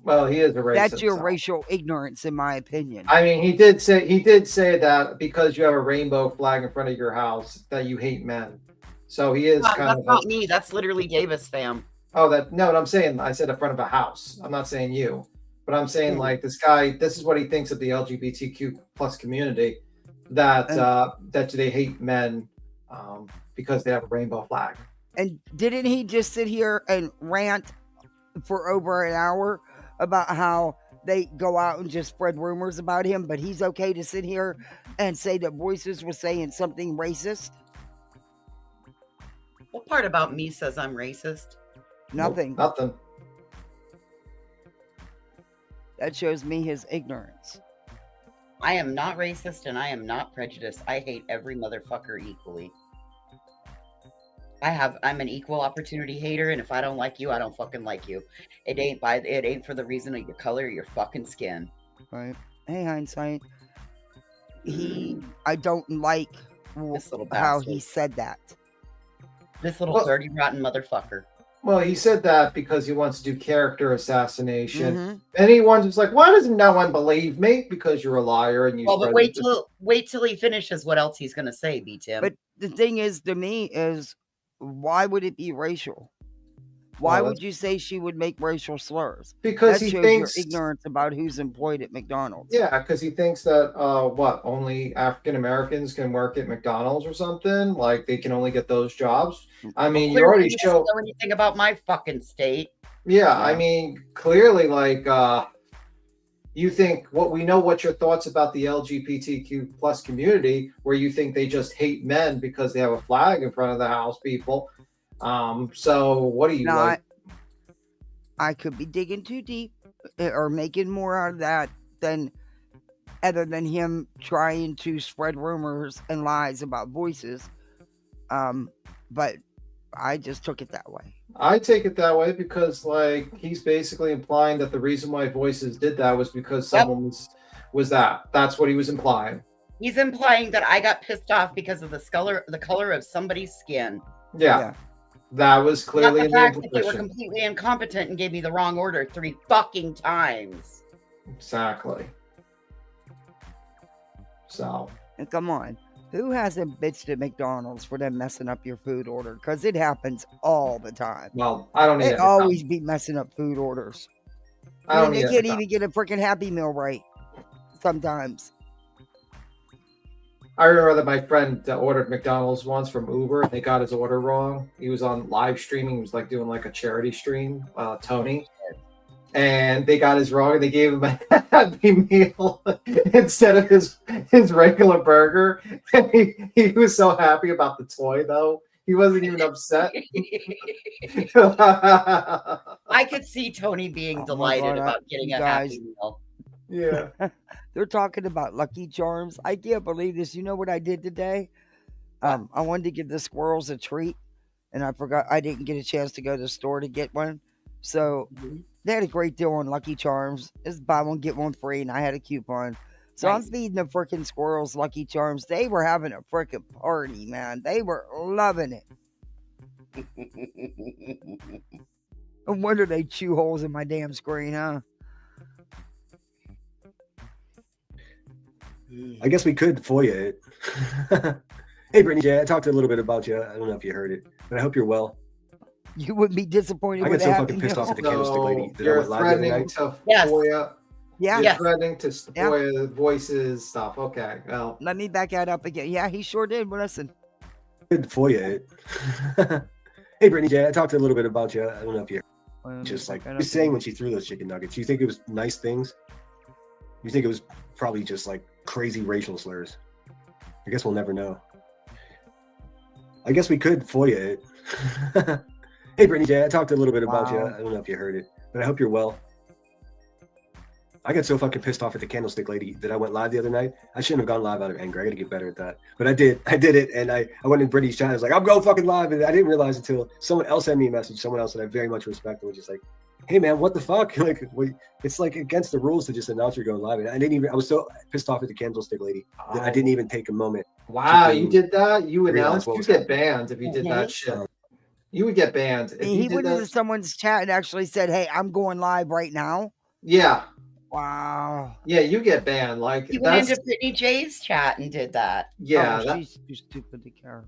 Well, he is a racist. That's your so. racial ignorance, in my opinion. I mean, he did say that because you have a rainbow flag in front of your house that you hate men. So he is kind That's of. not me. That's literally Davis, fam. Oh, that no. What I'm saying, I said in front of a house. I'm not saying you, but I'm saying like this guy. This is what he thinks of the LGBTQ plus community. That that they hate men because they have a rainbow flag. And didn't he just sit here and rant for over an hour about how they go out and just spread rumors about him, but he's okay to sit here and say that Voices was saying something racist? What part about me says I'm racist? Nothing. Nope, nothing. That shows me his ignorance. I am not racist and I am not prejudiced. I hate every motherfucker equally. I'm an equal opportunity hater, and if I don't like you, I don't fucking like you. It ain't for the reason of your color or your fucking skin. Right. Hey, hindsight. I don't like This little how bastard. he said that. This little dirty, rotten motherfucker. Well, he said that because he wants to do character assassination. Mhm. And he was like, why doesn't no one believe me? Because you're a liar and you Well, but spread wait till he finishes what else he's gonna say, B-Tim. But the thing is, to me, is why would it be racial? Why Well, would you say she would make racial slurs? because That he shows thinks your ignorance about who's employed at McDonald's. Yeah, because he thinks that only African Americans can work at McDonald's or something. Like they can only get those jobs. I mean, you Clearly already he doesn't show. know anything about my fucking state. Yeah, I mean, clearly, like you think what we know. What your thoughts about the LGBTQ plus community, where you think they just hate men because they have a flag in front of the house, people. So what do you like? I could be digging too deep or making more out of that than other than him trying to spread rumors and lies about Voices. But I just took it that way. I take it that way because, like, he's basically implying that the reason why Voices did that was because someone was that. That's what he was implying. He's implying that I got pissed off because of the color of somebody's skin. Yeah. That was clearly Not the fact that they were implication. completely incompetent and gave me the wrong order 3 fucking times. Exactly. So. And come on. Who hasn't bitched at McDonald's for them messing up your food order? Because it happens all the time. Well, I don't need They it. always be messing up food orders. I don't They need can't it. even get a freaking Happy Meal right sometimes. I remember that my friend ordered McDonald's once from Uber and they got his order wrong. He was on live streaming. He was like doing like a charity stream, Tony. And they got his wrong and they gave him a Happy Meal instead of his regular burger. And he was so happy about the toy though. He wasn't even upset. I could see Tony being delighted about getting a Happy Meal. Yeah. They're talking about Lucky Charms. I can't believe this. You know what I did today? I wanted to give the squirrels a treat, and I forgot I didn't get a chance to go to the store to get one. So they had a great deal on Lucky Charms. It's buy one, get one free, and I had a coupon. So I'm feeding the freaking squirrels Lucky Charms. They were having a freaking party, man. They were loving it. No wonder they chew holes in my damn screen, huh? I guess we could FOIA it. Hey, Brittany J, I talked a little bit about you. I don't know if you heard it, but I hope you're well. You wouldn't be disappointed I with got so that. fucking pissed off at the candlestick lady that I you're went live the other threatening night. to Yes. FOIA. Yeah. You're Yes. threatening to FOIA voices stuff. Okay. Well, Let me back that up again. Yeah, he sure did. But listen. Could FOIA it. Hey, Brittany J, I talked a little bit about you. I don't know if you Let me just back like that you're up saying again. when she threw those chicken nuggets. You think it was nice things? You think it was probably just like crazy racial slurs? I guess we'll never know. I guess we could FOIA it. Hey, Brittany J, I talked a little bit about you. Wow. I don't know if you heard it, but I hope you're well. I got so fucking pissed off at the candlestick lady that I went live the other night. I shouldn't have gone live out of anger. I got to get better at that. But I did it. And I went in Brittany's chat. I was like, I'm going fucking live. And I didn't realize until someone else sent me a message, someone else that I very much respect, and was just like, hey, man, what the fuck? Like, it's like against the rules to just announce you're going live. And I was so pissed off at the candlestick lady that I didn't even take a moment. wow, to you did that? You realize announced what you was get happening. banned if you did that Mhm. shit. You would get banned if you He did went into that. someone's chat and actually said, "Hey, I'm going live right now." Yeah, Wow. yeah, you get banned. Like He went that's into Brittany J's chat and did that. yeah. Oh, that- she's too stupid to care.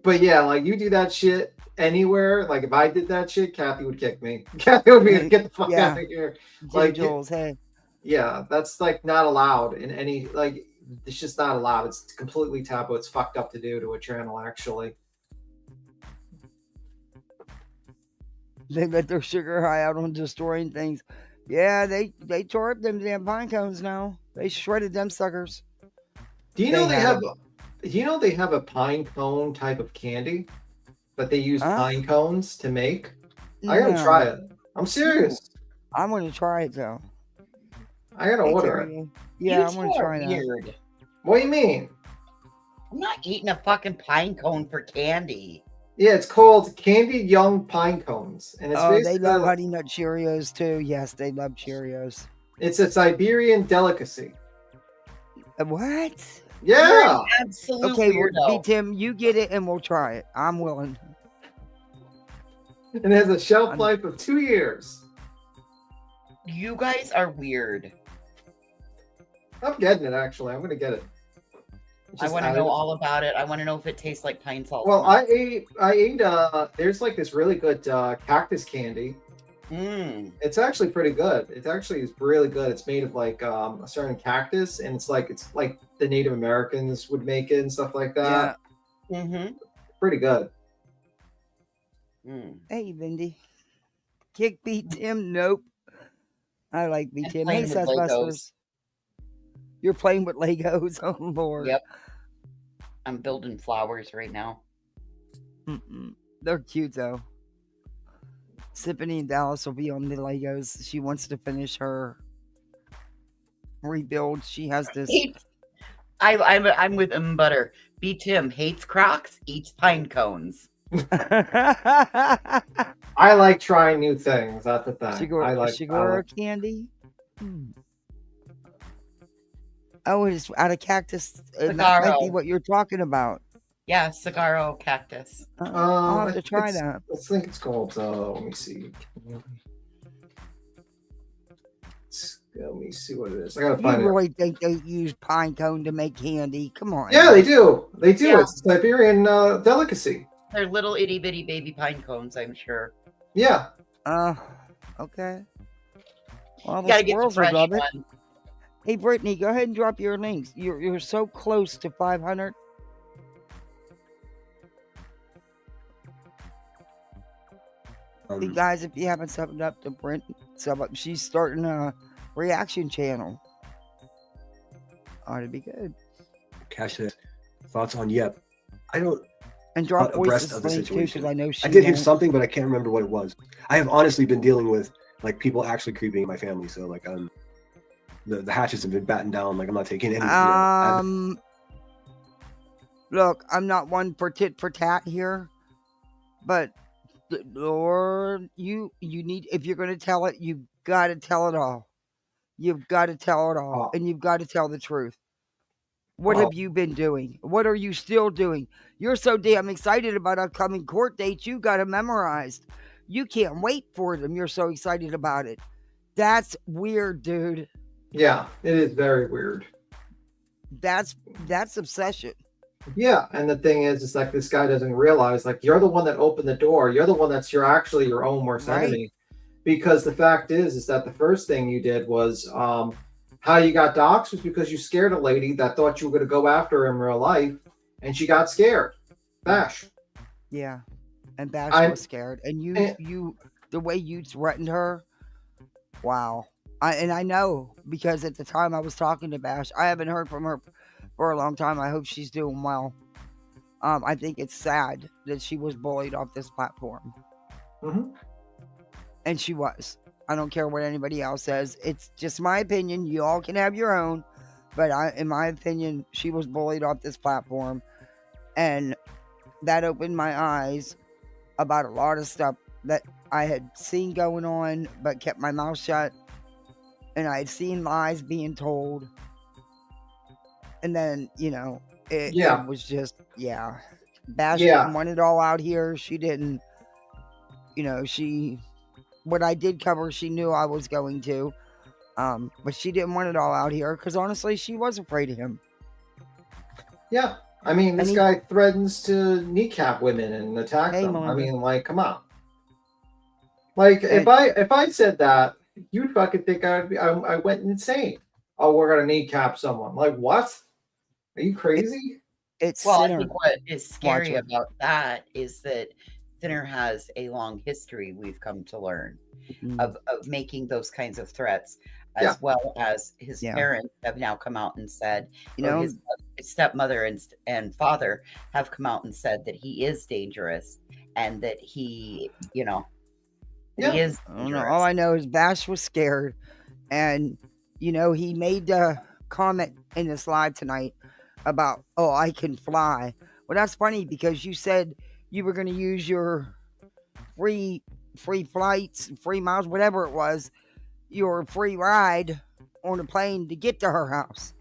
but yeah, like you do that shit anywhere. Like if I did that shit, Kathy would kick me. Kathy would be like, get the fuck Yeah. out of here. Jim Like, Jules, hey. Yeah, that's like not allowed in any like. It's just not allowed. It's completely taboo. It's fucked up to do to a channel, actually. They let their sugar high out on destroying things. Yeah, they tore up them damn pine cones now. They shredded them suckers. Do you know They they had have? Do you know they have a pine cone type of candy that they use Huh? pine cones to make? I gotta try it. I'm serious. I'm gonna try it though. I gotta Hey, order it. Terry. Yeah, You I'm two gonna are try that. weird. What do you mean? I'm not eating a fucking pine cone for candy. Yeah, it's called candied young pine cones, and it's Oh, they basically love Honey Nut Cheerios too. Yes, they love Cheerios. it's a Siberian delicacy. What? You're Yeah. an absolute Okay, well, weirdo. Tim, you get it and we'll try it. I'm willing. And it has a shelf I'm- life of 2 years. You guys are weird. I'm getting it actually. I'm gonna get it. I want to know all about it. I want to know if it tastes like pine salt. Well, I ate there's like this really good cactus candy. It's actually pretty good. It actually is really good. It's made of like a certain cactus, and it's like the Native Americans would make it and stuff like that. Yeah. Mm-hmm. Pretty good. Hey, Vindy. Kick beat Tim? Nope. I like beat I'm Tim. playing Hey, with Seth Legos. Busters. You're playing with Legos. Oh, Lord. Yep. I'm building flowers right now. They're cute, though. Sippany and Dallas will be on the Legos. She wants to finish her rebuild. She has this. I'm with Butter. B. Tim hates Crocs, eats pine cones. I like trying new things. That's the thing. I like candy. Oh, it's out of cactus. That might be Sagaro. what you're talking about. Yeah, Sagaro cactus. I'll have to try it's- that. I think it's called. Let me see. Let me see what it is. I gotta You find it. really think they use pine cone to make candy? Come on. Yeah, they do. They do. Yeah. It's a Siberian delicacy. They're little itty bitty baby pine cones, I'm sure. Yeah. Okay. Well, You the gotta get the squirrels will fresh love it. one. Hey, Brittany, go ahead and drop your links. You're so close to 500. Hey guys, if you haven't subbed up to Brent, sub up. She's starting a reaction channel. Ought to be good. Cash says, thoughts on Yep. I don't. And drop Not abreast voices of the link too, situation. because I know she. I did hear won't. something, but I can't remember what it was. I have honestly been dealing with like people actually creeping in my family. So like the hatches have been battened down. Like I'm not taking any. Look, I'm not one for tit for tat here, but Lord, you need, if you're gonna tell it, you've got to tell it all. You've got to tell it all, and you've got to tell the truth. What have you been doing? What are you still doing? You're so damn excited about upcoming court dates. You got them memorized. You can't wait for them. You're so excited about it. That's weird, dude. Yeah, it is very weird. That's obsession. Yeah, and the thing is, it's like this guy doesn't realize, like, you're the one that opened the door. You're the one that's actually your own worst Right. enemy. Because the fact is that the first thing you did was, how you got doxxed was because you scared a lady that thought you were going to go after her in real life, and she got scared. Bash. Yeah. And Bash I'm- was scared. And Eh. you, the way you threatened her, wow. I know because at the time I was talking to Bash, I haven't heard from her for a long time. I hope she's doing well. I think it's sad that she was bullied off this platform. Mhm. And she was. I don't care what anybody else says. It's just my opinion. You all can have your own. But in my opinion, she was bullied off this platform. And that opened my eyes about a lot of stuff that I had seen going on, but kept my mouth shut. And I had seen lies being told. And then, it was just, yeah. Bash didn't want it all out here. She didn't, what I did cover, she knew I was going to. But she didn't want it all out here because honestly, she was afraid of him. Yeah. I mean, this guy threatens to kneecap women and attack them. Mom. I mean, like, come on. Like, if I said that, you'd fucking think I went insane. Oh, we're gonna kneecap someone. Like, what? Are you crazy? It's Well, I Sinner. think what is scary Watcher. about that is that Sinner has a long history, we've come to learn, of making those kinds of threats, as well as his parents have now come out and said, his stepmother and father have come out and said that he is dangerous and that he, he is dangerous. All I know is Bash was scared. And, he made a comment in this live tonight about, I can fly. Well, that's funny because you said you were going to use your free flights, free miles, whatever it was, your free ride on a plane to get to her house.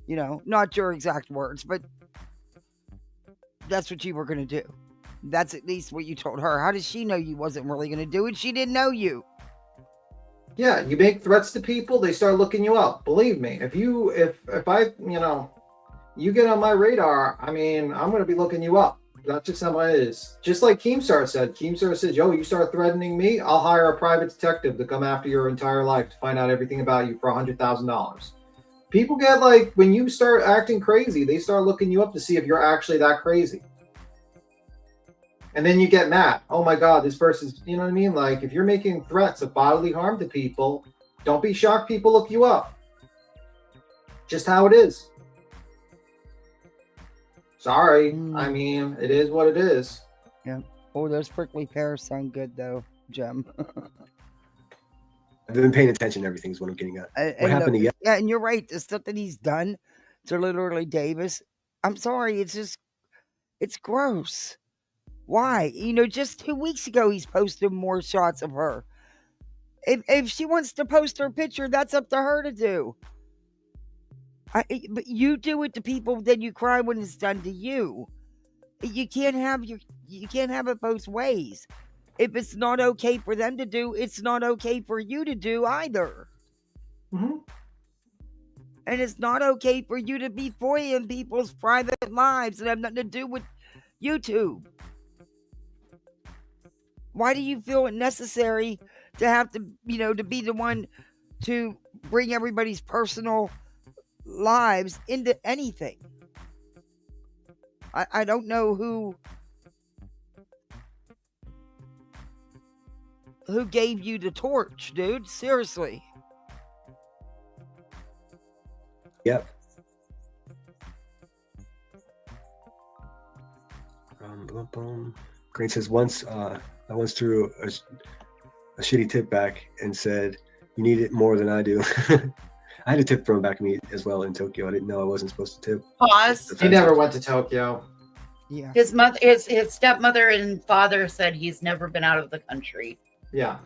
Not your exact words, but that's what you were going to do. That's at least what you told her. How did she know you wasn't really going to do it? She didn't know you. Yeah, you make threats to people, they start looking you up. Believe me, if I, you get on my radar, I mean, I'm going to be looking you up. That's just how it is. Just like Keemstar said. Keemstar says, yo, you start threatening me, I'll hire a private detective to come after your entire life to find out everything about you for $100,000. People get like, when you start acting crazy, they start looking you up to see if you're actually that crazy. And then you get mad. Oh my God, this person's, you know what I mean? Like, if you're making threats of bodily harm to people, don't be shocked people look you up. Just how it is. Sorry. I mean, it is what it is. Yeah. Oh, those prickly pears sound good though, Jem. I've been paying attention to everything is what I'm getting at. What happened again? Yeah, and you're right. The stuff that he's done to literally Davis, I'm sorry, it's gross. Why? Just 2 weeks ago, he's posted more shots of her. If she wants to post her picture, that's up to her to do. But you do it to people, then you cry when it's done to you. You can't have it both ways. If it's not okay for them to do, it's not okay for you to do either. Mm-hmm. And it's not okay for you to be foiling people's private lives that have nothing to do with YouTube. Why do you feel it necessary to have to, to be the one to bring everybody's personal lives into anything? I don't know who gave you the torch, dude. Seriously. Yep. Green says once I once threw a shitty tip back and said, "You need it more than I do." I had a tip thrown back at me as well in Tokyo. I didn't know I wasn't supposed to tip. Pause. He never went to Tokyo. Yeah. His stepmother and father said he's never been out of the country. Yeah.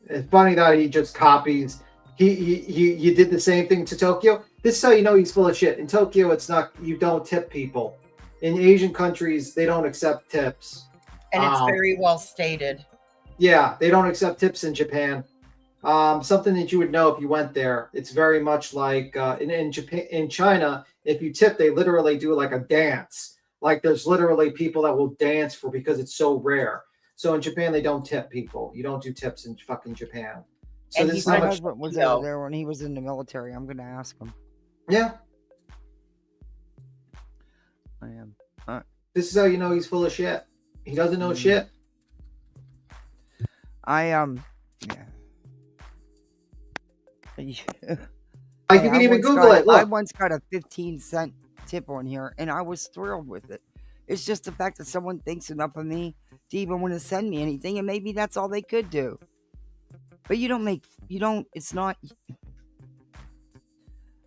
It's funny that he just copies. He did the same thing to Tokyo. This is how you know he's full of shit. In Tokyo, it's not, you don't tip people. In Asian countries, they don't accept tips. And it's very well stated. Yeah, they don't accept tips in Japan. Something that you would know if you went there. It's very much like in Japan, in China, If you tip, they literally do like a dance. Like there's literally people that will dance for because it's so rare. So in Japan, they don't tip people. You don't do tips in fucking Japan. So And this he is how My said- much. husband was Yo. over there when he was in the military. I'm gonna ask him. Yeah, I am. this is how you know he's full of shit. He doesn't know shit. Yeah. Like you can even Google it. I Look, once got a 15-cent tip on here, and I was thrilled with it. It's just the fact that someone thinks enough of me to even want to send me anything, and maybe that's all they could do. But it's not.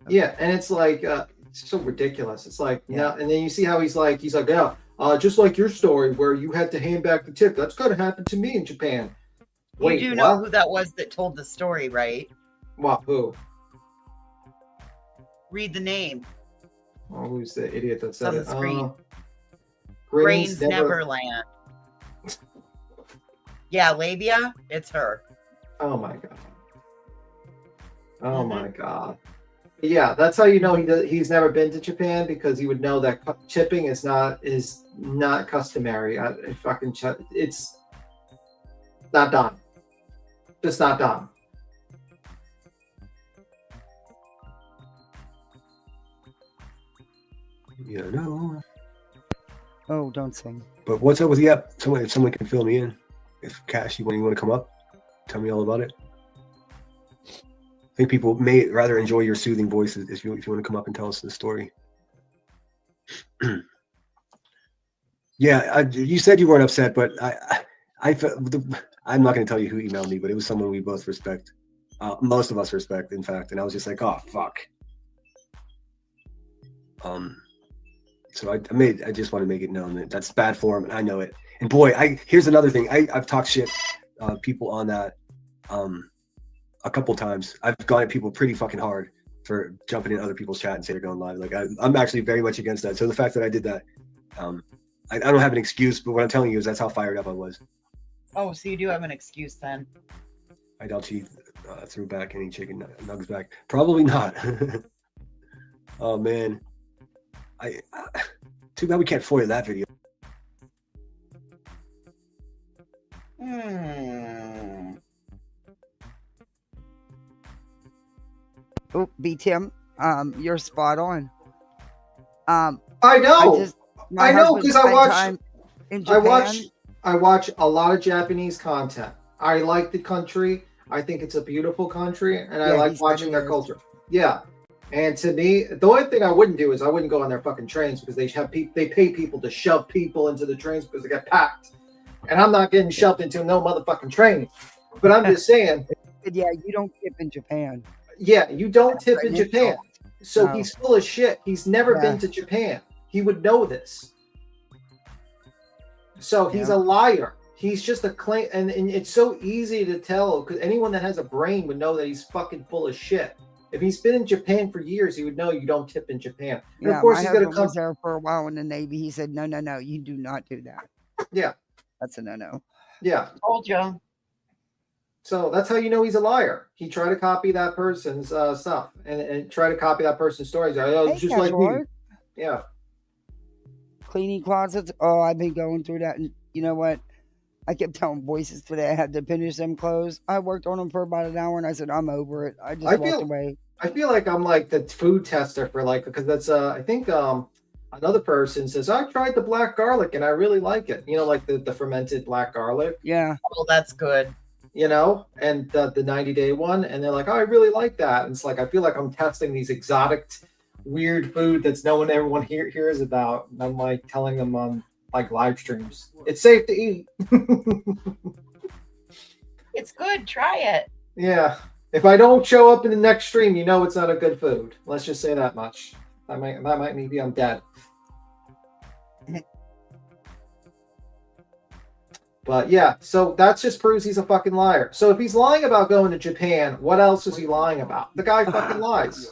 yeah, and it's like it's so ridiculous. It's like Yeah. no, and then you see how he's like yeah, just like your story where you had to hand back the tip. That's gonna happen to me in Japan. Wait, you do what? know who that was that told the story, right? What? Who? Read the name. Oh, who's the idiot that said On the it? screen. Grains Grains Neverland. Yeah, Labia. It's her. Oh my god. Oh my god. Yeah, that's how you know he's never been to Japan, because he would know that chipping is not customary. It's not done. Just not done. Yeah, no. Oh, don't sing. But what's up with the app? If someone can fill me in. If Cash, you want to come up, tell me all about it. I think people may rather enjoy your soothing voices if you want to come up and tell us the story. Yeah, you said you weren't upset, but I'm not going to tell you who emailed me, but it was someone we both respect. Most of us respect, in fact. And I was just like, oh, fuck. So I just want to make it known that that's bad form, and I know it. And boy, here's another thing. I've talked shit people on that a couple times. I've gone at people pretty fucking hard for jumping in other people's chat and say they're going live. Like I'm actually very much against that. So the fact that I did that, I don't have an excuse, but what I'm telling you is that's how fired up I was. Oh, so you do have an excuse then? I doubt she threw back any chicken nuggets back. Probably not. Oh man, too bad we can't FOIA that video. Oh, B Tim, you're spot on. I know. My I know, husband 'cause I spent watch- time in Japan. I watch a lot of Japanese content. I like the country. I think it's a beautiful country, and I Yeah, like he's watching their there. culture. Yeah. And to me, the only thing I wouldn't do is I wouldn't go on their fucking trains, because they pay people to shove people into the trains because they get packed. And I'm not getting shoved into no motherfucking train. But I'm just saying, Yeah, you don't tip in Japan. yeah, you don't tip in Right. Japan. So No. he's full of shit. He's never Yeah. been to Japan. He would know this. So he's Yeah. a liar. He's just a claim, and it's so easy to tell, because anyone that has a brain would know that he's fucking full of shit. If he's been in Japan for years, he would know you don't tip in Japan. And Yeah, of course, my he's gonna husband come. was there for a while in the Navy. He said, no, you do not do that. Yeah, That's a no. yeah. Told you. So that's how you know he's a liar. He tried to copy that person's stuff and try to copy that person's stories. Oh, Hey, just like me. Casual, Yeah. cleaning closets. Oh, I've been going through that. And you know what? I kept telling voices today I had to finish them clothes. I worked on them for about an hour and I said, I'm over it. I just walked away. I feel like I'm like the food tester for because that's I think another person says I tried the black garlic and I really like it. You know, like the fermented black garlic. Yeah. Well, that's good. You know, and the 90-day one, and they're like, oh, I really like that. And it's like I feel like I'm testing these exotic, weird food that's everyone hears about. And I'm like telling them on like live streams, it's safe to eat. It's good. Try it. Yeah. If I don't show up in the next stream, you know it's not a good food. Let's just say that much. That might mean I'm dead. But yeah, so that just proves he's a fucking liar. So if he's lying about going to Japan, what else is he lying about? The guy fucking lies.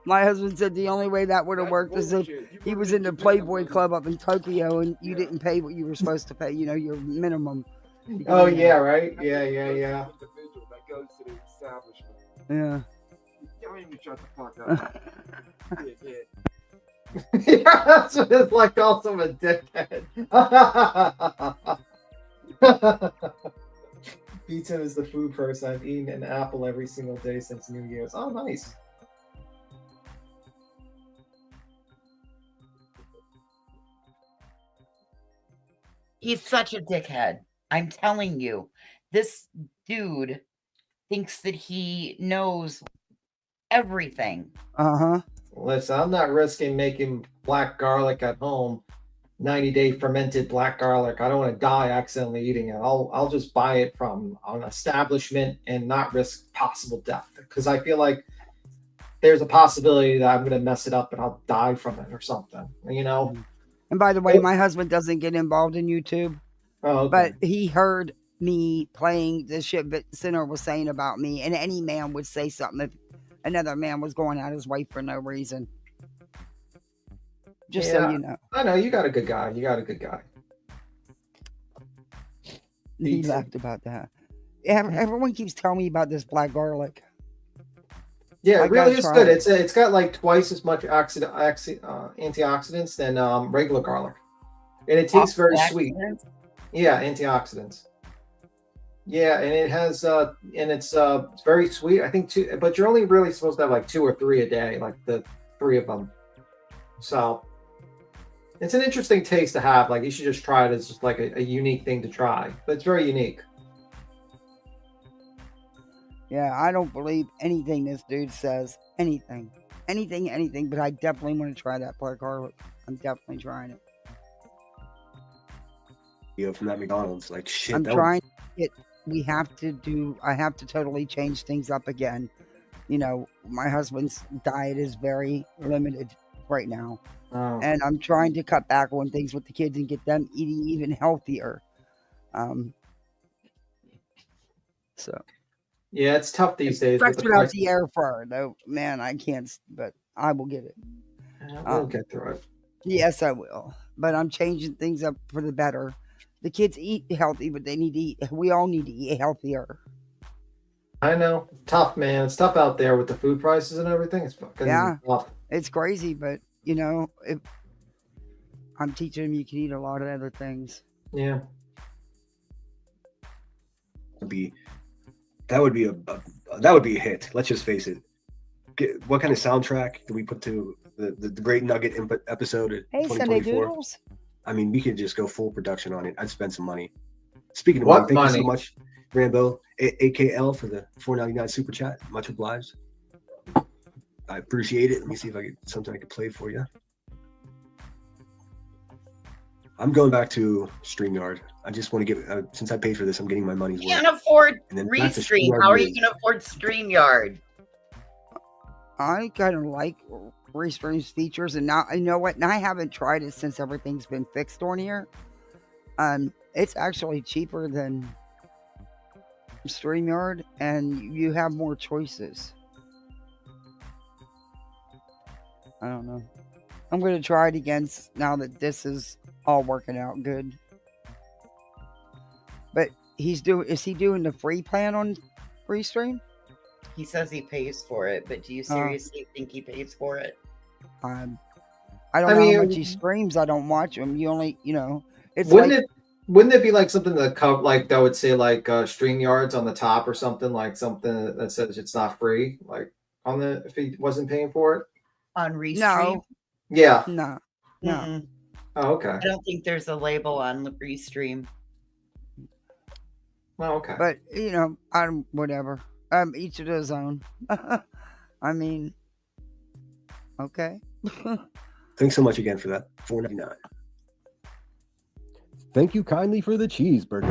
My husband said the only way that would have worked is if he was in the Playboy Club up in Tokyo and you didn't pay what you were supposed to pay, your minimum. Oh yeah, right? Yeah. Yeah. Yeah, that's what it's like. Also a dickhead. Beaton is the food person. I've eaten an apple every single day since New Year's. Oh, nice. He's such a dickhead. I'm telling you, this dude thinks that he knows everything. Uh-huh. Listen, I'm not risking making black garlic at home. 90-day fermented black garlic. I don't want to die accidentally eating it. I'll just buy it from an establishment and not risk possible death, because I feel like there's a possibility that I'm going to mess it up and I'll die from it or something. You know. And by the way, my husband doesn't get involved in YouTube, Oh, okay. but he heard me playing the shit that Sinner was saying about me, and any man would say something if another man was going out his way for no reason. Just so you know. I know you got a good guy. He laughed about that. Everyone keeps telling me about this black garlic. Yeah, I it really gotta is try good. it. It's got like twice as much antioxidants than regular garlic, and it tastes very sweet. Yeah, antioxidants. Yeah, and it has it's very sweet. I think two, but you're only really supposed to have like 2 or 3 a day, like the 3 of them. So it's an interesting taste to have. Like you should just try it as just like a unique thing to try. But it's very unique. Yeah, I don't believe anything this dude says. Anything. But I definitely want to try that black garlic. I'm definitely trying it. From that McDonald's, like shit. I'm trying it. I have to totally change things up again. You know, my husband's diet is very limited right now. Oh. And I'm trying to cut back on things with the kids and get them eating even healthier. So yeah, it's tough these days. Fresh without the air fryer, though. Man, I can't, but I will get it. We'll get through it. Yes, I will. But I'm changing things up for the better. The kids eat healthy, but they need to eat. We all need to eat healthier. I know. Tough, man. It's tough out there with the food prices and everything. It's fucking tough. It's crazy, but you know, I'm teaching them you can eat a lot of other things. Yeah. That would be a hit. Let's just face it. What kind of soundtrack do we put to the Great Nugget episode of 2024? I mean, we could just go full production on it. I'd spend some money. Speaking of money, thank you so much, Rambo, AKL, for the $4.99 super chat. Much obliged. I appreciate it. Let me see if I get something I could play for you. I'm going back to StreamYard. I just want to get, since I paid for this, I'm getting my money's worth. You can't afford Restream. How are you going to afford StreamYard? I kind of like Restream's features, and now, you know what? And I haven't tried it since everything's been fixed on here. It's actually cheaper than StreamYard, and you have more choices. I don't know. I'm going to try it again now that this is all working out good. But is he doing the free plan on Restream? He says he pays for it, but do you seriously think he pays for it? I don't know how much he streams. I don't watch him. You only, it's wouldn't it be like something that would say like StreamYards on the top or something, like something that says it's not free, like if he wasn't paying for it on Restream? No. Yeah. No. Mm-mm. Oh, okay. I don't think there's a label on Restream. Well, okay. But whatever. Each to his own. I mean, okay. Thanks so much again for that. $4.99. Thank you kindly for the cheeseburger.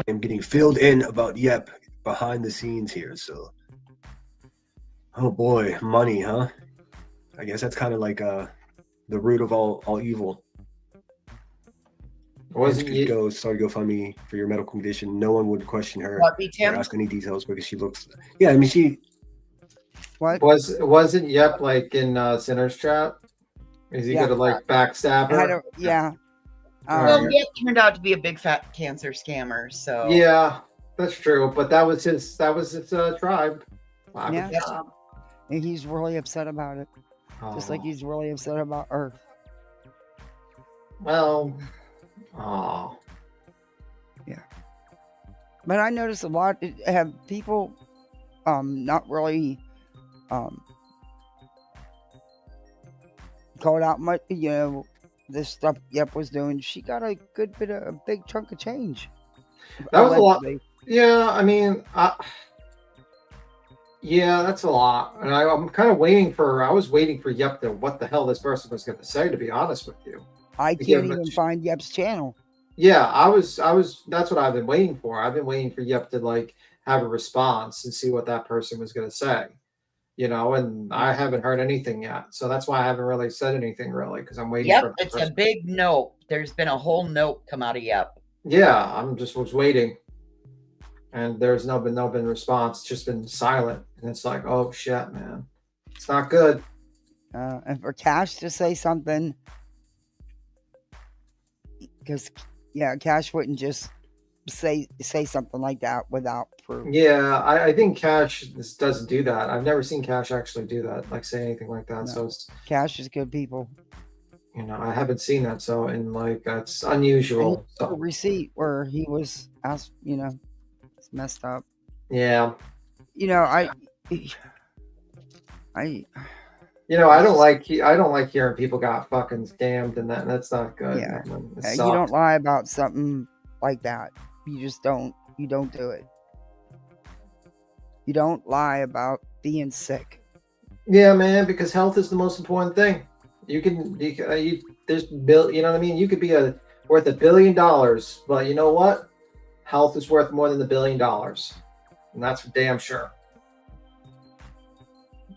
I'm getting filled in about behind the scenes here. So, oh boy, money, huh? I guess that's kind of like the root of all evil. Start to GoFundMe for your medical condition. No one would question her or ask any details because she looks. Yeah, I mean she. What wasn't Yep like in Sinner's chat? Is he gonna like backstab her? Yeah. Well, Yep turned out to be a big fat cancer scammer. So yeah, that's true. But that was his tribe. Yeah. And he's really upset about it. Just like Oh, he's really upset about Earth. well, oh, But I noticed a lot have people not really called out much, this stuff Yep was doing. She got a big chunk of change. that was a lot. Allegedly. Yeah, I mean, yeah, that's a lot. And I'm kind of waiting for. I was waiting for Yep to what the hell this person was going to say. To be honest with you, I to give can't him a even find Yep's channel. Yeah, I was. That's what I've been waiting for. I've been waiting for Yep to like have a response and see what that person was going to say. And I haven't heard anything yet. So that's why I haven't really said anything really because I'm waiting Yep, for that it's a person. big note. There's been a whole note come out of Yep. Yeah, I'm just was waiting, and there's no been response. It's just been silent, and it's like, oh shit, man, it's not good. And for Cash to say something, because Cash wouldn't just say something like that without proof. Yeah, I think Cash doesn't do that. I've never seen Cash actually do that, like say anything like that. No. So it's Cash is good people. I haven't seen that. So and like that's unusual. A So receipt where he was asked, it's messed up. yeah, I I don't like hearing people got fucking scammed and that's not good. Yeah. Man. It you sucks. don't lie about something like that. You just don't. You don't do it. You don't lie about being sick. Yeah, man, because health is the most important thing. You there's bill. You know what I mean? You could be worth $1 billion, but you know what? Health is worth more than $1 billion, and that's for damn sure.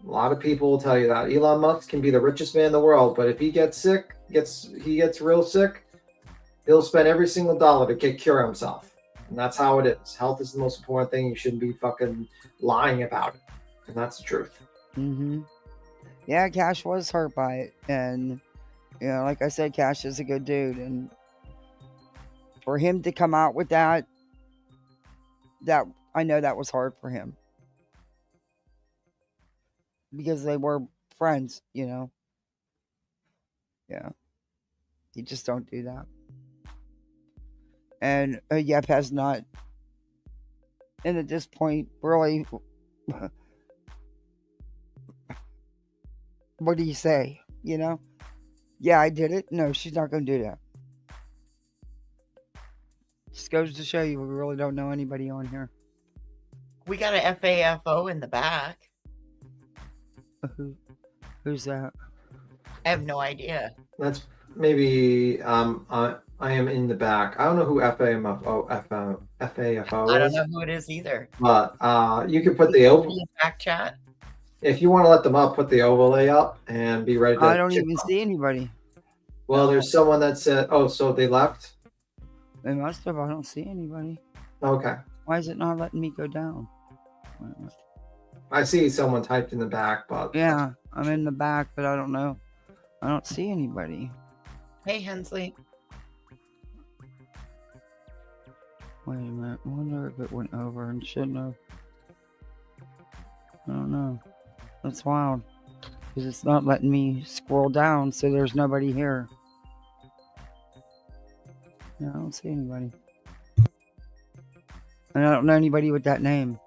A lot of people will tell you that Elon Musk can be the richest man in the world, but if he gets sick, he gets real sick, he'll spend every single dollar to cure himself, and that's how it is. Health is the most important thing. You shouldn't be fucking lying about it, and that's the truth. Mm-hmm. Yeah, Cash was hurt by it, and like I said, Cash is a good dude, and for him to come out with that I know that was hard for him because they were friends, Yeah, you just don't do that, and Yep has not, and at this point, really. What do you say? Yeah, I did it. No, she's not going to do that. Just goes to show you we really don't know anybody on here. We got a FAFO in the back. Who's that? I have no idea. That's maybe I am in the back. I don't know who FAFO I don't know who it is either. But you can put the overlay back chat. If you want to let them up, put the overlay up and be ready to. I don't even see anybody. Well, there's someone that said, "Oh, so they left." They must have. I don't see anybody. Okay. Why is it not letting me go down? I see someone typed in the back, but yeah, I'm in the back, but I don't know. I don't see anybody. Hey, Hensley. Wait a minute. I wonder if it went over and shouldn't have. I don't know. That's wild. Because it's not letting me scroll down, so there's nobody here. No, I don't see anybody. And I don't know anybody with that name.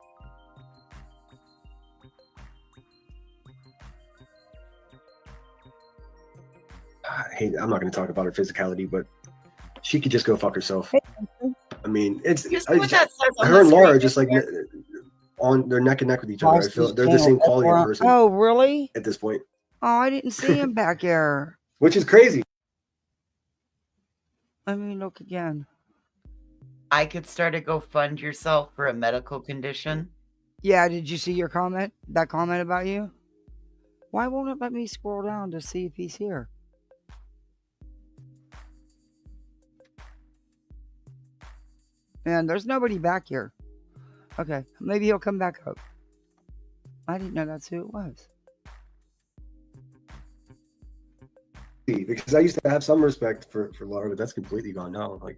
I'm not going to talk about her physicality, but she could just go fuck herself. I mean, her and Laura are just like on their neck and neck with each other. I feel they're the same quality of person. Oh, really? At this point. Oh, I didn't see him back there. Which is crazy. Let me look again. I could start a GoFund yourself for a medical condition. Yeah, did you see your comment? That comment about you? Why won't it let me scroll down to see if he's here? Man, there's nobody back here. Okay, maybe he'll come back up. I didn't know that's who it was. Because I used to have some respect for Laura, but that's completely gone now. Like,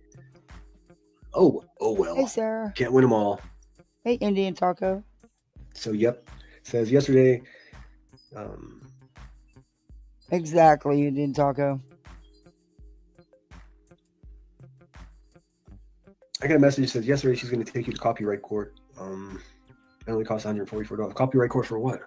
oh well. Hey, Sarah. Can't win them all. Hey, Indian Taco. So, Yep says yesterday, Exactly, you didn't, Taco. I got a message that says yesterday she's going to take you to copyright court. It only costs $144. Copyright court for what?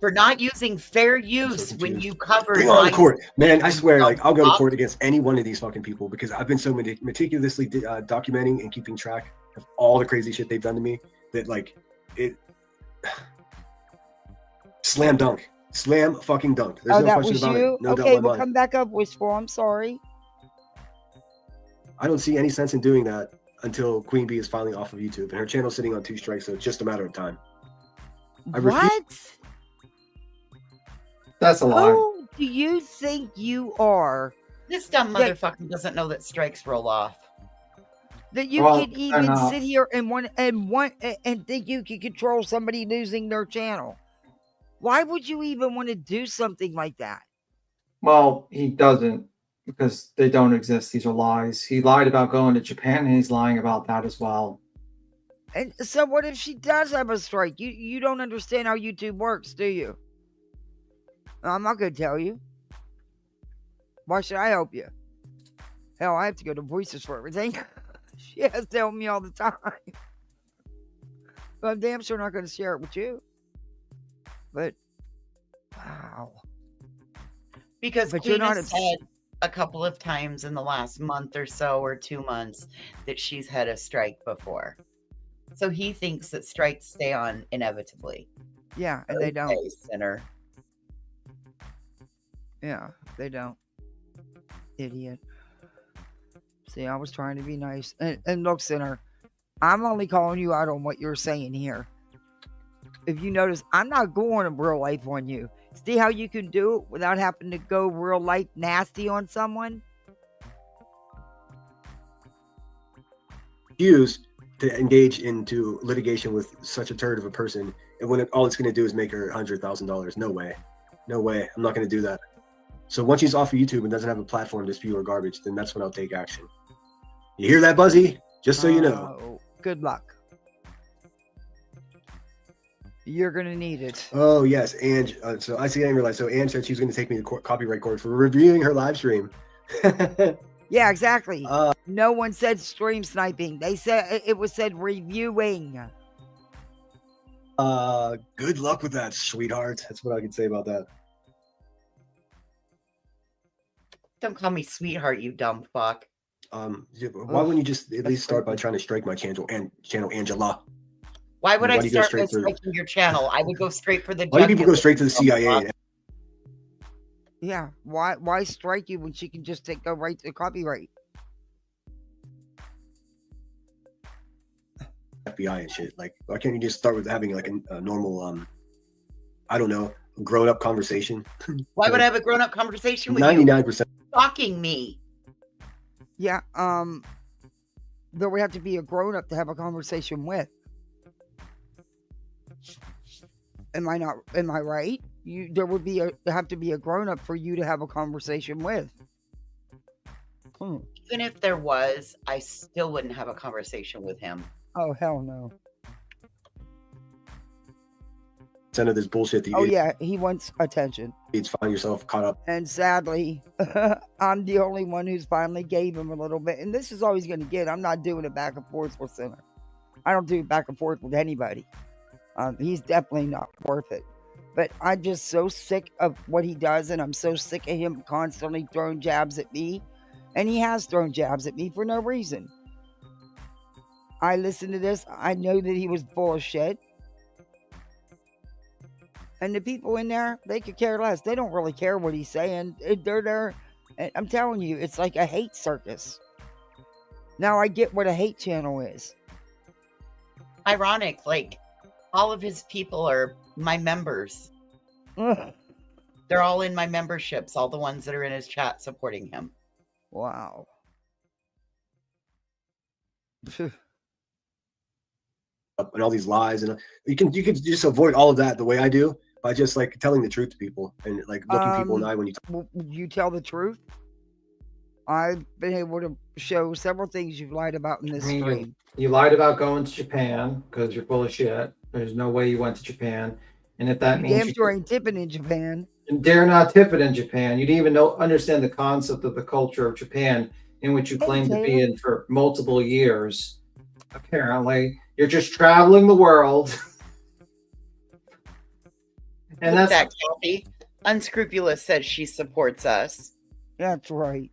For not using fair I'm so use when confused. you covered Bring on my the court, man! I swear, like I'll go to Fuck. court against any one of these fucking people because I've been so meticulously documenting and keeping track of all the crazy shit they've done to me that like it. Slam dunk, slam fucking dunk. There's Oh, no that question was about you? it. No doubt Okay, in my we'll mind. come back up, Wishful. I'm sorry. I don't see any sense in doing that until Queen Bee is finally off of YouTube and her channel's sitting on 2 strikes, so it's just a matter of time. I refuse- What? That's a lie. Who do you think you are This dumb Yeah. motherfucker doesn't know that strikes roll off. that you Well, can they're even not. sit here and think you can control somebody losing their channel? Why would you even want to do something like that? Well, he doesn't because they don't exist. These are lies. He lied about going to Japan, and he's lying about that as well. And so what if she does have a strike? You don't understand how YouTube works, do you? I'm not going to tell you. Why should I help you? Hell, I have to go to Voices for everything. She has to help me all the time. But I'm damn sure not going to share it with you. But, wow. Because But you're Queen not has said a couple of times in the last month or so, or 2 months, that she's had a strike before. So he thinks that strikes stay on inevitably. Yeah, and they don't. Okay, sinner. Yeah, they don't. Idiot. See, I was trying to be nice. And look, Sinner, I'm only calling you out on what you're saying here. If you notice, I'm not going in real life on you. See how you can do it without having to go real life nasty on someone? Refuse to engage into litigation with such a turd of a person, and when all it's going to do is make her $100,000. No way. No way. I'm not going to do that. So once she's off of YouTube and doesn't have a platform to spew her garbage, then that's when I'll take action. You hear that, Buzzy? Just so you know. Oh, good luck. You're going to need it. Oh, yes. And so I see, I didn't realize. So Ange said she's going to take me to copyright court for reviewing her live stream. Yeah, exactly. No one said stream sniping. They said it was said reviewing. Good luck with that, sweetheart. That's what I can say about that. Don't call me sweetheart, you dumb fuck. Why wouldn't you just at least start by trying to strike my channel, Angela? Why would Why I do you go start by straight for- striking your channel? I would go straight for the Why do people go jugular, straight to the you dumb CIA? fuck. Yeah, why strike you when she can just go right to copyright? FBI and shit. Like, why can't you just start with having like a normal, I don't know, grown-up conversation? Why would I have a grown-up conversation with you? 99%. Stalking me. Yeah, there would have to be a grown-up to have a conversation with. Am I right? There would have to be a grown-up for you to have a conversation with. Even if there was, I still wouldn't have a conversation with him. Oh, hell no. None of this bullshit that you Oh, yeah, he wants attention. idiots find yourself caught up. And sadly, I'm the only one who's finally gave him a little bit. And this is all he's going to get. I'm not doing it back and forth with Sinner. I don't do it back and forth with anybody. He's definitely not worth it. But I'm just so sick of what he does, and I'm so sick of him constantly throwing jabs at me. And he has thrown jabs at me for no reason. I listened to this. I know that he was full of shit. And the people in there, they could care less. They don't really care what he's saying. They're there. And I'm telling you, it's like a hate circus. Now I get what a hate channel is. Ironic, like, all of his people are my members. Ugh. They're all in my memberships, all the ones that are in his chat supporting him. Wow. And all these lies, and you can just avoid all of that the way I do by just like telling the truth to people and like looking people in the eye when you talk. You tell the truth. I've been able to show several things you've lied about in this stream. You lied about going to Japan because you're full of shit. There's no way you went to Japan. And if that You means damn you sure ain't tipping in Japan. dare not tip it in Japan, you didn't even understand the concept of the culture of Japan, in which you Hey, claim to be Taylor. in for multiple years. Apparently, you're just traveling the world. And Look at that's that, Kathy. Unscrupulous says she supports us. That's right.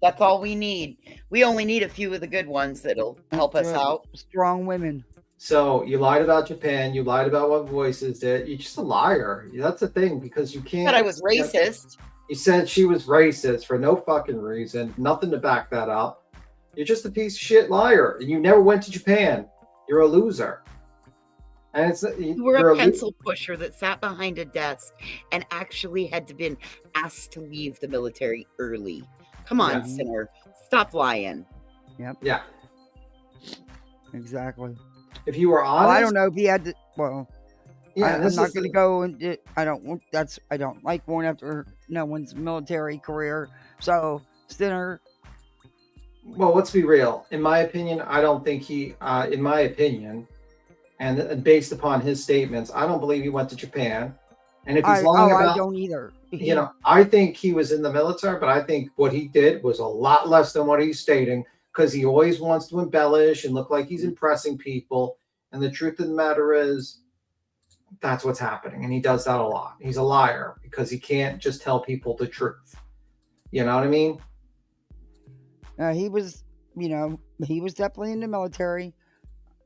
That's all we need. We only need a few of the good ones that'll help us That's right. out. Strong women. so you lied about Japan. You lied about what voices did. You're just a liar. That's the thing, because you can't. But I was racist. You said she was racist for no fucking reason, nothing to back that up. You're just a piece of shit liar. You never went to Japan. You're a loser. And You were a pencil pusher that sat behind a desk and actually had to been asked to leave the military early. Come on, Yeah. sinner. Stop lying. Yeah. Exactly. If you were honest, Well, I don't know if he had to. Well, Yeah, I'm not going to go and I don't like going after no one's military career. So, Sinner. Well, let's be real. In my opinion, I don't think he. In my opinion, and based upon his statements, I don't believe he went to Japan. And if he's lying about, I don't either. I think he was in the military, but I think what he did was a lot less than what he's stating, because he always wants to embellish and look like he's impressing people. And the truth of the matter is, that's what's happening. And he does that a lot. He's a liar because he can't just tell people the truth. You know what I mean? He was, he was definitely in the military.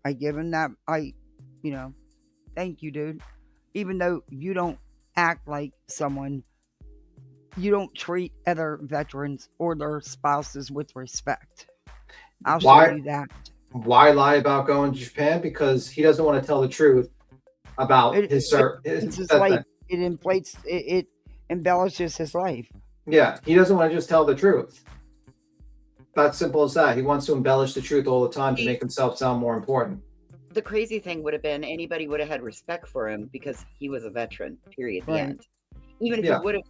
I give him that. Thank you, dude. Even though you don't act like someone, you don't treat other veterans or their spouses with respect. I'll show you that. Why lie about going to Japan? Because he doesn't want to tell the truth about his life. It inflates. It embellishes his life. Yeah, he doesn't want to just tell the truth. That's simple as that. He wants to embellish the truth all the time to make himself sound more important. The crazy thing would have been anybody would have had respect for him because he was a veteran, period, the end. Even if he would have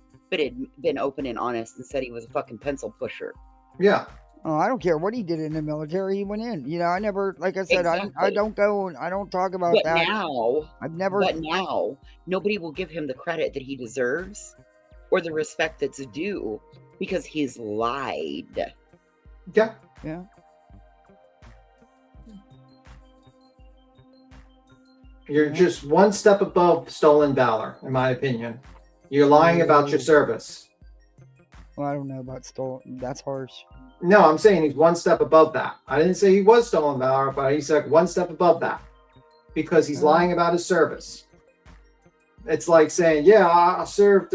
been open and honest and said he was a fucking pencil pusher. Yeah. Oh, I don't care what he did in the military. He went in. I never, like I said, I don't go and I don't talk about that. But now, nobody will give him the credit that he deserves or the respect that's due because he's lied. Yeah. Yeah. You're just one step above stolen valor, in my opinion. You're lying about your service. Well, I don't know about stolen. That's harsh. No, I'm saying he's one step above that. I didn't say he was stolen valor, but he said one step above that because he's lying about his service. It's like saying, yeah, I served,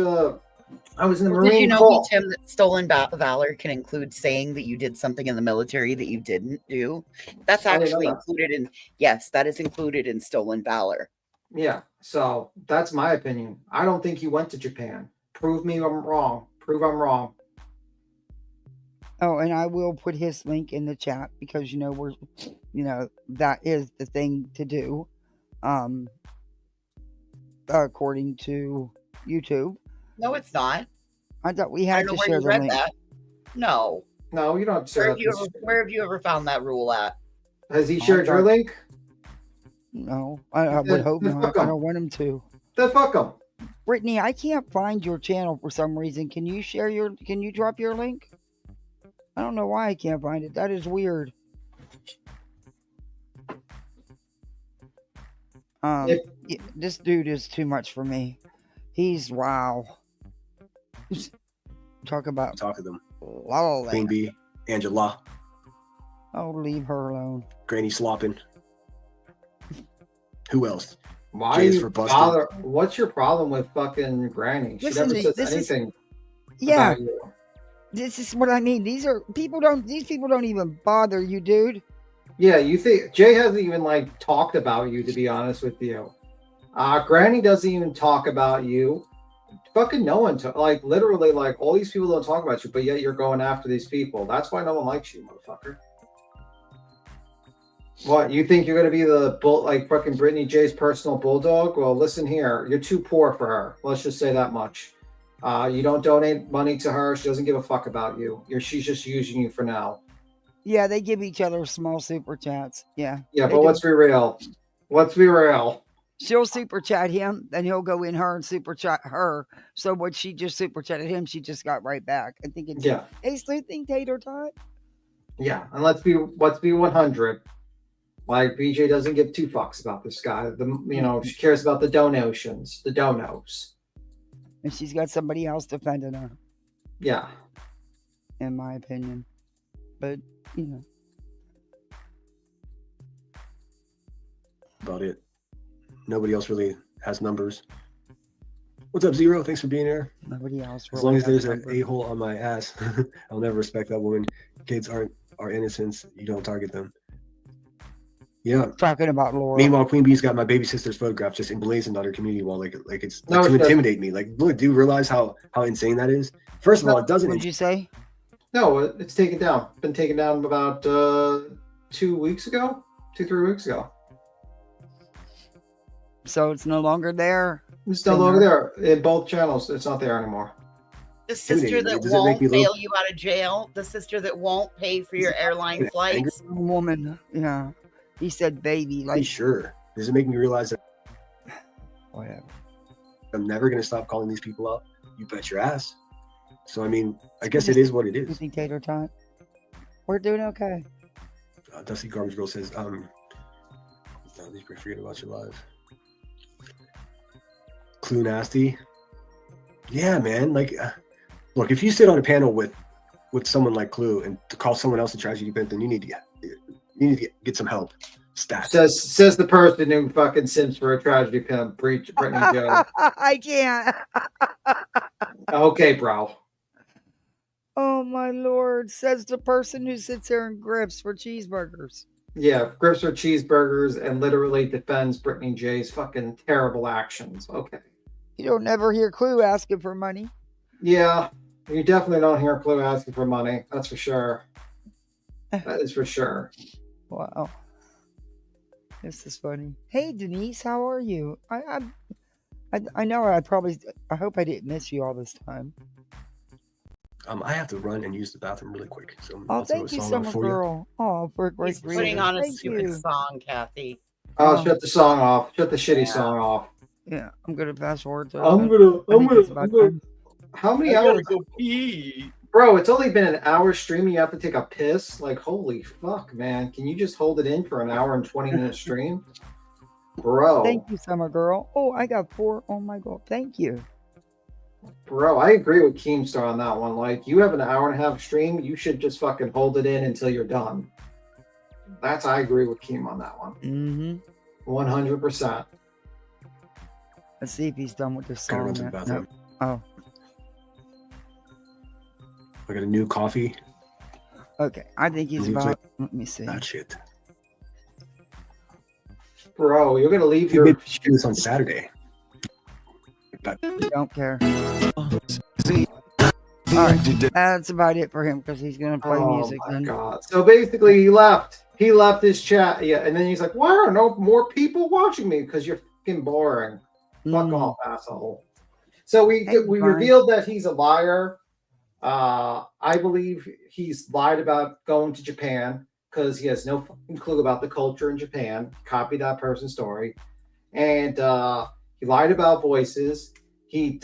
I was in the Marine Corps. Did you know, Tim, that stolen valor can include saying that you did something in the military that you didn't do? That's actually included in, yes, that is included in stolen valor. Yeah, so that's my opinion. I don't think he went to Japan. Prove me I'm wrong. Prove I'm wrong. Oh, and I will put his link in the chat because that is the thing to do, according to YouTube. No, it's not. I thought we had to share the link. That. No, you don't. Where have you ever found that rule at? Has he shared your link? No, I would hope not. I don't want him to. Then fuck him. Brittany, I can't find your channel for some reason. Can you drop your link? I don't know why I can't find it. That is weird. This dude is too much for me. He's wow. Talk to them. La La Land. Queen Bee, Angela. Oh, leave her alone. Granny slopping. Who else? Why Jay's for busted. What's your problem with fucking Granny? She never says anything. About you. This is what I mean. These people don't even bother you, dude. Yeah, you think Jay hasn't even talked about you, to be honest with you. Granny doesn't even talk about you. Fucking no one literally all these people don't talk about you, but yet you're going after these people. That's why no one likes you, motherfucker. What, you think you're gonna be the fucking Brittany J's personal bulldog? Well, listen here, you're too poor for her. Let's just say that much. You don't donate money to her. She doesn't give a fuck about you. She's just using you for now. Yeah, they give each other small super chats. Yeah. Yeah, but let's be real. she'll super chat him, then he'll go in her and super chat her. So what she just super chatted him, she just got right back. I think it's Yeah, hey sleuthing tater tot. yeah. And let's be 100. Like BJ doesn't give two fucks about this guy. She cares about the donations, the donos. And she's got somebody else defending her, Yeah. in my opinion. But About it. Nobody else really has numbers. What's up, Zero? Thanks for being here. nobody else. As really long as has there's an numbers. a-hole on my ass, I'll never respect that woman. Kids are innocents. You don't target them. Yeah. Talking about Laura. Meanwhile, Queen Bee's got my baby sister's photograph just emblazoned on her community wall, like it's No, to it doesn't. intimidate me. Like, look, do you realize how insane that is? First of all, it doesn't. What'd you say? No, it's taken down. Been taken down about 2 weeks ago, 2-3 weeks ago. So it's no longer there. It's no longer there in both channels. It's not there anymore. The sister that Does it make won't me bail look- you out of jail, the sister that won't pay for your airline flights. Woman, yeah. He said baby, Are you like sure? Does it make me realize that whatever. I'm never gonna stop calling these people out? You bet your ass. So I mean, I guess it is what it You is. think tater tot? We're doing okay. Dusty Garbage Girl says, no, these forget about your live. Clue Nasty. Yeah, man. Like, look, if you sit on a panel with someone like Clue and to call someone else a tragedy pimp, then you need to get some help. Stats. Says the person who fucking sims for a tragedy pimp, Brittany J. I can't. Okay, bro. Oh my lord, says the person who sits there and grips for cheeseburgers. Yeah, grips her cheeseburgers and literally defends Brittany J's fucking terrible actions. Okay. You don't ever hear Clue asking for money. Yeah, you definitely don't hear Clue asking for money. That's for sure. That is for sure. Wow. This is funny. Hey Denise, how are you? I know I hope I didn't miss you all this time. I have to run and use the bathroom really quick. So Oh, I'll throw thank a you, song Summer on for you. Girl. Oh, for a great He's putting on a Thank stupid you. song, Kathy. Oh, Um, shut the song off. Shut the shitty Yeah. song off. Yeah, I'm gonna fast forward to I'm it. gonna. I think it's about time. How many hours? go pee. Bro, it's only been an hour stream. You have to take a piss. Like, holy fuck, man! Can you just hold it in for an hour and 20-minute stream, bro? Thank you, Summer Girl. Oh, I got 4. Oh my god, thank you. Bro, I agree with Keemstar on that one. Like, you have an hour and a half stream, you should just fucking hold it in until you're done. I agree with Keem on that one. Mm-hmm. 100%. Let's see if he's done with this Gotta song. run to the yet. bathroom. No. I got a new coffee. Oh, okay. I think he's Leaves about. Let me see. That shit. Bro, you're gonna leave We your. did this on Saturday. But Don't care. All right, that's about it for him because he's gonna play music. Oh my Then. god! So basically, he left. He left his chat. Yeah, and then he's like, "Why are no more people watching me? Because you're fucking boring. Fuck off, asshole." So we Hey, we fine. revealed that he's a liar. I believe he's lied about going to Japan because he has no fucking clue about the culture in Japan. Copied that person's story, and he lied about voices. He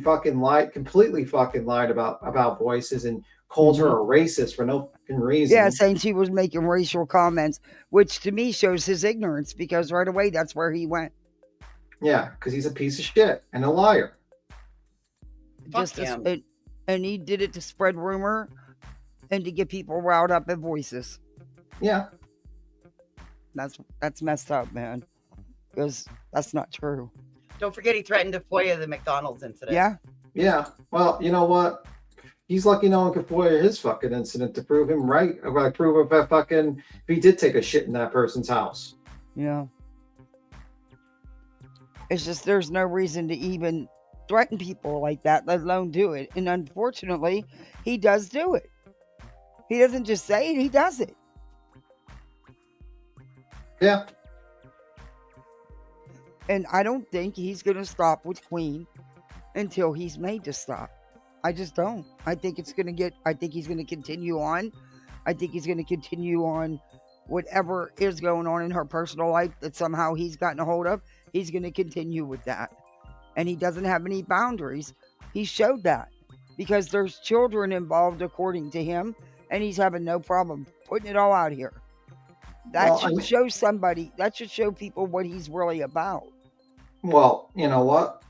fucking lied, completely fucking lied about voices, and called her a racist for no fucking reason. Yeah, saying she was making racial comments, which to me shows his ignorance because right away that's where he went. Yeah, because he's a piece of shit and a liar. Fuck him. And he did it to spread rumor and to get people riled up at voices. Yeah. That's messed up, man. Because that's not true. Don't forget he threatened to FOIA the McDonald's incident. Yeah. Yeah. Well, you know what? He's lucky no one could FOIA his fucking incident to prove him right. Or prove if he did take a shit in that person's house. Yeah. It's just there's no reason to even threaten people like that, let alone do it. And unfortunately, he does do it. He doesn't just say it, he does it. Yeah. And I don't think he's going to stop with Queen until he's made to stop. I just don't. I think he's going to continue on. I think he's going to continue on whatever is going on in her personal life that somehow he's gotten a hold of. he's going to continue with that. And he doesn't have any boundaries. He showed that because there's children involved, according to him, and he's having no problem putting it all out here. That Well, should show somebody, that should show people what he's really about. Well, you know what?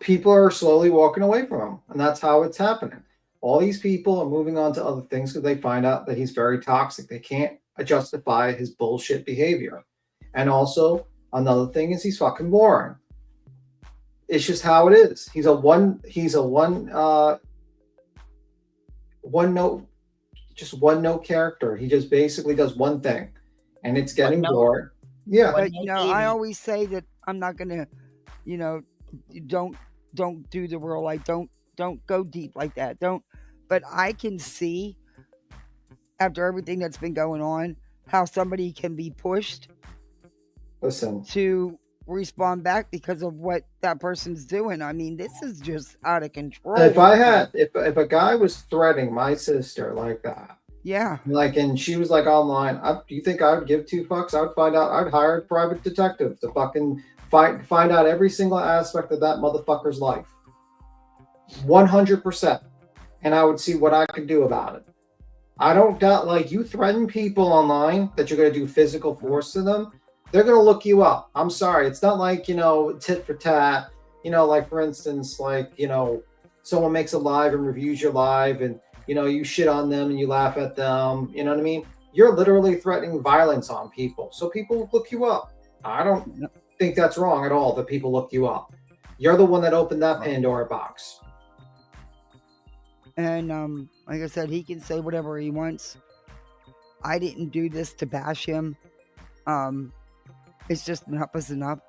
People are slowly walking away from him, and that's how it's happening. All these people are moving on to other things because they find out that he's very toxic. They can't justify his bullshit behavior. And also, another thing is he's fucking boring. It's just how it is. He's a one note character. He just basically does one thing, and it's getting bored. Yeah. But I always say that I'm not gonna, don't do the real life. Don't go deep like that. But I can see after everything that's been going on how somebody can be pushed to respond back because of what that person's doing. I mean, this is just out of control. If a guy was threatening my sister like that, yeah, and she was like online, do you think I would give 2 fucks? I would find out. I'd hire a private detective to fucking find out every single aspect of that motherfucker's life, 100%, and I would see what I could do about it. I don't doubt, you threaten people online that you're going to do physical force to them, they're going to look you up. I'm sorry. It's not like, tit for tat, for instance, someone makes a live and reviews your live and, you shit on them and you laugh at them. You know what I mean? You're literally threatening violence on people. So people look you up. I don't think that's wrong at all that people look you up. You're the one that opened that Pandora box. And like I said, he can say whatever he wants. I didn't do this to bash him. It's just enough is enough.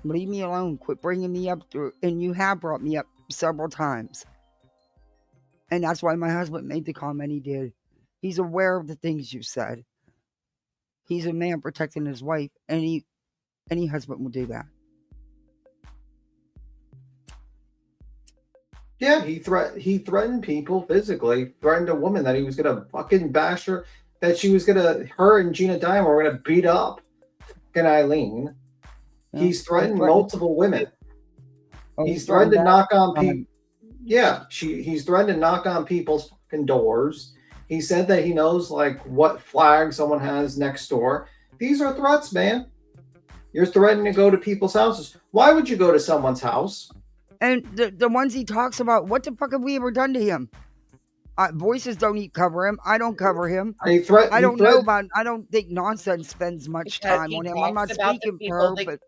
Leave me alone. Quit bringing me up through. And you have brought me up several times. And that's why my husband made the comment he did. He's aware of the things you said. He's a man protecting his wife. Any husband will do that. Yeah, he threatened people physically. Threatened a woman that he was gonna fucking bash her. That her and Gina Diamond were gonna beat up fucking Eileen. Yeah, he's threatened multiple women. He's threatened to knock on people. Yeah, he's threatened to knock on people's fucking doors. He said that he knows what flag someone has next door. These are threats, man. You're threatening to go to people's houses. Why would you go to someone's house? And the ones he talks about, what the fuck have we ever done to him? Voices don't cover him. I don't cover him. I don't think Nonsense spends much time on him. I'm not speaking for her, but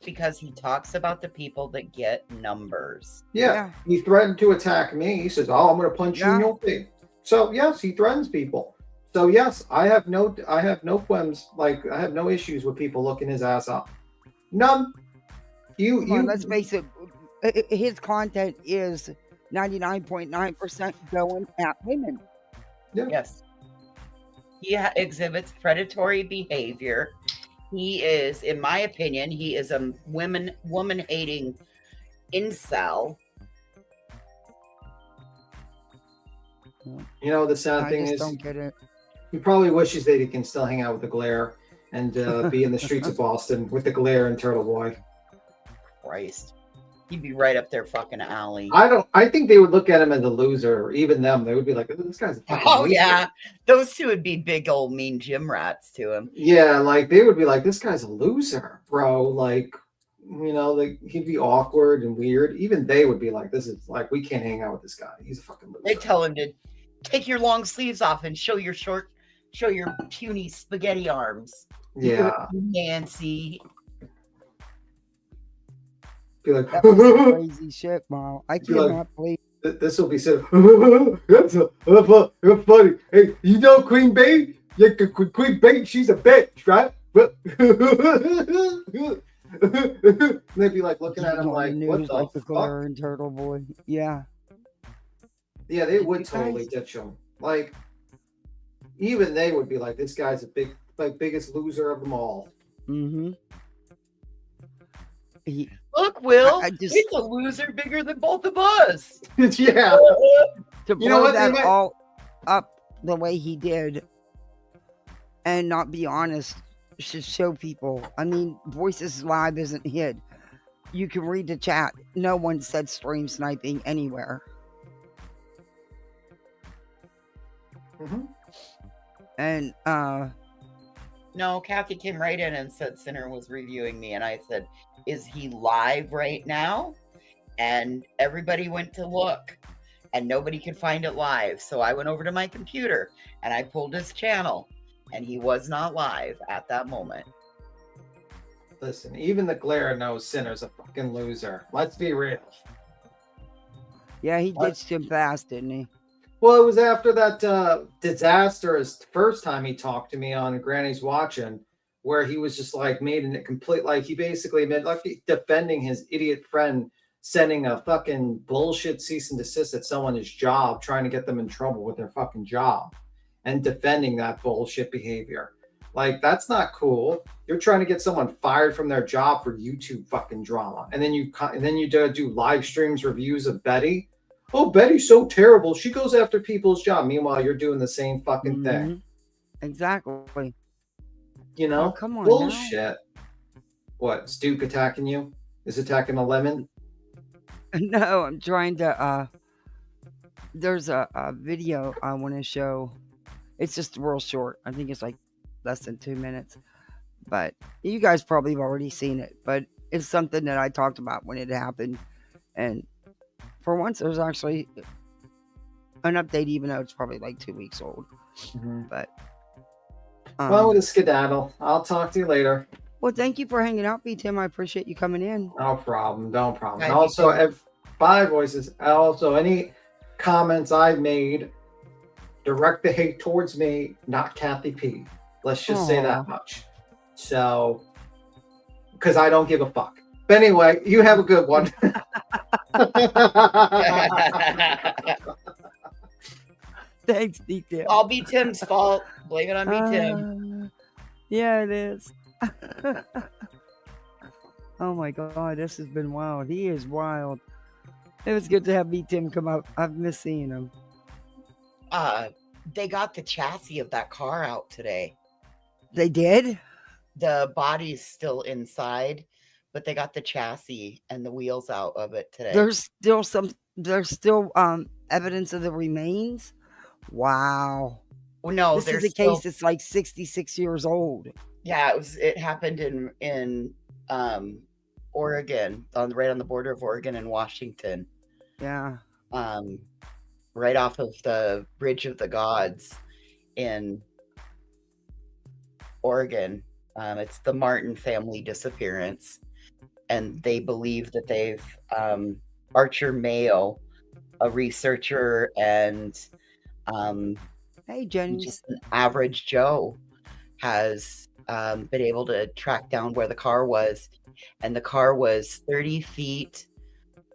because he talks about the people that get numbers. Yeah. He threatened to attack me. He says, "Oh, I'm going to punch you in your face." So yes, he threatens people. So yes, I have no qualms. I have no issues with people looking his ass up. None. Let's face it. His content is 99.9% going at women. Yeah. Yes. He exhibits predatory behavior. He is, in my opinion, a woman-hating incel. The sad thing is, don't get it. He probably wishes that he can still hang out with the Glare and be in the streets of Boston with the Glare and Turtle Boy. Christ. He'd be right up their fucking alley. I think they would look at him as a loser, or even them. They would be like, "This guy's a fucking loser." Yeah. Those two would be big old mean gym rats to him. Yeah, they would be like, "This guy's a loser, bro." He'd be awkward and weird. Even they would be like, "This is we can't hang out with this guy. He's a fucking loser." They tell him to take your long sleeves off and show your puny spaghetti arms. Yeah. Nancy. Be like, that was crazy shit, Mom. I cannot believe this will be said. That's funny. Hey, Queen Bee? Yeah, Queen Bee, she's a bitch, right? They'd be looking at him what the fuck? Glare and Turtle Boy. Yeah. Yeah, they would totally ditch him. Even they would be like, "This guy's a biggest loser of them all." Mm-hmm. Look, Will, it's a loser bigger than both of us. Yeah. To blow that all up the way he did and not be honest should show people. I mean, Voices Live isn't hid. You can read the chat. No one said stream sniping anywhere. Mhm. And No, Kathy came right in and said Sinner was reviewing me, and I said, "Is he live right now?" And everybody went to look, and nobody could find it live. So I went over to my computer and I pulled his channel, and he was not live at that moment. Listen, even the glare knows Sinner's a fucking loser. Let's be real. yeah, he What? ditched him fast, didn't he? Well, it was after that disastrous first time he talked to me on Granny's Watching, where he was just like made it complete, like he basically made like defending his idiot friend, sending a fucking bullshit cease and desist at someone's job, trying to get them in trouble with their fucking job, and defending that bullshit behavior. Like, that's not cool. You're trying to get someone fired from their job for YouTube fucking drama, and then you do live streams reviews of Betty. Oh, Betty's so terrible. She goes after people's job. Meanwhile, you're doing the same fucking thing. Mhm. Exactly. You know? Oh, come on bullshit. What? Is Duke attacking you? Is attacking a lemon? No, I'm trying to. There's a video I want to show. It's just real short. I think it's like less than 2 minutes. But you guys probably have already seen it. But it's something that I talked about when it happened. And for once, there's actually an update, even though it's probably like 2 weeks old. Mm-hmm. But Well, with a skedaddle. I'll talk to you later. well, thank you for hanging out, B Tim. I appreciate you coming in. No problem. No problem. Bye, And also, bye, Voices. Also, any comments I made, direct the hate towards me, not Kathy P. Let's just say Aw. that much. So, because I don't give a fuck. But anyway, you have a good one. Thanks, B Tim. All be Tim's fault. Blame it on me, Tim. Yeah, it is. Oh my God, this has been wild. He is wild. It was good to have B Tim come out. I've missed seeing him. They got the chassis of that car out today. They did? The body's still inside, but they got the chassis and the wheels out of it today. There's still evidence of the remains. Wow. Well, no, This is there's a still, case that's like 66 years old. yeah, it happened in Oregon, right on the border of Oregon and Washington. Yeah. Right off of the Bridge of the Gods in Oregon. It's the Martin family disappearance, and they believe that they've Archer Mayo, a researcher and Hey, Jenny. just an average Joe, has been able to track down where the car was, and the car was 30 feet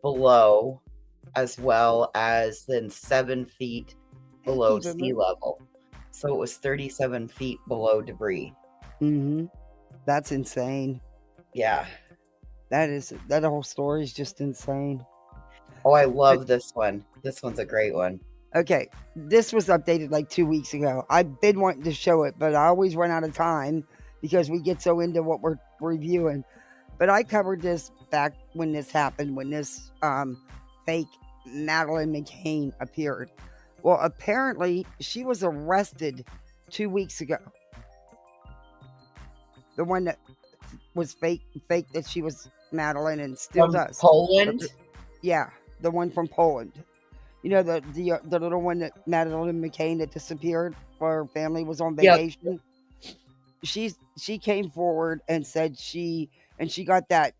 below, as well as then 7 feet below Keep it sea moving. level. So it was 37 feet below debris. Mm-hmm. That's insane. Yeah. That whole story is just insane. Oh, I love this one. This one's a great one. Okay, this was updated like 2 weeks ago. I've been wanting to show it, but I always run out of time because we get so into what we're reviewing. But I covered this back when this happened, when this fake Madeline McCain appeared. Well, apparently she was arrested 2 weeks ago. The one that was fake that she was Madeline and still From does. Poland? Yeah, the one from Poland. You know, the little one that Madeline McCain that disappeared while her family was on Yep. vacation. She came forward and said she got that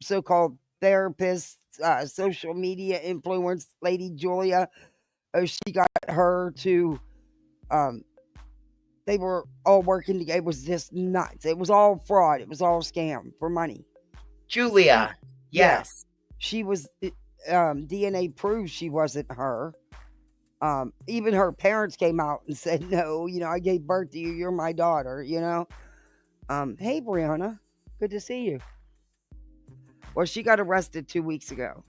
so-called therapist, social media influence lady Julia. She got her to they were all working together. It was just nuts. It was all fraud. It was all scam for money. Julia. Yeah. Yes. She was DNA proves she wasn't her. Even her parents came out and said, no, I gave birth to you. You're my daughter, Hey, Brianna, good to see you. Well, she got arrested 2 weeks ago.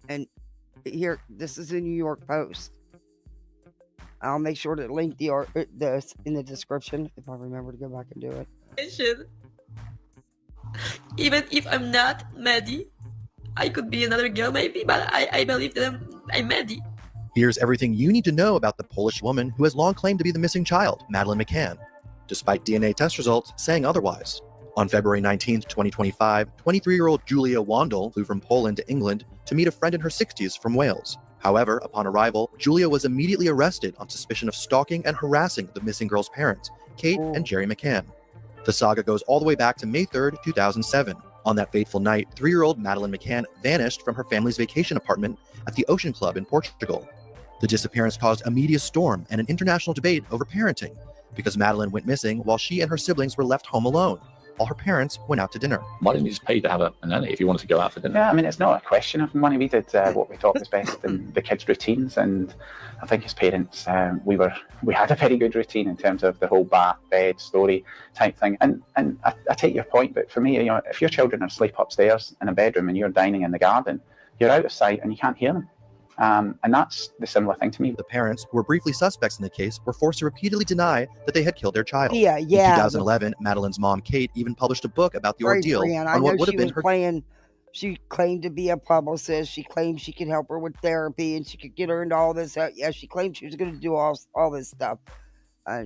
And here, this is the New York Post. I'll make sure to link the art this in the description if I remember to go back and do it. Even if I'm not Maddie, I could be another girl maybe, but I believe that I'm Maddie. Here's everything you need to know about the Polish woman who has long claimed to be the missing child, Madeline McCain, despite DNA test results saying otherwise. On February 19, 2025, 23-year-old Julia Wandel flew from Poland to England to meet a friend in her 60s from Wales. However, upon arrival, Julia was immediately arrested on suspicion of stalking and harassing the missing girl's parents, Kate and Jerry McCain. The saga goes all the way back to May 3, 2007. On that fateful night, 3-year-old Madeline McCain vanished from her family's vacation apartment at the Ocean Club in Portugal. The disappearance caused a media storm and an international debate over parenting, because Madeline went missing while she and her siblings were left home alone, while her parents went out to dinner. Why didn't you just pay to have a nanny if you wanted to go out for dinner? Yeah, I mean, it's not a question of money. We did what we thought was best in the kids' routines, and I think as parents, we had a very good routine in terms of the whole bath, bed, story type thing. And I take your point, but for me, if your children are asleep upstairs in a bedroom and you're dining in the garden, you're out of sight and you can't hear them. And that's the similar thing to me. The parents, who were briefly suspects in the case, were forced to repeatedly deny that they had killed their child. Yeah. In 2011, Madeline's mom, Kate, even published a book about the ordeal on what would have been her... She claimed to be a publicist. She claimed she could help her with therapy and she could get her into all this. Yeah, she claimed she was going to do all this stuff.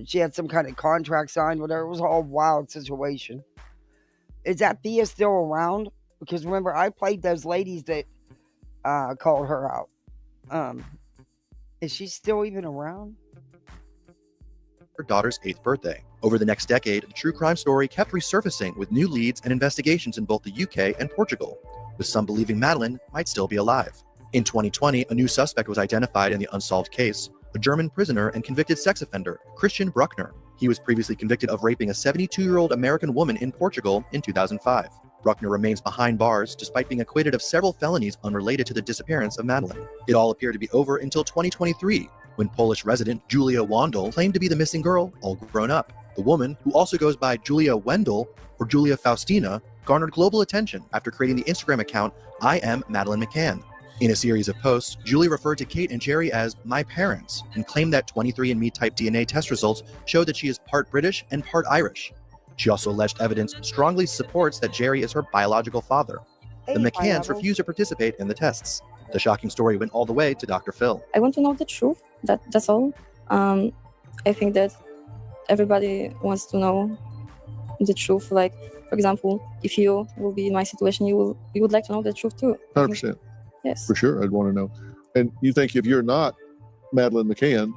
She had some kind of contract signed with her. It was a whole wild situation. Is that Thea still around? Because remember, I played those ladies that called her out. Is she still even around? Her daughter's 8th birthday. Over the next decade, the true crime story kept resurfacing with new leads and investigations in both the UK and Portugal, with some believing Madeline might still be alive. In 2020, a new suspect was identified in the unsolved case, a German prisoner and convicted sex offender, Christian Bruckner. He was previously convicted of raping a 72-year-old American woman in Portugal in 2005. Bruckner remains behind bars despite being acquitted of several felonies unrelated to the disappearance of Madeline. It all appeared to be over until 2023, when Polish resident Julia Wandel claimed to be the missing girl, all grown up. The woman, who also goes by Julia Wendell or Julia Faustina, garnered global attention after creating the Instagram account I Am Madeline McCain. In a series of posts, Julia referred to Kate and Jerry as my parents and claimed that 23andMe type DNA test results showed that she is part British and part Irish. She also alleged evidence strongly supports that Jerry is her biological father. The McCanns refused to participate in the tests. The shocking story went all the way to Dr. Phil. I want to know the truth. That's all. I think that everybody wants to know the truth. Like, for example, if you will be in my situation, you would like to know the truth too. 100%. Yes. For sure, I'd want to know. And you think if you're not Madeline McCain,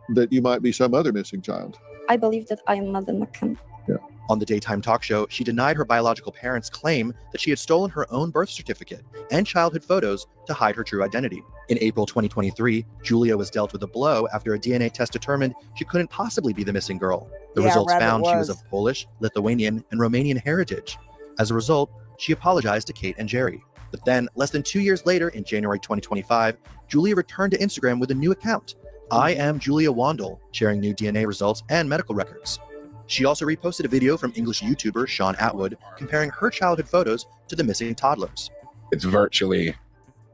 that you might be some other missing child? I believe that I am Madeline McCain. Yeah. On the daytime talk show, she denied her biological parents' claim that she had stolen her own birth certificate and childhood photos to hide her true identity. In April 2023, Julia was dealt with a blow after a DNA test determined she couldn't possibly be the missing girl. The results found she was of Polish, Lithuanian, and Romanian heritage. As a result, she apologized to Kate and Jerry. But then, less than 2 years later, in January 2025, Julia returned to Instagram with a new account, I Am Julia Wandel, sharing new DNA results and medical records. She also reposted a video from English YouTuber Sean Atwood comparing her childhood photos to the missing toddlers. It's virtually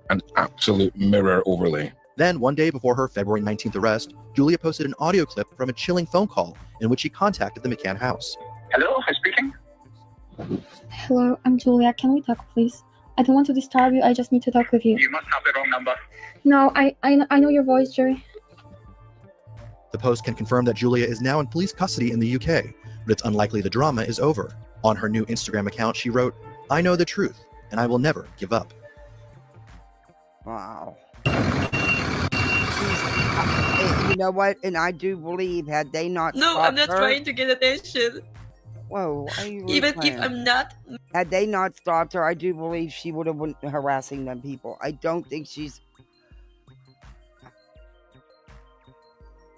an absolute mirror overlay. Then, one day before her February 19th arrest, Julia posted an audio clip from a chilling phone call in which she contacted the McCain house. Hello, who's speaking? Hello, I'm Julia. Can we talk, please? I don't want to disturb you. I just need to talk with you. You must have the wrong number. No, I know your voice, Jerry. The Post can confirm that Julia is now in police custody in the UK, but it's unlikely the drama is over. On her new Instagram account, she wrote, I know the truth, and I will never give up. Wow. You know what? And I do believe, had they not No, I'm not trying to get attention. Whoa, are you Even playing? if I'm not. Had they not stopped her, I do believe she would have been harassing them people. I don't think she's...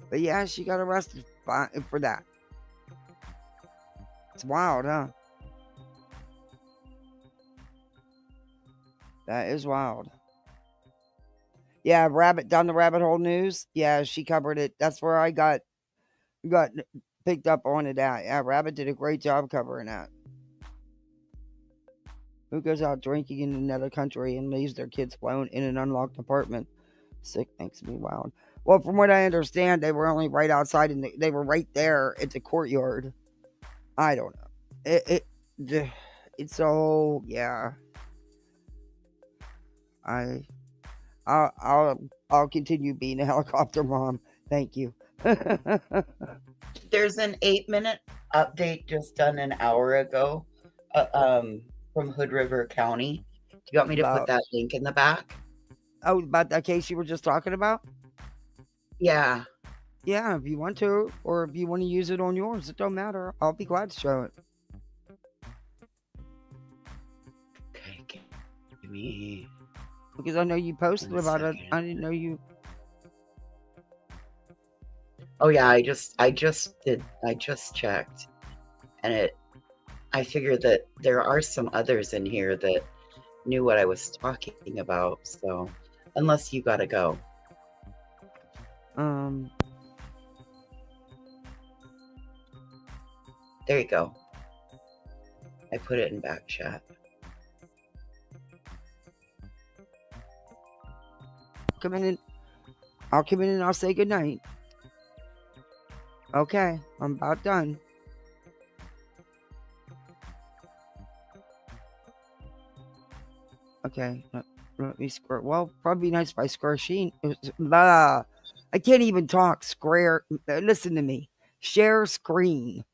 But yeah, she got arrested for that. It's wild, huh? That is wild. Yeah, down the rabbit hole news. Yeah, she covered it. That's where I got picked up on it at. Yeah, Rabbit did a great job covering that. Who goes out drinking in another country and leaves their kids alone in an unlocked apartment? Sick makes me wild. Well, from what I understand, they were only right outside, and they were right there at the courtyard. I don't know. It's all yeah. I'll continue being a helicopter mom. Thank you. There's an 8-minute update just done an hour ago from Hood River County. Do you want me to put About that link in the back? oh, about that case you were just talking about? Yeah. Yeah, if you want to, or if you want to use it on yours, it don't matter. I'll be glad to show it. Okay, give me. Because I know you posted 1 about it. second. I didn't know you. Oh yeah, I just checked, and I figured that there are some others in here that knew what I was talking about. So, unless you gotta go. There you go. I put it in back chat. Come in. I'll come in and I'll say goodnight. Okay, I'm about done. Okay, let me square. Well, probably be nice if I square sheen. I can't even talk. Square. Listen to me. Share screen.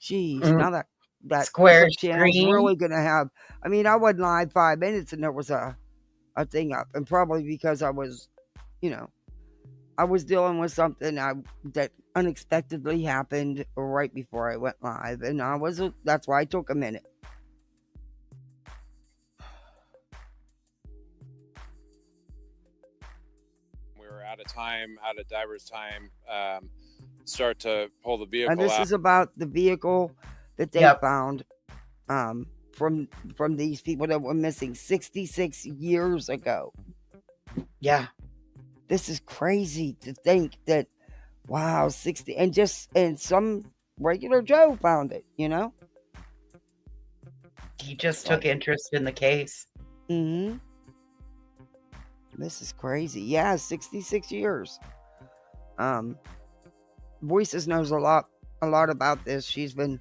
Jeez, now that Square clip channel's screen? really gonna have. I mean, I wasn't live 5 minutes and there was a thing up, and probably because I was, I was dealing with something that unexpectedly happened right before I went live, and that's why I took a minute. We were out of time, out of diver's time. Start to pull the vehicle And this out. is about the vehicle that they found from these people that were missing 66 years ago. Yeah. This is crazy to think that, wow, 60, and some regular Joe found it, He just took interest in the case. Mm-hmm. This is crazy. Yeah, 66 years. Voices knows a lot about this. She's been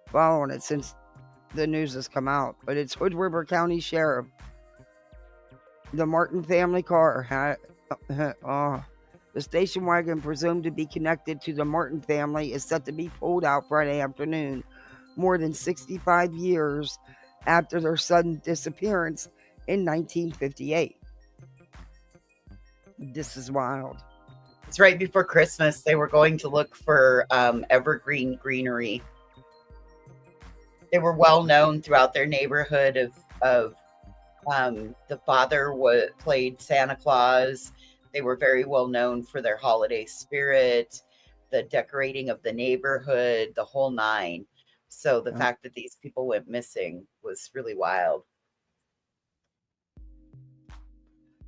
following it since the news has come out. But it's Hood River County Sheriff. The Martin family car the station wagon presumed to be connected to the Martin family is set to be pulled out Friday afternoon, more than 65 years after their sudden disappearance in 1958. This is wild. It's right before Christmas. They were going to look for evergreen greenery. They were well known throughout their neighborhood of the father played Santa Claus. They were very well known for their holiday spirit, the decorating of the neighborhood, the whole nine. So the fact that these people went missing was really wild.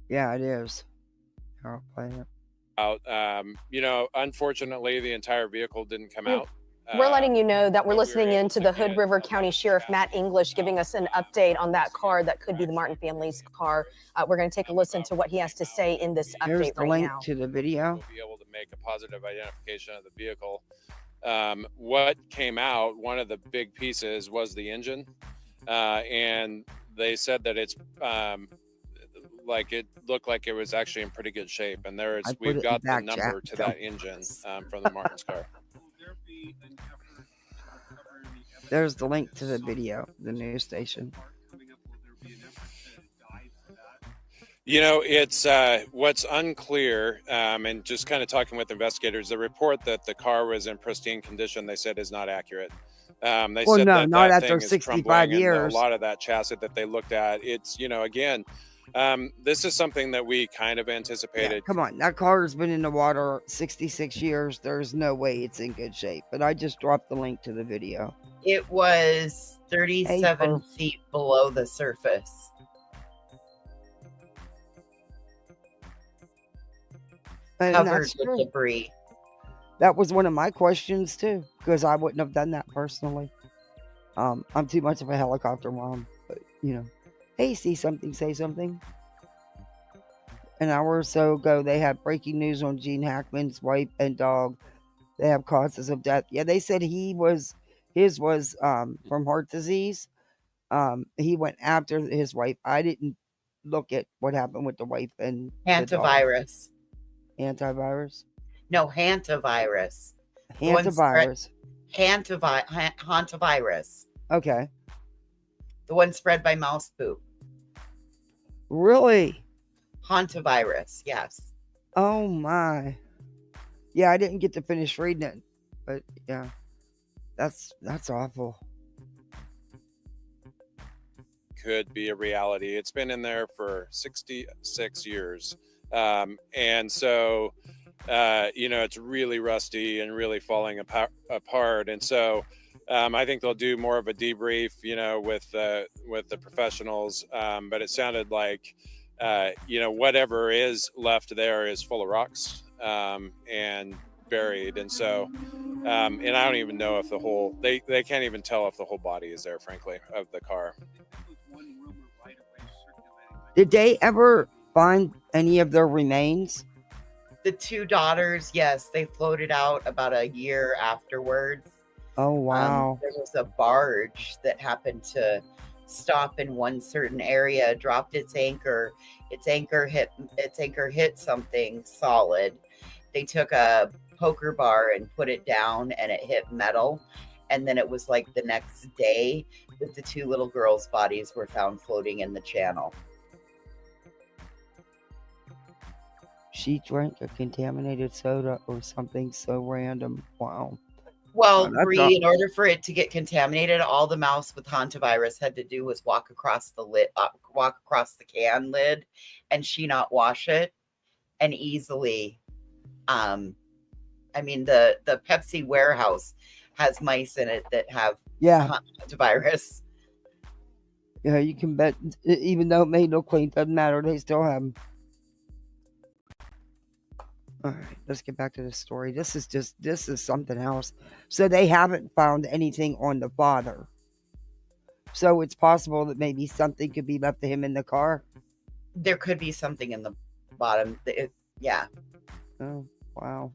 Yeah, it is. I'll play it. Unfortunately, the entire vehicle didn't come out. We're letting you know that we're listening in to the Hood River County Sheriff Matt English giving us an update on that car that could be the Martin family's car. We're going to take a listen to what he has to say in this update Here's the right link now. to the video. We'll be able to make a positive identification of the vehicle. What came out, one of the big pieces was the engine. And they said that it's it looked like it was actually in pretty good shape. And we've got the number to that engine from the Martin's car. There's the link to the video, the news station. It's what's unclear, and just kind of talking with investigators, the report that the car was in pristine condition, they said is not accurate. They said that not that after thing is 65 crumbling, years. and a lot of that chassis that they looked at, it's, again, this is something that we kind of anticipated. Yeah, come on, that car has been in the water 66 years. There's no way it's in good shape. But I just dropped the link to the video. It was 37 feet below the surface. Covered with debris. That was one of my questions too, because I wouldn't have done that personally. I'm too much of a helicopter mom, but hey, see something, say something. an hour or so ago, they had breaking news on Gene Hackman's wife and dog. They have causes of death. Yeah, they said his was from heart disease. He went after his wife. I didn't look at what happened with the wife and the dog. Hantavirus. Antivirus? No, hantavirus. The one Hantavirus. hantavirus. Okay. The one spread by mouse poop. Really? Hantavirus, yes. Oh my. Yeah, I didn't get to finish reading it. But yeah. That's awful. Could be a reality. It's been in there for 66 years. And so, it's really rusty and really falling apart. And so I think they'll do more of a debrief, with the professionals. But it sounded like, whatever is left there is full of rocks and buried. And so, and I don't even know if they can't even tell if the whole body is there, frankly, of the car. Did they ever find any of their remains? The two daughters, yes, they floated out about a year afterwards. Oh, wow. There was a barge that happened to stop in one certain area, dropped its anchor. Its anchor hit something solid. They took a poker bar and put it down, and it hit metal. And then it was like the next day that the two little girls' bodies were found floating in the channel. She drank a contaminated soda or something so random. Wow. Well, Bree, in order for it to get contaminated, all the mouse with hantavirus had to do was walk across the can lid, and she not wash it, and easily. The Pepsi warehouse has mice in it that have hantavirus. Yeah, you can bet. Even though it made no claim, doesn't matter. They still have them. All right, let's get back to the story. This is something else. So they haven't found anything on the father. So it's possible that maybe something could be left to him in the car. There could be something in the bottom. Yeah. Oh, wow.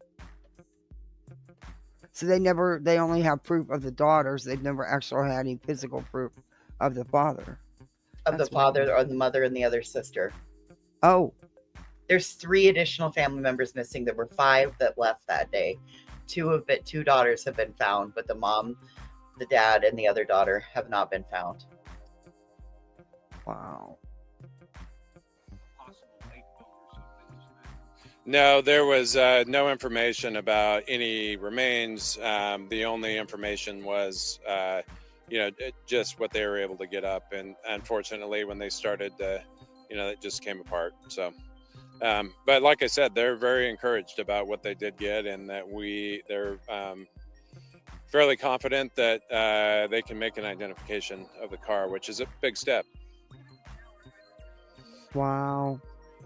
So they only have proof of the daughters. They've never actually had any physical proof of the father. The father or the mother and the other sister. Oh. There's 3 additional family members missing. There were 5 that left that day. 2 daughters have been found, but the mom, the dad, and the other daughter have not been found. Wow. No, there was no information about any remains. The only information was, just what they were able to get up. And unfortunately, when they started, it just came apart. So. But like I said, they're very encouraged about what they did get, and that they're fairly confident that they can make an identification of the car, which is a big step. Wow.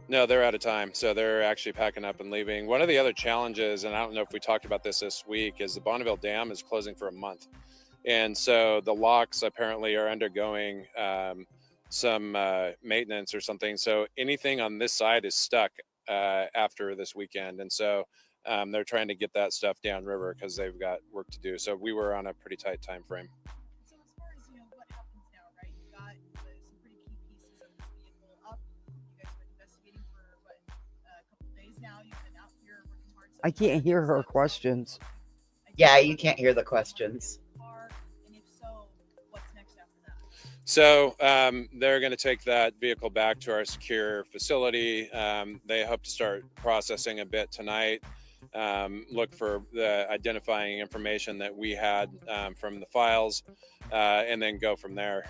No, they're out of time. So they're actually packing up and leaving. One of the other challenges, and I don't know if we talked about this week, is the Bonneville Dam is closing for a month. And so the locks apparently are undergoing some maintenance or something. So anything on this side is stuck after this weekend. And so they're trying to get that stuff downriver because they've got work to do. So we were on a pretty tight time frame. So as far as what happens now, right? You got some pretty key pieces of this vehicle up. You guys have been investigating for a couple days now. You've been out here working hard. I can't hear her questions. Yeah, you can't hear the questions. So they're going to take that vehicle back to our secure facility. They hope to start processing a bit tonight. Look for the identifying information that we had from the files, and then go from there.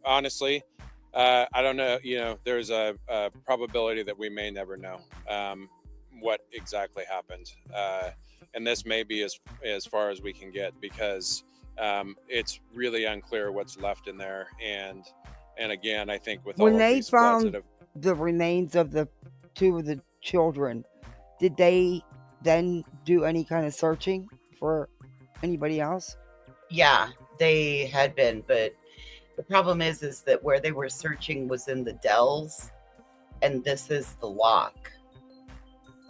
Honestly, I don't know. There's a probability that we may never know what exactly happened, and this may be as far as we can get, because it's really unclear what's left in there. And again, I think with when all they of these floods found that have, the remains of the 2 of the children, did they then do any kind of searching for anybody else? Yeah, they had been, but the problem is that where they were searching was in the Dells, and this is the lock.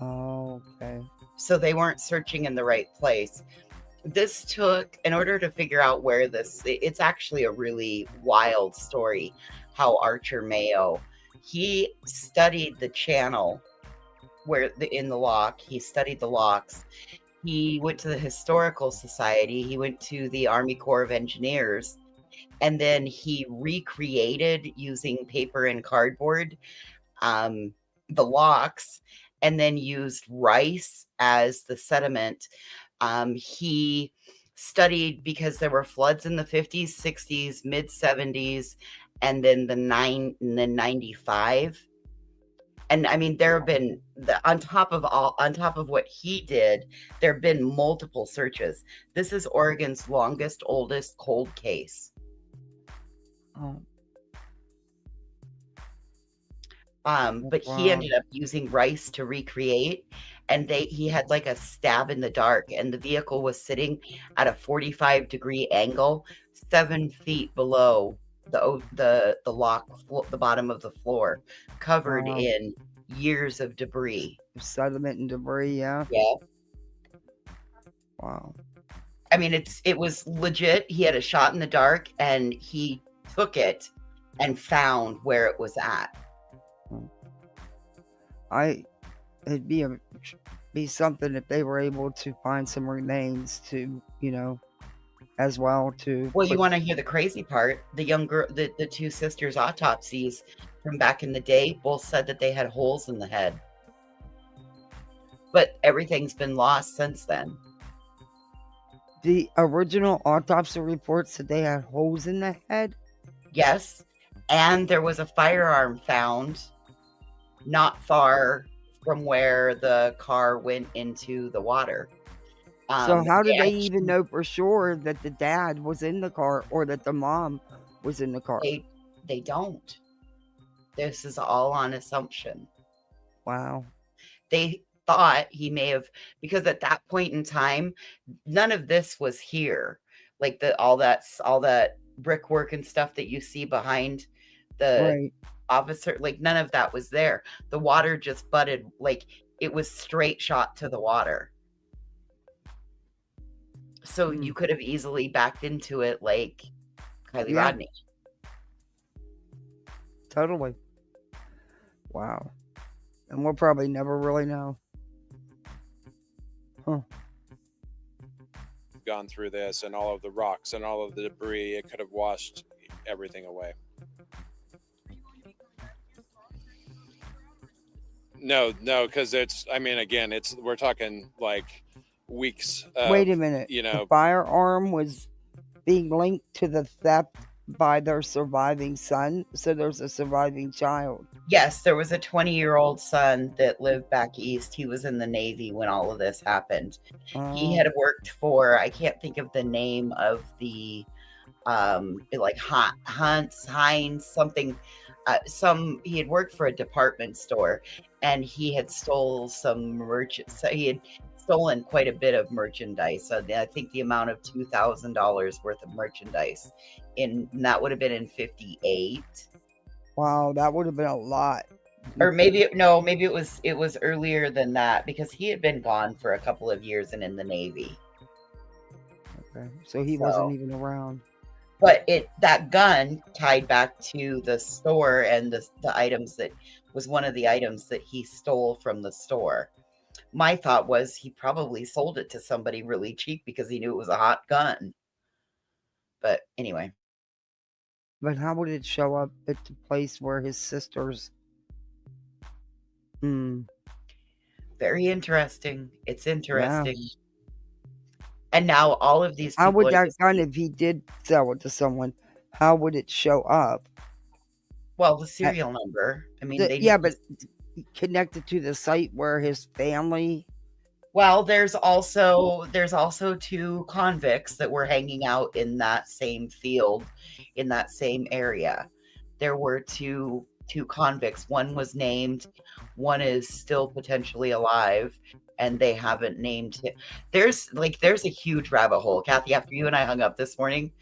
Oh, okay. So they weren't searching in the right place. This took, in order to figure out where this, it's actually a really wild story how Archer Mayo, he studied the channel where in the lock, he studied the locks. He went to the Historical Society, he went to the Army Corps of Engineers, and then he recreated using paper and cardboard the locks, and then used rice as the sediment. He studied because there were floods in the 50s, 60s, mid 70s, and then the 95. And I mean, there have been on top of what he did, there have been multiple searches. This is Oregon's longest, oldest cold case. Oh. But he ended up using rice to recreate, and he had like a stab in the dark, and the vehicle was sitting at a 45-degree angle, 7 feet below the lock, the bottom of the floor, covered in years of debris, sediment and debris. Yeah. Wow. I mean, it was legit. He had a shot in the dark, and he took it and found where it was at. It'd be something if they were able to find some remains to, as well to. Well, you want to hear the crazy part? The young girl, the two sisters' autopsies from back in the day both said that they had holes in the head, but everything's been lost since then. The original autopsy report said they had holes in the head. Yes, and there was a firearm found not far from where the car went into the water. So how did they even know for sure that the dad was in the car or that the mom was in the car? They don't. This is all on assumption. Wow. They thought he may have, because at that point in time, none of this was here. Like all that brickwork and stuff that you see behind the officer, like none of that was there. The water just butted, like it was straight shot to the water. So you could have easily backed into it like Kylie Rodney. Totally. Wow. And we'll probably never really know. Huh. Gone through this and all of the rocks and all of the debris, it could have washed everything away. No, because we're talking like weeks. Wait a minute. The firearm was being linked to the theft by their surviving son. So there's a surviving child. Yes, there was a 20-year-old son that lived back east. He was in the Navy when all of this happened. He had worked for, I can't think of the name of the, like Heinz, something. He had worked for a department store, and he had stole some so he had stolen quite a bit of merchandise. So I think the amount of $2,000 worth of merchandise, and that would have been in 58. Wow, that would have been a lot. Or maybe it was earlier than that, because he had been gone for a couple of years and in the Navy. Okay, so he wasn't even around. But that gun tied back to the store, and the items that was one of the items that he stole from the store. My thought was he probably sold it to somebody really cheap because he knew it was a hot gun. But anyway. But how would it show up at the place where his sisters? Very interesting. It's interesting. Yeah. And now all of these people. How would that gun, if he did sell it to someone, how would it show up? Well, the serial number. I mean, but connected to the site where his family. Well, there's also 2 convicts that were hanging out in that same field, in that same area. There were two convicts. One was named. One is still potentially alive, and they haven't named him. There's a huge rabbit hole. Kathy, after you and I hung up this morning,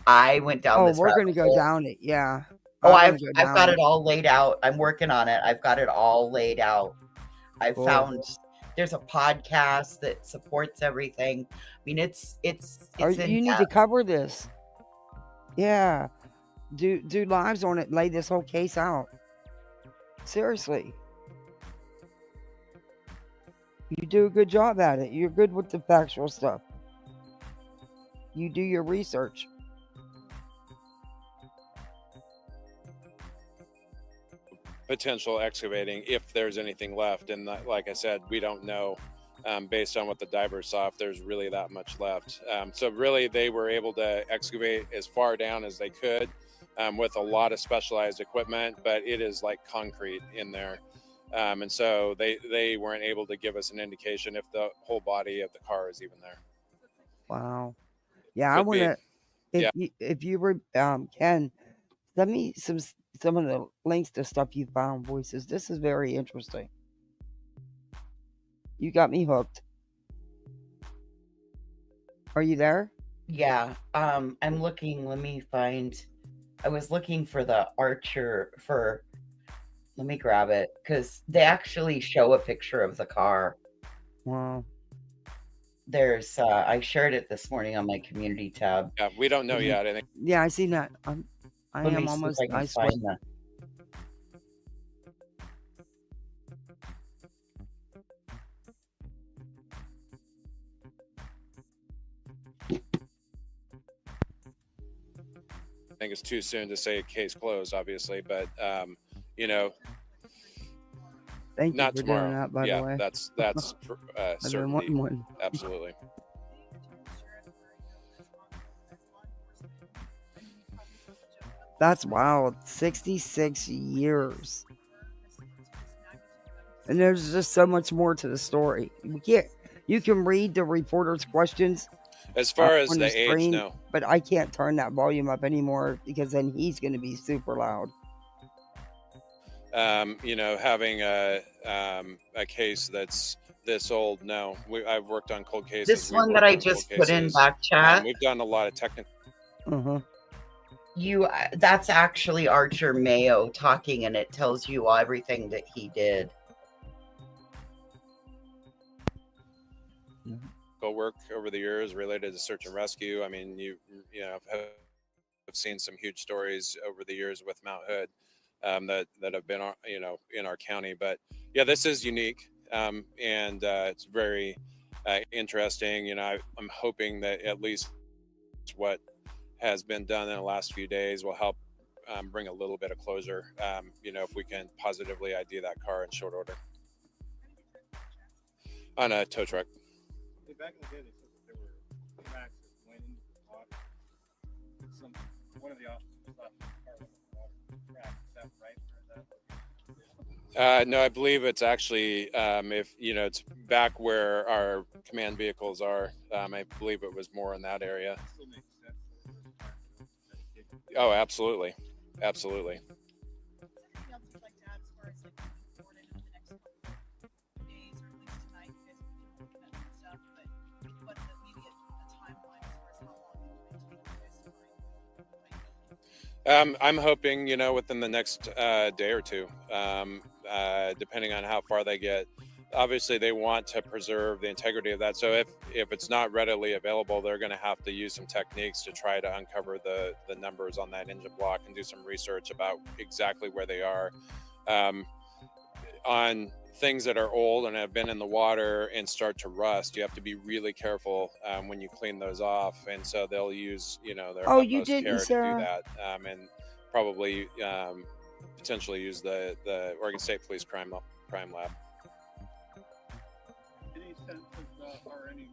I went down this rabbit hole. We're going to go down it. Yeah. Oh, I want I've to go I've got it down. all laid out. I'm working on it. I've got it all laid out. I Cool. found there's a podcast that supports everything. I mean, it's in You need to depth. cover this. Yeah. Do lives on it. Lay this whole case out. Seriously. You do a good job at it. You're good with the factual stuff. You do your research. Potential excavating if there's anything left, and like I said, we don't know based on what the divers saw if there's really that much left. So really they were able to excavate as far down as they could with a lot of specialized equipment, but it is like concrete in there. And so they weren't able to give us an indication if the whole body of the car is even there. Wow. Yeah, I Could want be. to. If you were Ken, send me some of the links to stuff you found, voices. This is very interesting. You got me hooked. Are you there? Yeah. I'm looking. Let me find. I was looking for the Archer for. Let me grab it because they actually show a picture of the car. Wow. There's. I shared it this morning on my community tab. Yeah, we don't know yet. I think. Yeah, I seen that. I Let me am see if almost. I can I swear. find that. I think it's too soon to say case closed, obviously, but you know, Thank you not for tomorrow. doing that, by yeah, the way. that's I've been certainty. wanting one. Absolutely. That's wild. 66 years. And there's just so much more to the story. You can read the reporter's questions. As far as on the screen, age, no. But I can't turn that volume up anymore because then he's going to be super loud. You know, having a case that's this old, no. I've worked on cold cases. This one that I just put in back chat. We've done a lot of technical. That's actually Archer Mayo talking, and it tells you everything that he did. Work over the years related to search and rescue. I mean, you know, have seen some huge stories over the years with Mount Hood that have been, you know, in our county. But yeah, this is unique, and it's very interesting. You know, I'm hoping that at least what has been done in the last few days will help bring a little bit of closure. You know, if we can positively ID that car in short order on a tow truck. Back in the day, they said that there were cracks that went into the water. One of the officers thought the car was in the water crack. Is that right? Or is that? No, I believe it's actually, if you know, it's back where our command vehicles are. I believe it was more in that area. Still makes sense. Oh, absolutely, absolutely. Anything else you'd like to add as far as like moving forward into the next couple of days or at least tonight? You guys have been looking at some stuff, but what's the immediate timeline as far as how long it will take you guys to find? I'm hoping, you know, within the next day or two, depending on how far they get. Obviously, they want to preserve the integrity of that. So if it's not readily available, they're going to have to use some techniques to try to uncover the numbers on that engine block and do some research about exactly where they are. On things that are old and have been in the water and start to rust, you have to be really careful when you clean those off. And so they'll use, you know, their utmost care to do that, and probably potentially use the Oregon State Police crime lab. Any sense of or any?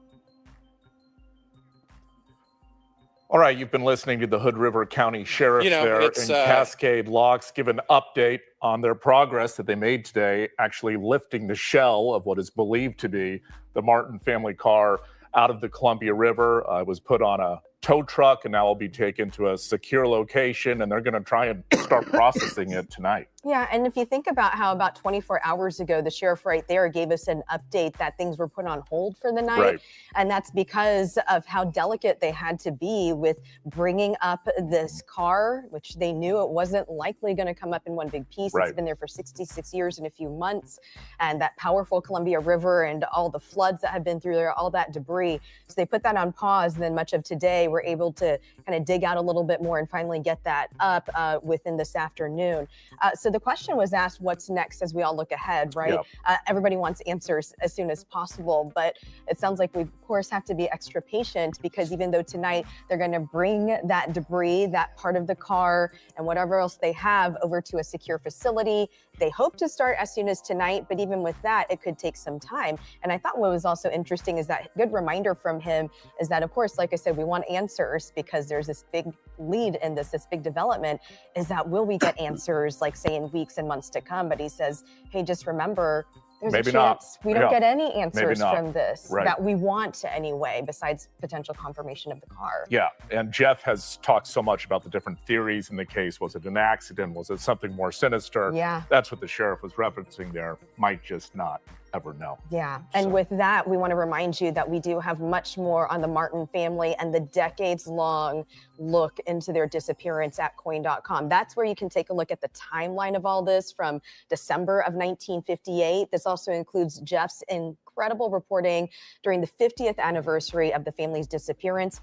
All right, you've been listening to the Hood River County Sheriff there in Cascade Locks give an update on their progress that they made today, actually lifting the shell of what is believed to be the Martin family car out of the Columbia River. It was put on a tow truck and now will be taken to a secure location, and they're going to try and start processing it tonight. Yeah, and if you think about how about 24 hours ago, the sheriff right there gave us an update that things were put on hold for the night. Right. And that's because of how delicate they had to be with bringing up this car, which they knew it wasn't likely going to come up in one big piece. Right. It's been there for 66 years and a few months. And that powerful Columbia River and all the floods that have been through there, all that debris. So they put that on pause. And then much of today, we're able to kind of dig out a little bit more and finally get that up within this afternoon. So the question was asked, what's next as we all look ahead, right? Yeah. Everybody wants answers as soon as possible, but it sounds like we, of course, have to be extra patient because even though tonight they're going to bring that debris, that part of the car and whatever else they have over to a secure facility, they hope to start as soon as tonight, but even with that, it could take some time. And I thought what was also interesting is that good reminder from him is that, of course, like I said, we want answers because there's this big lead in this big development, is that will we get answers, like say in weeks and months to come? But he says, hey, just remember, there's Maybe a not. chance we don't Yeah. get any answers not. from this Right. that we want anyway, besides potential confirmation of the car. Yeah, and Jeff has talked so much about the different theories in the case. Was it an accident? Was it something more sinister? Yeah. That's what the sheriff was referencing there. Might just not ever know. Yeah, and with that, we want to remind you that we do have much more on the Martin family and the decades-long look into their disappearance at coin.com. That's where you can take a look at the timeline of all this from December of 1958. This also includes Jeff's incredible reporting during the 50th anniversary of the family's disappearance.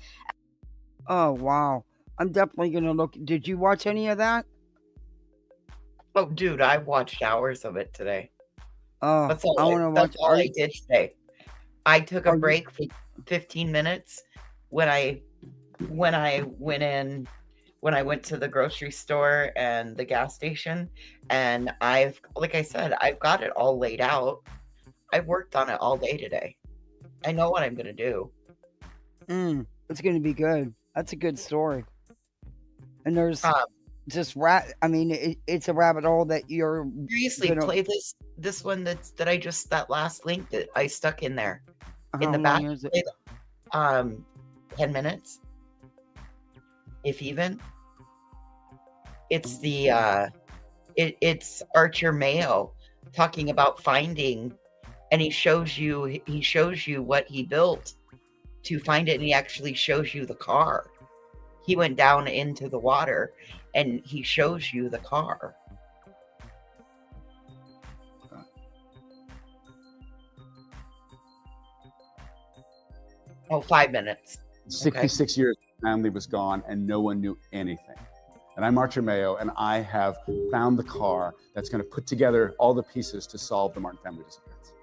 Oh, wow. I'm definitely going to look. Did you watch any of that? Oh, dude, I watched hours of it today. Oh, That's all I I, want to that's watch. all I did today. I took a Are you- break for 15 minutes when I went to the grocery store and the gas station, and like I said, I've got it all laid out. I've worked on it all day today. I know what I'm gonna do. It's going to be good. That's a good story. And there's just it's a rabbit hole that you're Seriously, gonna- play this one that last link that I stuck in there in How the back. long is it? Play the- 10 minutes, if even. It's it's Archer Mayo talking about finding, and he shows you what he built to find it, and he actually shows you the car. He went down into the water and he shows you the car. Oh, 5 minutes. 66 years the family was gone and no one knew anything. And I'm Archer Mayo, and I have found the car that's going to put together all the pieces to solve the Martin family disappearance.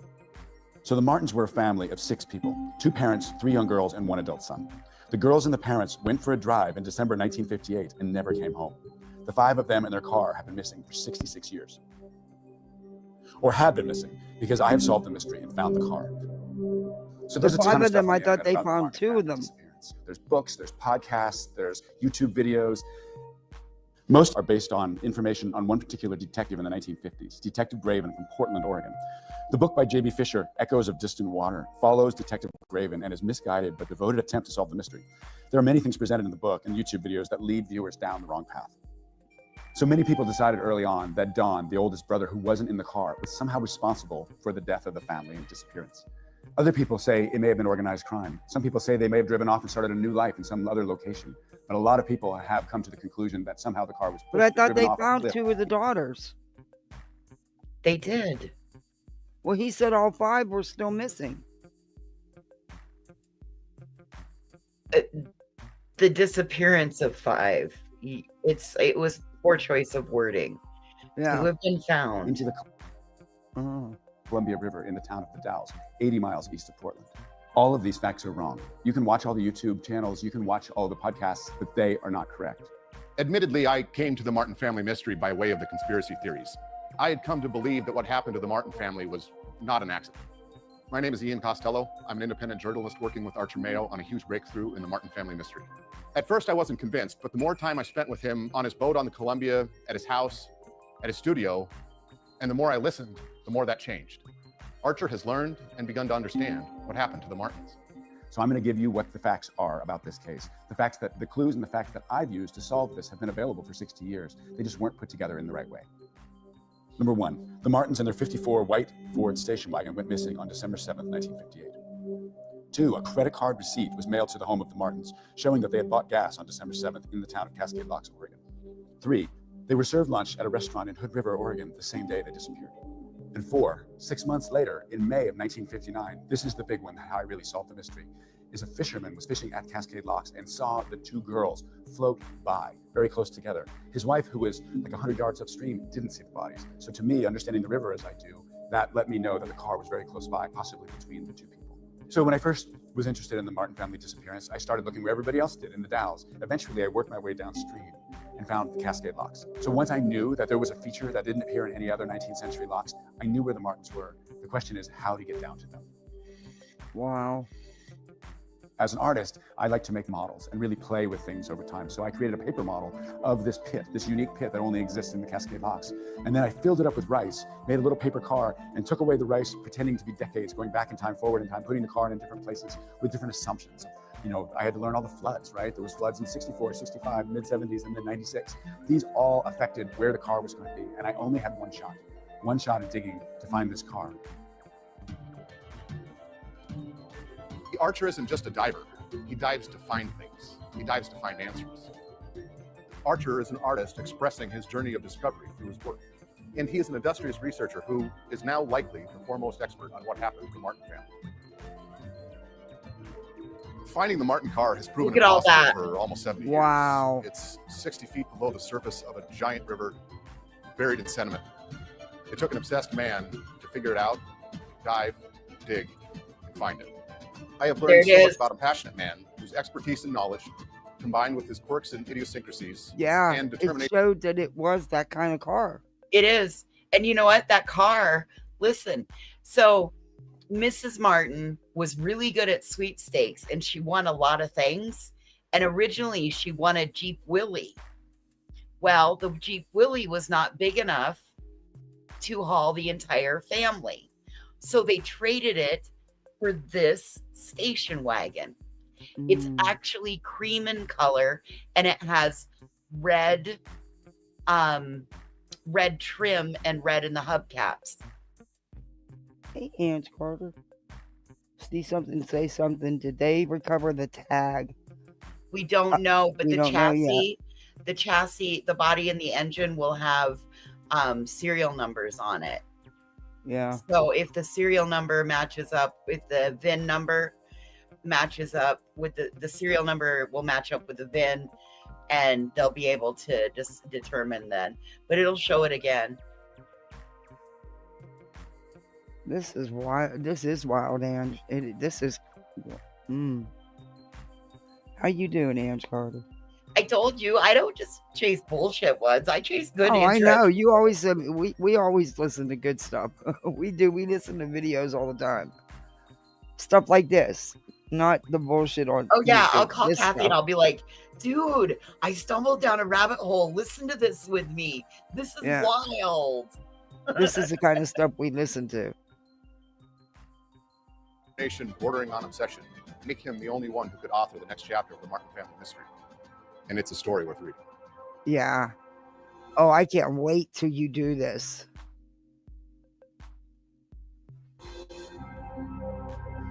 So the Martins were a family of 6 people, 2 parents, 3 young girls, and 1 adult son. The girls and the parents went for a drive in December 1958 and never came home. The 5 of them and their car have been missing for 66 years. Or have been missing, because I have solved the mystery and found the car. So there's a ton 5 of stuff them, on I the thought internet they about the found Martin 2 of family them. disappearance. There's books, there's podcasts, there's YouTube videos. Most are based on information on one particular detective in the 1950s, Detective Graven from Portland, Oregon. The book by J.B. Fisher, Echoes of Distant Water, follows Detective Graven and his misguided but devoted attempt to solve the mystery. There are many things presented in the book and YouTube videos that lead viewers down the wrong path. So many people decided early on that Don, the oldest brother who wasn't in the car, was somehow responsible for the death of the family and disappearance. Other people say it may have been organized crime. Some people say they may have driven off and started a new life in some other location. But a lot of people have come to the conclusion that somehow the car was pushed. But I thought driven they off a found cliff. 2 of the daughters. They did. Well, he said all 5 were still missing. The disappearance of 5. It was poor choice of wording. Yeah. Who have been found. Into the Columbia River in the town of The Dalles, 80 miles east of Portland. All of these facts are wrong. You can watch all the YouTube channels, you can watch all the podcasts, but they are not correct. Admittedly, I came to the Martin family mystery by way of the conspiracy theories. I had come to believe that what happened to the Martin family was not an accident. My name is Ian Costello. I'm an independent journalist working with Archer Mayo on a huge breakthrough in the Martin family mystery. At first, I wasn't convinced, but the more time I spent with him on his boat on the Columbia, at his house, at his studio, and the more I listened, the more that changed. Archer has learned and begun to understand what happened to the Martins. So I'm going to give you what the facts are about this case. The clues and the facts that I've used to solve this have been available for 60 years. They just weren't put together in the right way. Number one, the Martins and their 54 white Ford station wagon went missing on December 7th, 1958. Two, a credit card receipt was mailed to the home of the Martins, showing that they had bought gas on December 7th in the town of Cascade Locks, Oregon. Three, they were served lunch at a restaurant in Hood River, Oregon, the same day they disappeared. And four, 6 months later, in May of 1959, this is the big one, how I really solved the mystery, is a fisherman was fishing at Cascade Locks and saw the two girls float by very close together. His wife, who was like 100 yards upstream, didn't see the bodies. So to me, understanding the river as I do, that let me know that the car was very close by, possibly between the two people. So when I first was interested in the Martin family disappearance, I started looking where everybody else did, in the Dalles. Eventually, I worked my way downstream and found the Cascade Locks. So once I knew that there was a feature that didn't appear in any other 19th century locks, I knew where the Martins were. The question is how to get down to them. Wow. As an artist, I like to make models and really play with things over time. So I created a paper model of this pit, this unique pit that only exists in the Cascade Locks. And then I filled it up with rice, made a little paper car, and took away the rice, pretending to be decades, going back in time, forward in time, putting the car in different places with different assumptions. You know, I had to learn all the floods, right? There was floods in 64, 65, mid-70s, and then 96. These all affected where the car was going to be. And I only had one shot at digging to find this car. The archer isn't just a diver. He dives to find things. He dives to find answers. Archer is an artist expressing his journey of discovery through his work. And he is an industrious researcher who is now likely the foremost expert on what happened to the Martin family. Finding the Martin car has proven Look at all impossible that. for almost 70 Wow. years. It's 60 feet below the surface of a giant river, buried in sediment. It took an obsessed man to figure it out, dive, dig, and find it. I have There learned it so much is. about a passionate man whose expertise and knowledge, combined with his quirks and idiosyncrasies, Yeah, and it determination. showed that it was that kind of car. It is. And you know what? That car, listen. So Mrs. Martin was really good at sweepstakes and she won a lot of things. And originally she won a Jeep Willie. Well, the Jeep Willie was not big enough to haul the entire family. So they traded it for this station wagon. It's actually cream in color and it has red trim and red in the hubcaps. Hey, Aunt Carter. See something, say something. Did they recover the tag? We don't know, but we the don't know yet. chassis, the body and the engine will have serial numbers on it. Yeah. So if the serial number matches up with the VIN number, matches up with the serial number will match up with the VIN, and they'll be able to just determine then. But it'll show it again. This is wild. This is wild, Ange. This is. How you doing, Ange Carter? I told you I don't just chase bullshit ones. I chase good Oh, I interest. know. You always we always listen to good stuff. We do. We listen to videos all the time. Stuff like this, not the bullshit on. Oh yeah, YouTube, I'll call this Kathy stuff. and I'll be like, dude, I stumbled down a rabbit hole. Listen to this with me. This is Yeah. wild. This is the kind of stuff we listen to. Nation bordering on obsession make him the only one who could author the next chapter of the Martin family mystery. And it's a story worth reading. Yeah. Oh, I can't wait till you do this.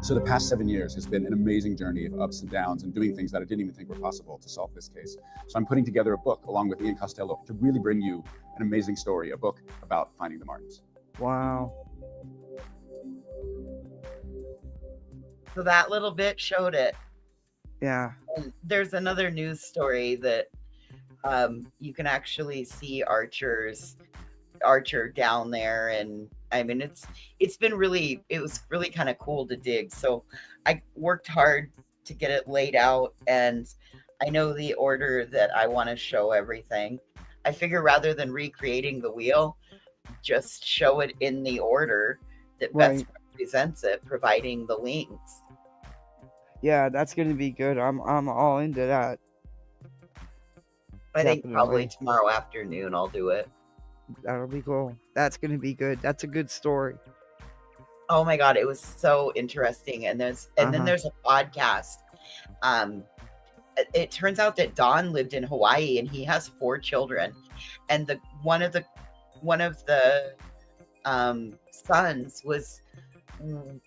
So the past 7 years has been an amazing journey of ups and downs and doing things that I didn't even think were possible to solve this case. So I'm putting together a book along with Ian Costello to really bring you an amazing story, a book about finding the Martins. Wow. So that little bit showed it. Yeah. And there's another news story that you can actually see Archer down there, and I mean it was really kind of cool to dig. So I worked hard to get it laid out, and I know the order that I want to show everything. I figure rather than recreating the wheel, just show it in the order that best represents it, providing the links. Yeah, that's gonna be good. I'm all into that. I think probably Definitely. tomorrow afternoon I'll do it. That'll be cool. That's gonna be good. That's a good story. Oh my god, it was so interesting. And then there's a podcast. It turns out that Don lived in Hawaii and he has 4 children. And one of the one of the sons was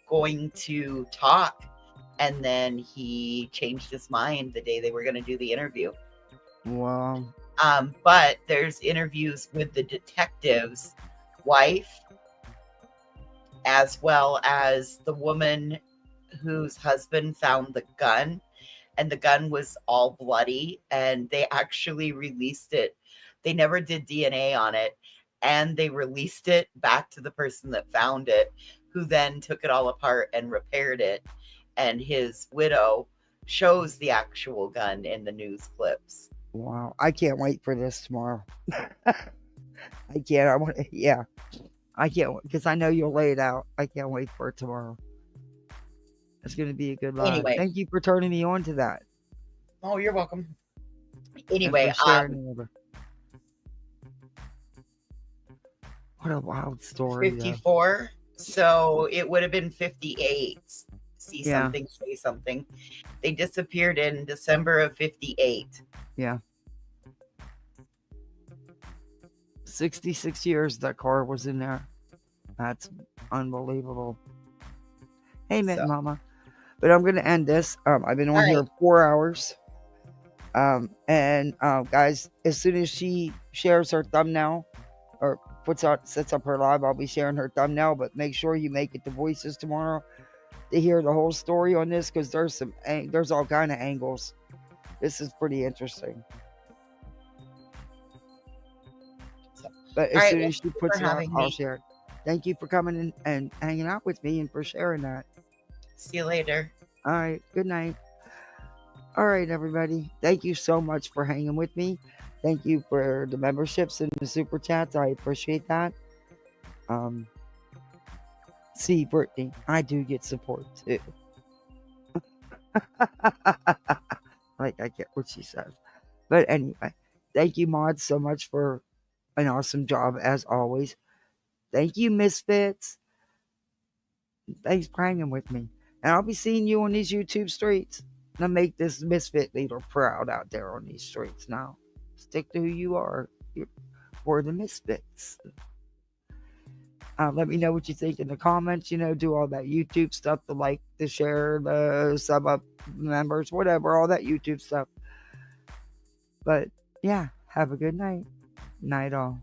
going to talk, and then he changed his mind the day they were going to do the interview. Wow. But there's interviews with the detective's wife, as well as the woman whose husband found the gun, and the gun was all bloody, and they actually released it. They never did DNA on it, and they released it back to the person that found it, who then took it all apart and repaired it. And his widow shows the actual gun in the news clips. Wow. I can't wait for this tomorrow. I can't. I want to, yeah. I can't, because I know you'll lay it out. I can't wait for it tomorrow. It's going to be a good live. Anyway. Thank you for turning me on to that. Oh, you're welcome. And Anyway, for sharing it with her. What a wild story. 54. So it would have been 58. See Yeah. something, say something. They disappeared in December of 58. Yeah. 66 years that car was in there. That's unbelievable. Hey, Mint Mama. But I'm going to end this. I've been on here 4 hours. Guys, as soon as she shares her thumbnail or sets up her live, I'll be sharing her thumbnail. But make sure you make it to Voices tomorrow to hear the whole story on this, because there's all kind of angles. This is pretty interesting. But as soon as she puts it up, I'll share it. Thank you for coming in and hanging out with me and for sharing that. See you later. All right. Good night. All right, everybody. Thank you so much for hanging with me. Thank you for the memberships and the super chats. I appreciate that. See, Brittany, I do get support too. Like, I get what she says. But anyway, thank you, Maud, so much for an awesome job as always. Thank you, Misfits. Thanks for hanging with me. And I'll be seeing you on these YouTube streets. Now make this Misfit leader proud out there on these streets now. Stick to who you are. We're the Misfits. Let me know what you think in the comments. Do all that YouTube stuff, the like, the share, the sub up members, whatever, all that YouTube stuff. But yeah, have a good night. Night all.